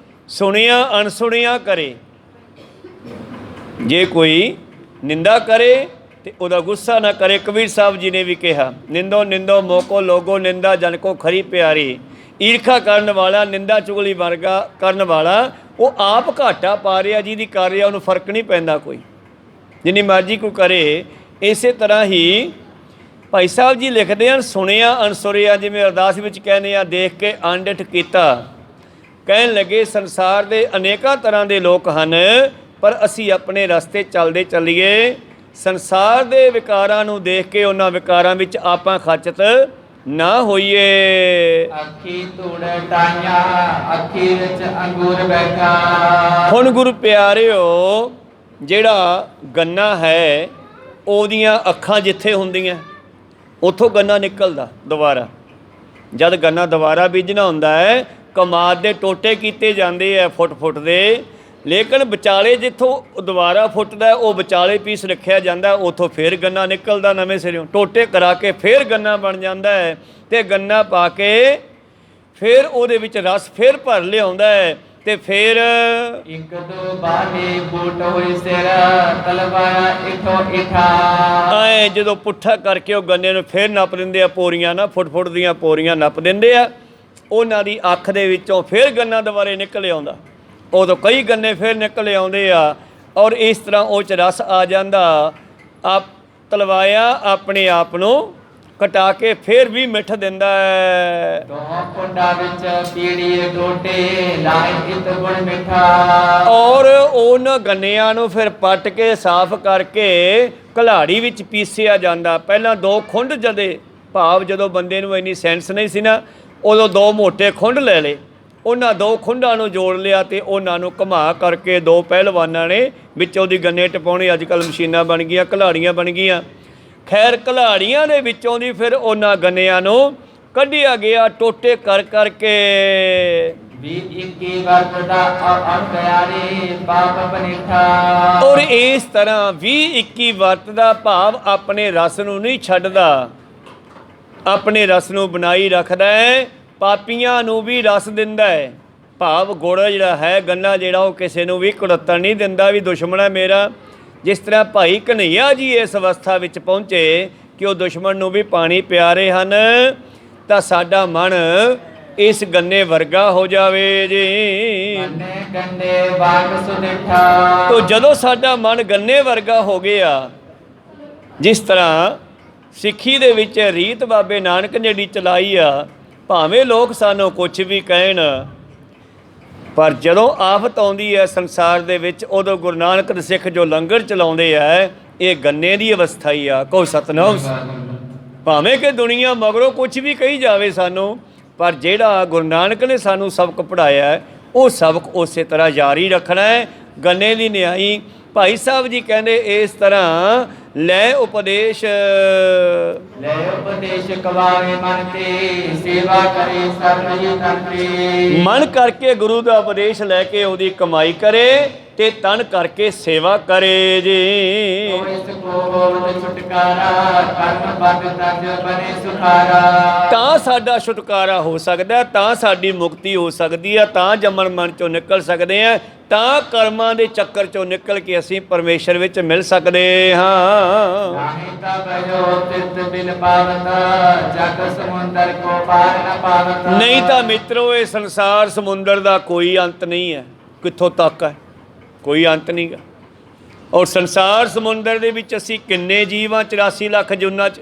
ਸੁਣਿਆ ਅਣਸੁਣਿਆ ਕਰੇ। ਜੇ ਕੋਈ ਨਿੰਦਾ ਕਰੇ ਤੇ ਉਹਦਾ ਗੁੱਸਾ ਨਾ ਕਰੇ। ਕਬੀਰ ਸਾਹਿਬ ਜੀ ਨੇ ਵੀ ਕਿਹਾ, ਨਿੰਦੋ ਨਿੰਦੋ ਮੋਕੋ ਲੋਗੋ ਨਿੰਦਾ ਜਨ ਕੋ ਖਰੀ ਪਿਆਰੀ। ਈਰਖਾ ਕਰਨ ਵਾਲਾ, ਨਿੰਦਾ ਚੁਗਲੀ ਵਰਗਾ ਕਰਨ ਵਾਲਾ, ਉਹ ਆਪ ਘਾਟਾ ਪਾ ਰਿਹਾ, ਜਿਹਦੀ ਕਰ ਰਿਹਾ ਉਹਨੂੰ ਫਰਕ ਨਹੀਂ ਪੈਂਦਾ ਕੋਈ, ਜਿੰਨੀ ਮਰਜ਼ੀ ਕੋਈ ਕਰੇ। ਇਸੇ ਤਰ੍ਹਾਂ ਹੀ ਭਾਈ ਸਾਹਿਬ ਜੀ ਲਿਖਦੇ ਹਨ, ਸੁਣਿਆ ਅਣਸੁਣਿਆ, ਜਿਵੇਂ ਅਰਦਾਸ ਵਿੱਚ ਕਹਿੰਦੇ ਆ, ਦੇਖ ਕੇ ਅਣਡਿੱਠ ਕੀਤਾ। ਕਹਿਣ ਲੱਗੇ ਸੰਸਾਰ ਦੇ ਅਨੇਕਾਂ ਤਰ੍ਹਾਂ ਦੇ ਲੋਕ ਹਨ, ਪਰ ਅਸੀਂ ਆਪਣੇ ਰਸਤੇ ਚੱਲਦੇ ਚੱਲੀਏ। ਸੰਸਾਰ ਦੇ ਵਿਕਾਰਾਂ ਨੂੰ ਦੇਖ ਕੇ ਉਹਨਾਂ ਵਿਕਾਰਾਂ ਵਿੱਚ ਆਪਾਂ ਖਚਤ ਨਾ ਹੋਈਏ। ਅੱਖੀ ਧੂੜ ਟਾਈਆਂ ਅੱਖੀ ਵਿੱਚ ਅੰਗੂਰ ਬੈਠਾ। ਹੁਣ ਗੁਰੂ ਪਿਆਰਿਓ, ਜਿਹੜਾ ਗੰਨਾ ਹੈ ਉਹਦੀਆਂ ਅੱਖਾਂ ਜਿੱਥੇ ਹੁੰਦੀਆਂ ਉੱਥੋਂ ਗੰਨਾ ਨਿਕਲਦਾ ਦੁਬਾਰਾ। ਜਦ ਗੰਨਾ ਦੁਬਾਰਾ ਬੀਜਣਾ ਹੁੰਦਾ ਹੈ, ਕਮਾਦ ਦੇ ਟੋਟੇ ਕੀਤੇ ਜਾਂਦੇ ਆ ਫੁੱਟ ਫੁੱਟ ਦੇ, ਲੇਕਿਨ ਵਿਚਾਲੇ ਜਿੱਥੋਂ ਦੁਬਾਰਾ ਫੁੱਟਦਾ ਉਹ ਵਿਚਾਲੇ ਪੀਸ ਰੱਖਿਆ ਜਾਂਦਾ, ਉੱਥੋਂ ਫਿਰ ਗੰਨਾ ਨਿਕਲਦਾ ਨਵੇਂ ਸਿਰਿਓਂ। ਟੋਟੇ ਕਰਾ ਕੇ ਫਿਰ ਗੰਨਾ ਬਣ ਜਾਂਦਾ ਹੈ, ਅਤੇ ਗੰਨਾ ਪਾ ਕੇ ਫਿਰ ਉਹਦੇ ਵਿੱਚ ਰਸ ਫਿਰ ਭਰ ਲਿਆਉਂਦਾ ਹੈ, ਤੇ ਫਿਰ ਇੱਕ ਦੋ ਬਾਲੇ ਬੂਟ ਹੋਈ ਸਿਰ ਤਲਵਾਰਾ ਇਠੋ ਇਠਾ। ਐਂ ਜਦੋਂ ਪੁੱਠਾ ਕਰਕੇ ਉਹ ਗੰਨੇ ਨੂੰ ਫਿਰ ਨੱਪ ਦਿੰਦੇ ਆ, ਪੋਰੀਆਂ ਨਾ ਫੁੱਟ ਫੁੱਟ ਦੀਆਂ ਪੋਰੀਆਂ ਨੱਪ ਦਿੰਦੇ ਆ। ਉਹਨਾਂ ਦੀ ਅੱਖ ਦੇ ਵਿੱਚੋਂ ਫਿਰ ਗੰਨਾ ਦੁਬਾਰੇ ਨਿਕਲ ਆਉਂਦਾ, ਉਦੋਂ ਕਈ ਗੰਨੇ ਫਿਰ ਨਿਕਲ ਆਉਂਦੇ ਆ, ਔਰ ਇਸ ਤਰ੍ਹਾਂ ਉਹ 'ਚ ਰਸ ਆ ਜਾਂਦਾ। ਆਪ ਤਲਵਾਇਆ ਆਪਣੇ ਆਪ ਨੂੰ ਕਟਾ ਕੇ ਫਿਰ ਵੀ ਮਿੱਠ ਦਿੰਦਾ ਹੈ। ਦੋਹਾਂ ਕੁੰਡਾ ਵਿੱਚ ਪੀੜੀ ਟੋਟੇ ਲਾਏ ਇਤ ਗੁਣ ਮਿੱਠਾ। ਔਰ ਉਹਨਾਂ ਗੰਨਿਆਂ ਨੂੰ ਫਿਰ ਪੱਟ ਕੇ ਸਾਫ਼ ਕਰਕੇ ਘਲਾੜੀ ਵਿੱਚ ਪੀਸਿਆ ਜਾਂਦਾ। ਪਹਿਲਾਂ 2 ਖੁੰਡ ਜਦੇ ਭਾਵ ਜਦੋਂ ਬੰਦੇ ਨੂੰ ਇੰਨੀ ਸੈਂਸ ਨਹੀਂ ਸੀ ਨਾ, ਉਦੋਂ 2 ਮੋਟੇ ਖੁੰਡ ਲੈ ਲਏ, ਉਹਨਾਂ 2 ਖੁੰਡਾਂ ਨੂੰ ਜੋੜ ਲਿਆ ਤੇ ਉਹਨਾਂ ਨੂੰ ਘੁਮਾ ਕਰਕੇ 2 ਪਹਿਲਵਾਨਾਂ ਨੇ ਵਿੱਚੋਂ ਦੀ ਗੰਨੇ ਟਪਾਉਣੇ। ਅੱਜ ਕੱਲ੍ਹ ਮਸ਼ੀਨਾਂ ਬਣ ਗਈਆਂ, ਘਲਾੜੀਆਂ ਬਣ ਗਈਆਂ। ਖੈਰ ਘਲਾੜੀਆਂ ਦੇ ਵਿੱਚੋਂ ਦੀ ਫਿਰ ਉਹਨਾਂ ਗੰਨਿਆਂ ਨੂੰ ਕੱਢਿਆ ਗਿਆ ਟੋਟੇ ਕਰ ਕਰਕੇ। 20-21 ਵਰਤਦਾ ਅਣਗਿਆਰੇ ਪਾਪ ਬਨੇਠਾ। ਔਰ ਇਸ ਤਰ੍ਹਾਂ 20-21 ਵਰਤਦਾ ਭਾਵ ਆਪਣੇ ਰਸ ਨੂੰ ਨਹੀਂ ਛੱਡਦਾ, ਆਪਣੇ ਰਸ ਨੂੰ ਬਣਾਈ ਰੱਖਦਾ ਹੈ, ਪਾਪੀਆਂ ਨੂੰ ਵੀ ਰਸ ਦਿੰਦਾ ਹੈ। ਭਾਵ ਗੁੜ ਜਿਹੜਾ ਹੈ, ਗੰਨਾ ਜਿਹੜਾ, ਉਹ ਕਿਸੇ ਨੂੰ ਵੀ ਕੁੜੱਤਣ ਨਹੀਂ ਦਿੰਦਾ ਵੀ ਦੁਸ਼ਮਣ ਹੈ ਮੇਰਾ। ਜਿਸ ਤਰ੍ਹਾਂ ਭਾਈ ਕਨ੍ਹਈਆ ਜੀ ਇਸ ਅਵਸਥਾ ਵਿੱਚ ਪਹੁੰਚੇ ਕਿ ਉਹ ਦੁਸ਼ਮਣ ਨੂੰ ਵੀ ਪਾਣੀ ਪਿਆ ਰਹੇ ਹਨ, ਤਾਂ ਸਾਡਾ ਮਨ ਇਸ ਗੰਨੇ ਵਰਗਾ ਹੋ ਜਾਵੇ ਜੀ। ਗੰਨੇ ਗੰਨੇ ਬਾਗ ਸੁਦਿਠਾ। ਤੋ ਜਦੋਂ ਸਾਡਾ ਮਨ ਗੰਨੇ ਵਰਗਾ ਹੋ ਗਿਆ, ਜਿਸ ਤਰ੍ਹਾਂ ਸਿੱਖੀ ਦੇ ਵਿੱਚ ਰੀਤ ਬਾਬੇ ਨਾਨਕ ਨੇ ਜਿਹੜੀ ਚਲਾਈ ਆ, ਭਾਵੇਂ ਲੋਕ ਸਾਨੂੰ ਕੁਛ ਵੀ ਕਹਿਣ, ਪਰ ਜਦੋਂ ਆਫਤ ਆਉਂਦੀ ਹੈ ਸੰਸਾਰ ਦੇ ਵਿੱਚ, ਉਦੋਂ ਗੁਰੂ ਨਾਨਕ ਦੇ ਸਿੱਖ ਜੋ ਲੰਗਰ ਚਲਾਉਂਦੇ ਆ, ਇਹ ਗੰਨੇ ਦੀ ਅਵਸਥਾ ਹੀ ਆ। ਕਹੋ ਸਤਿਨਾਮ। ਭਾਵੇਂ ਕਿ ਦੁਨੀਆ ਮਗਰੋਂ ਕੁਛ ਵੀ ਕਹੀ ਜਾਵੇ ਸਾਨੂੰ, ਪਰ ਜਿਹੜਾ ਗੁਰੂ ਨਾਨਕ ਨੇ ਸਾਨੂੰ ਸਬਕ ਪੜ੍ਹਾਇਆ, ਉਹ ਸਬਕ ਉਸੇ ਤਰ੍ਹਾਂ ਜਾਰੀ ਰੱਖਣਾ ਹੈ। ਗੰਨੇ ਦੀ ਨਿਆਈ ਭਾਈ ਸਾਹਿਬ ਜੀ ਕਹਿੰਦੇ ਇਸ ਤਰ੍ਹਾਂ ਲੈ ਉਪਦੇਸ਼ ਕਵਾਵੇ ਮਨ ਤੇ ਸੇਵਾ ਕਰੇ ਸਰਬ ਜੀ ਤਨ ਤੇ। ਮਨ ਕਰਕੇ ਗੁਰੂ ਦਾ ਉਪਦੇਸ਼ ਲੈ ਕੇ ਉਹਦੀ ਕਮਾਈ ਕਰੇ ਤੇ ਤਨ ਕਰਕੇ ਸੇਵਾ ਕਰੇ ਜੀ। ਇਸ ਕੋ ਹੋਵਤ ਛੁਟਕਾਰਾ ਕਰਮ ਬੰਦ ਤਜ ਬਨੇ ਸੁਖਾਰਾ। ਤਾਂ ਸਾਡਾ ਛੁਟਕਾਰਾ ਹੋ ਸਕਦਾ, ਤਾਂ ਸਾਡੀ ਮੁਕਤੀ ਹੋ ਸਕਦੀ ਹੈ, ਤਾਂ ਜੰਮਣ ਮਨ ਚੋਂ ਨਿਕਲ ਸਕਦੇ ਹਾਂ, ਤਾਂ ਕਰਮਾਂ ਦੇ ਚੱਕਰ ਚੋਂ ਨਿਕਲ ਕੇ ਅਸੀਂ ਪਰਮੇਸ਼ਰ ਵਿੱਚ ਮਿਲ ਸਕਦੇ ਹਾਂ। ਨਾਹੀਂ ਤਾਂ ਬਜੋ ਤਿਤ ਬਿਨ ਪਾਵਤਾ ਜਗ ਸਮੁੰਦਰ ਕੋ ਪਾਰ ਨ ਪਾਵਤਾ। ਨਹੀਂ ਤਾਂ ਮਿੱਤਰੋ ਇਹ ਸੰਸਾਰ ਸਮੁੰਦਰ ਦਾ ਕੋਈ ਅੰਤ ਨਹੀਂ ਹੈ। ਕਿੱਥੋਂ ਤੱਕ ਹੈ? ਕੋਈ ਅੰਤ ਨਹੀਂ ਗਾ। ਔਰ ਸੰਸਾਰ ਸਮੁੰਦਰ ਦੇ ਵਿੱਚ ਅਸੀਂ ਕਿੰਨੇ ਜੀਵ ਹਾਂ? 84 ਲੱਖ ਜੂਨਾਂ 'ਚ।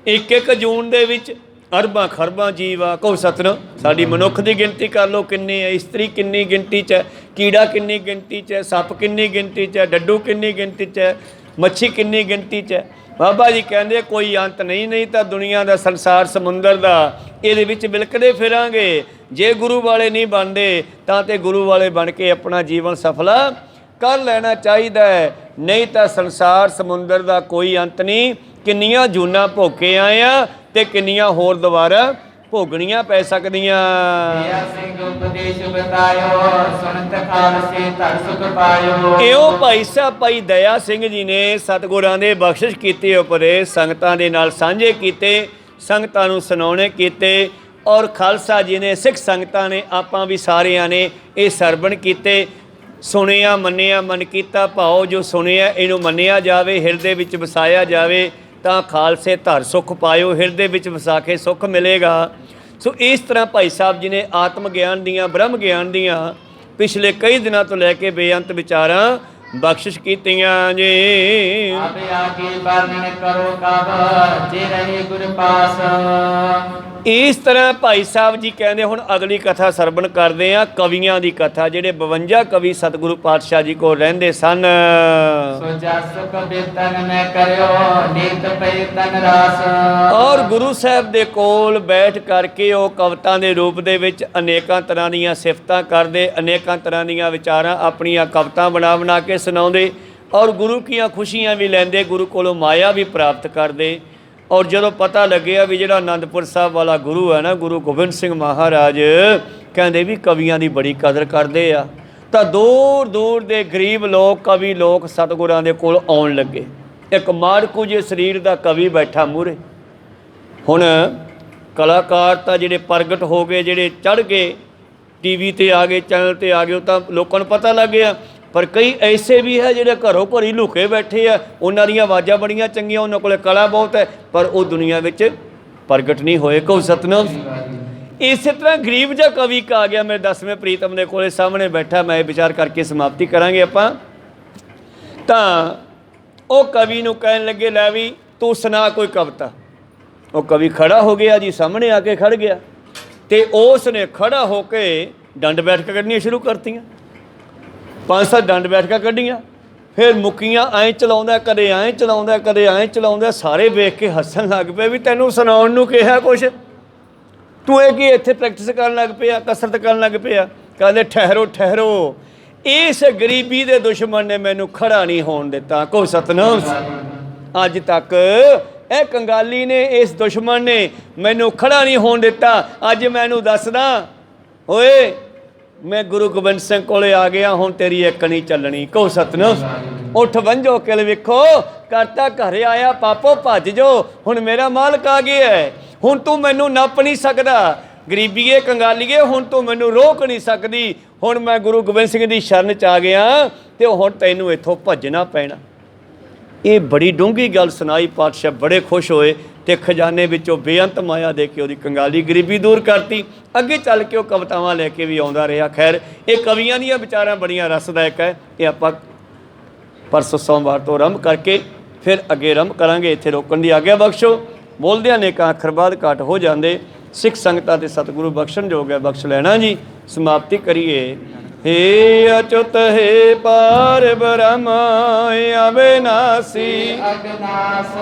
ਇੱਕ ਜੂਨ ਦੇ ਵਿੱਚ ਅਰਬਾਂ ਖਰਬਾਂ ਜੀਵ ਆ। ਕਹੋ ਸਤਿਨਾਮ। ਸਾਡੀ ਮਨੁੱਖ ਦੀ ਗਿਣਤੀ ਕਰ ਲਓ ਕਿੰਨੀ ਹੈ, ਇਸਤਰੀ ਕਿੰਨੀ ਗਿਣਤੀ 'ਚ ਹੈ, ਕੀੜਾ ਕਿੰਨੀ ਗਿਣਤੀ 'ਚ ਹੈ, ਸੱਪ ਕਿੰਨੀ ਗਿਣਤੀ 'ਚ ਹੈ, ਡੱਡੂ ਕਿੰਨੀ ਗਿਣਤੀ 'ਚ ਹੈ, ਮੱਛੀ ਕਿੰਨੀ ਗਿਣਤੀ 'ਚ ਹੈ। ਬਾਬਾ ਜੀ ਕਹਿੰਦੇ ਕੋਈ ਅੰਤ ਨਹੀਂ ਤਾਂ ਦੁਨੀਆ ਦਾ ਸੰਸਾਰ ਸਮੁੰਦਰ ਦਾ, ਇਹਦੇ ਵਿੱਚ ਬਿਲਕਦੇ ਫਿਰਾਂਗੇ। ਜੇ ਗੁਰੂ ਵਾਲੇ ਨਹੀਂ ਬਣਦੇ ਤਾਂ ਤੇ ਗੁਰੂ ਵਾਲੇ ਬਣ ਕੇ ਆਪਣਾ ਜੀਵਨ ਸਫਲਾ ਕਰ ਲੈਣਾ ਚਾਹੀਦਾ ਹੈ। ਨਹੀਂ ਤਾਂ ਸੰਸਾਰ ਸਮੁੰਦਰ ਦਾ ਕੋਈ ਅੰਤ ਨਹੀਂ। ਕਿੰਨੀਆਂ ਜੂਨਾਂ ਭੋਗ ਕੇ ਆਏ ਆ ਤੇ ਕਿੰਨੀਆਂ ਹੋਰ ਦੁਬਾਰਾ ਭੋਗਣੀਆਂ ਪੈ ਸਕਦੀਆਂ। ਸਿੰਘ ਉਪਦੇਸ਼ ਬਤਾਇਓ ਸੁਨਤ ਖਾਲਸੇ ਧਰ ਸੁਖ ਪਾਇਓ। ਇਹੋ ਭਾਈ ਸਾਹਿਬ ਭਾਈ ਦਇਆ ਸਿੰਘ ਜੀ ਨੇ ਸਤਿਗੁਰਾਂ ਦੇ ਬਖਸ਼ਿਸ਼ ਕੀਤੇ ਉਪਦੇਸ਼ ਸੰਗਤਾਂ ਦੇ ਨਾਲ ਸਾਂਝੇ ਕੀਤੇ, ਸੰਗਤਾਂ ਨੂੰ ਸੁਣਾਉਣੇ ਕੀਤੇ। ਔਰ ਖਾਲਸਾ ਜੀ ਨੇ, ਸਿੱਖ ਸੰਗਤਾਂ ਨੇ, ਆਪਾਂ ਵੀ ਸਾਰਿਆਂ ਨੇ ਇਹ ਸਰਵਣ ਕੀਤੇ। ਸੁਣਿਆ ਮੰਨਿਆ ਮਨ ਕੀਤਾ ਭਾਉ। ਜੋ ਸੁਣਿਆ ਇਹਨੂੰ ਮੰਨਿਆ ਜਾਵੇ, ਹਿਰਦੇ ਵਿੱਚ ਵਸਾਇਆ ਜਾਵੇ, ਤਾਂ ਖਾਲਸੇ ਧਰ ਸੁੱਖ ਪਾਇਓ। ਹਿਰਦੇ ਵਿੱਚ ਵਸਾ ਕੇ ਸੁੱਖ ਮਿਲੇਗਾ। ਸੋ ਇਸ ਤਰ੍ਹਾਂ ਭਾਈ ਸਾਹਿਬ ਜੀ ਨੇ ਆਤਮ ਗਿਆਨ ਦੀਆਂ, ਬ੍ਰਹਮ ਗਿਆਨ ਦੀਆਂ ਪਿਛਲੇ ਕਈ ਦਿਨਾਂ ਤੋਂ ਲੈ ਕੇ ਬੇਅੰਤ ਵਿਚਾਰਾਂ ਬਖਸ਼ਿਸ਼ ਕੀਤੀਆਂ ਜੀ। ਅਬ ਆਗੇ ਵਰਣਨ ਕਰੋ ਕਬ ਜੇ ਰਹੇ ਗੁਰ ਪਾਸ। ਇਸ ਤਰ੍ਹਾਂ ਭਾਈ ਸਾਹਿਬ ਜੀ ਕਹਿੰਦੇ ਹੁਣ ਅਗਲੀ ਕਥਾ ਸਰਵਣ ਕਰਦੇ ਆ, ਕਵੀਆਂ ਦੀ ਕਥਾ। ਜਿਹੜੇ 52 ਕਵੀ ਸਤਿਗੁਰੂ ਪਾਤਸ਼ਾਹ ਜੀ ਕੋਲ ਰਹਿੰਦੇ ਸਨ। ਸੋ ਜਸ ਕਬੀਤਨ ਮੈਂ ਕਰਿਓ ਨੀਤ ਪਈ ਤਨ ਰਾਸ। ਔਰ ਗੁਰੂ ਸਾਹਿਬ ਦੇ ਕੋਲ ਬੈਠ ਕਰਕੇ ਉਹ ਕਵਿਤਾ ਦੇ ਰੂਪ ਦੇ ਵਿੱਚ ਅਨੇਕਾਂ ਤਰ੍ਹਾਂ ਦੀਆਂ ਸਿਫਤਾਂ ਕਰਦੇ, ਅਨੇਕਾਂ ਤਰ੍ਹਾਂ ਦੀਆਂ ਵਿਚਾਰਾਂ ਆਪਣੀਆਂ ਕਵਿਤਾ ਬਣਾ ਕੇ ਸੁਣਾਉਂਦੇ। ਔਰ ਗੁਰੂ ਕੀਆਂ ਖੁਸ਼ੀਆਂ ਵੀ ਲੈਂਦੇ, ਗੁਰੂ ਕੋਲੋਂ ਮਾਇਆ ਵੀ ਪ੍ਰਾਪਤ ਕਰਦੇ। ਔਰ ਜਦੋਂ ਪਤਾ ਲੱਗਿਆ ਵੀ ਜਿਹੜਾ ਅਨੰਦਪੁਰ ਸਾਹਿਬ ਵਾਲਾ ਗੁਰੂ ਹੈ ਨਾ, ਗੁਰੂ ਗੋਬਿੰਦ ਸਿੰਘ ਮਹਾਰਾਜ, ਕਹਿੰਦੇ ਵੀ ਕਵੀਆਂ ਦੀ ਬੜੀ ਕਦਰ ਕਰਦੇ ਆ, ਤਾਂ ਦੂਰ ਦੂਰ ਦੇ ਗਰੀਬ ਲੋਕ, ਕਵੀ ਲੋਕ ਸਤਿਗੁਰਾਂ ਦੇ ਕੋਲ ਆਉਣ ਲੱਗੇ। ਇੱਕ ਮਾੜਕੂ ਜਿਹੇ ਸਰੀਰ ਦਾ ਕਵੀ ਬੈਠਾ ਮੂਹਰੇ। ਹੁਣ ਕਲਾਕਾਰ ਤਾਂ ਜਿਹੜੇ ਪ੍ਰਗਟ ਹੋ ਗਏ, ਜਿਹੜੇ ਚੜ੍ਹ ਗਏ, ਟੀਵੀ 'ਤੇ ਆ ਗਏ, ਚੈਨਲ 'ਤੇ ਆ ਗਏ, ਉਹ ਤਾਂ ਲੋਕਾਂ ਨੂੰ ਪਤਾ ਲੱਗ ਗਿਆ। ਪਰ ਕਈ ਐਸੇ ਵੀ ਹੈ ਜਿਹੜੇ ਘਰੋਂ ਘਰੀ ਲੁਕੇ ਬੈਠੇ ਆ। ਉਹਨਾਂ ਦੀਆਂ ਆਵਾਜ਼ਾਂ ਬੜੀਆਂ ਚੰਗੀਆਂ, ਉਹਨਾਂ ਕੋਲ ਕਲਾ ਬਹੁਤ ਹੈ, ਪਰ ਉਹ ਦੁਨੀਆ ਵਿੱਚ ਪ੍ਰਗਟ ਨਹੀਂ ਹੋਏ। ਕਹੋ ਸਤਿਨਾਮ। ਇਸੇ ਤਰ੍ਹਾਂ ਗਰੀਬ ਜਿਹਾ ਕਵੀ ਆ ਗਿਆ ਮੇਰੇ 10ਵੇਂ ਪ੍ਰੀਤਮ ਦੇ ਕੋਲੇ ਸਾਹਮਣੇ ਬੈਠਾ। ਮੈਂ ਇਹ ਵਿਚਾਰ ਕਰਕੇ ਸਮਾਪਤੀ ਕਰਾਂਗੇ ਆਪਾਂ। ਤਾਂ ਉਹ ਕਵੀ ਨੂੰ ਕਹਿਣ ਲੱਗੇ, ਲੈ ਵੀ ਤੂੰ ਸੁਣਾ ਕੋਈ ਕਵਿਤਾ। ਉਹ ਕਵੀ ਖੜਾ ਹੋ ਗਿਆ ਜੀ, ਸਾਹਮਣੇ ਆ ਕੇ ਖੜ ਗਿਆ। ਤੇ ਉਸ ਨੇ ਖੜਾ ਹੋ ਕੇ ਡੰਡ ਬੈਠਕਾਂ ਕੱਢਣੀਆਂ ਸ਼ੁਰੂ ਕਰਤੀਆਂ। 5-7 ਡੰਡ ਬੈਠਕਾਂ ਕੱਢੀਆਂ, ਫਿਰ ਮੁੱਕੀਆਂ ਐਂ ਚਲਾਉਂਦਾ, ਕਦੇ ਐਂ ਚਲਾਉਂਦਾ, ਕਦੇ ਐਂ ਚਲਾਉਂਦਾ। ਸਾਰੇ ਵੇਖ ਕੇ ਹੱਸਣ ਲੱਗ ਪਏ ਵੀ ਤੈਨੂੰ ਸੁਣਾਉਣ ਨੂੰ ਕਿਹਾ ਕੁਛ, ਤੂੰ ਇਹ ਕੀ ਇੱਥੇ ਪ੍ਰੈਕਟਿਸ ਕਰਨ ਲੱਗ ਪਿਆ, ਕਸਰਤ ਕਰਨ ਲੱਗ ਪਿਆ। ਕਹਿੰਦੇ ਠਹਿਰੋ ਠਹਿਰੋ, ਇਸ ਗਰੀਬੀ ਦੇ ਦੁਸ਼ਮਣ ਨੇ ਮੈਨੂੰ ਖੜਾ ਨਹੀਂ ਹੋਣ ਦਿੱਤਾ। ਕਹੋ ਸਤਿਨਾਮ। ਅੱਜ ਤੱਕ ਇਹ ਕੰਗਾਲੀ ਨੇ, ਇਸ ਦੁਸ਼ਮਣ ਨੇ ਮੈਨੂੰ ਖੜਾ ਨਹੀਂ ਹੋਣ ਦਿੱਤਾ। ਅੱਜ ਮੈਨੂੰ ਦੱਸਦਾ, ਓਏ ਮੈਂ ਗੁਰੂ ਗੋਬਿੰਦ ਸਿੰਘ ਕੋਲੇ ਆ ਗਿਆ, ਹੁਣ ਤੇਰੀ ਇੱਕ ਨਹੀਂ ਚੱਲਣੀ। ਕਹੋ ਸਤਿਨਾਮ। ਉੱਠ ਵੰਝੋ ਕਿਲ ਵੇਖੋ, ਕਰਤਾ ਘਰੇ ਆਇਆ ਪਾਪੋ ਭੱਜ ਜੋ, ਹੁਣ ਮੇਰਾ ਮਾਲਕ ਆ ਗਿਆ ਹੈ, ਹੁਣ ਤੂੰ ਮੈਨੂੰ ਨੱਪ ਨਹੀਂ ਸਕਦਾ। ਗਰੀਬੀਏ ਕੰਗਾਲੀਏ, ਹੁਣ ਤੂੰ ਮੈਨੂੰ ਰੋਕ ਨਹੀਂ ਸਕਦੀ। ਹੁਣ ਮੈਂ ਗੁਰੂ ਗੋਬਿੰਦ ਸਿੰਘ ਦੀ ਸ਼ਰਨ 'ਚ ਆ ਗਿਆ ਤੇ ਹੁਣ ਤੈਨੂੰ ਇੱਥੋਂ ਭੱਜਣਾ ਪੈਣਾ। ਇਹ ਬੜੀ ਡੂੰਘੀ ਗੱਲ ਸੁਣਾਈ। ਪਾਤਸ਼ਾਹ ਬੜੇ ਖੁਸ਼ ਹੋਏ ਤੇ ਖਜ਼ਾਨੇ ਵਿੱਚੋਂ ਬੇਅੰਤ ਮਾਇਆ ਦੇ ਕੇ ਉਹਦੀ ਕੰਗਾਲੀ ਗਰੀਬੀ ਦੂਰ ਕਰਤੀ। ਅੱਗੇ ਚੱਲ ਕੇ ਉਹ ਕਵਿਤਾਵਾਂ ਲੈ ਕੇ ਵੀ ਆਉਂਦਾ ਰਿਹਾ। ਖੈਰ, ਇਹ ਕਵੀਆਂ ਦੀਆਂ ਵਿਚਾਰਾਂ ਬੜੀਆਂ ਰਸਦਾਇਕ ਹੈ। ਇਹ ਆਪਾਂ ਪਰਸੋਂ ਸੋਮਵਾਰ ਤੋਂ ਆਰੰਭ ਕਰਕੇ ਫਿਰ ਅੱਗੇ ਆਰੰਭ ਕਰਾਂਗੇ। ਇੱਥੇ ਰੋਕਣ ਦੀ ਆਗਿਆ ਬਖਸ਼ੋ। ਬੋਲਦਿਆਂ ਨੇ ਕਾ ਅੱਖਰ ਬਾਅਦ ਘੱਟ ਹੋ ਜਾਂਦੇ। ਸਿੱਖ ਸੰਗਤਾਂ ਤੇ ਸਤਿਗੁਰੂ ਬਖਸ਼ਣ ਜੋਗ ਹੈ, ਬਖਸ਼ ਲੈਣਾ ਜੀ। ਸਮਾਪਤੀ ਕਰੀਏ। हे अच्युत हे पार ब्रह्म अविनाशी अविनाश,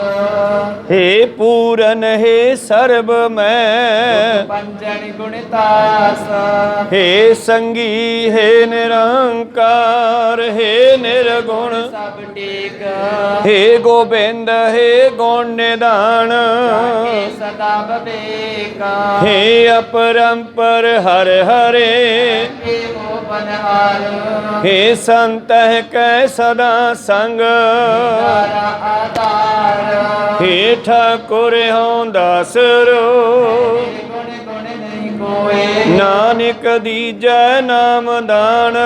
हे पूरन हे सर्व मैं पंजन गुणतास, हे संगी हे निरंकार हे निर्गुण सब टेक, हे गोबिंद हे गुण निधान जाके सदा विवेक, हे अपरंपर हर हरे हे वो बनहार, हे संत कै सदा संग तारा आधार, हे ठाकुर हों दासरो गुण गुण नहीं कोई, नानक दीजै नाम दान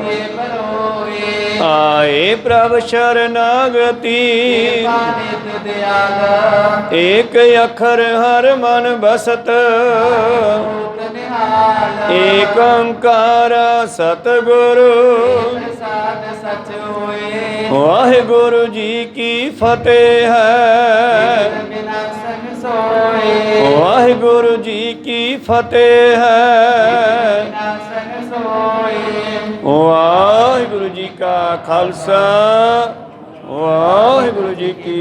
हे बरोए, आए प्रभ शरणागति पानित दयाल, एक अखर हर मन बसत भूत निहाल, एक ओंकार सतगुरु प्रसाद सच होए, वाहिगुरु जी की फतेह है। बिना सन सोए, वाहिगुरु जी की फतेह है। बिना सन सोए, वाहिगुरु जी का खालसा, वाहिगुरु जी की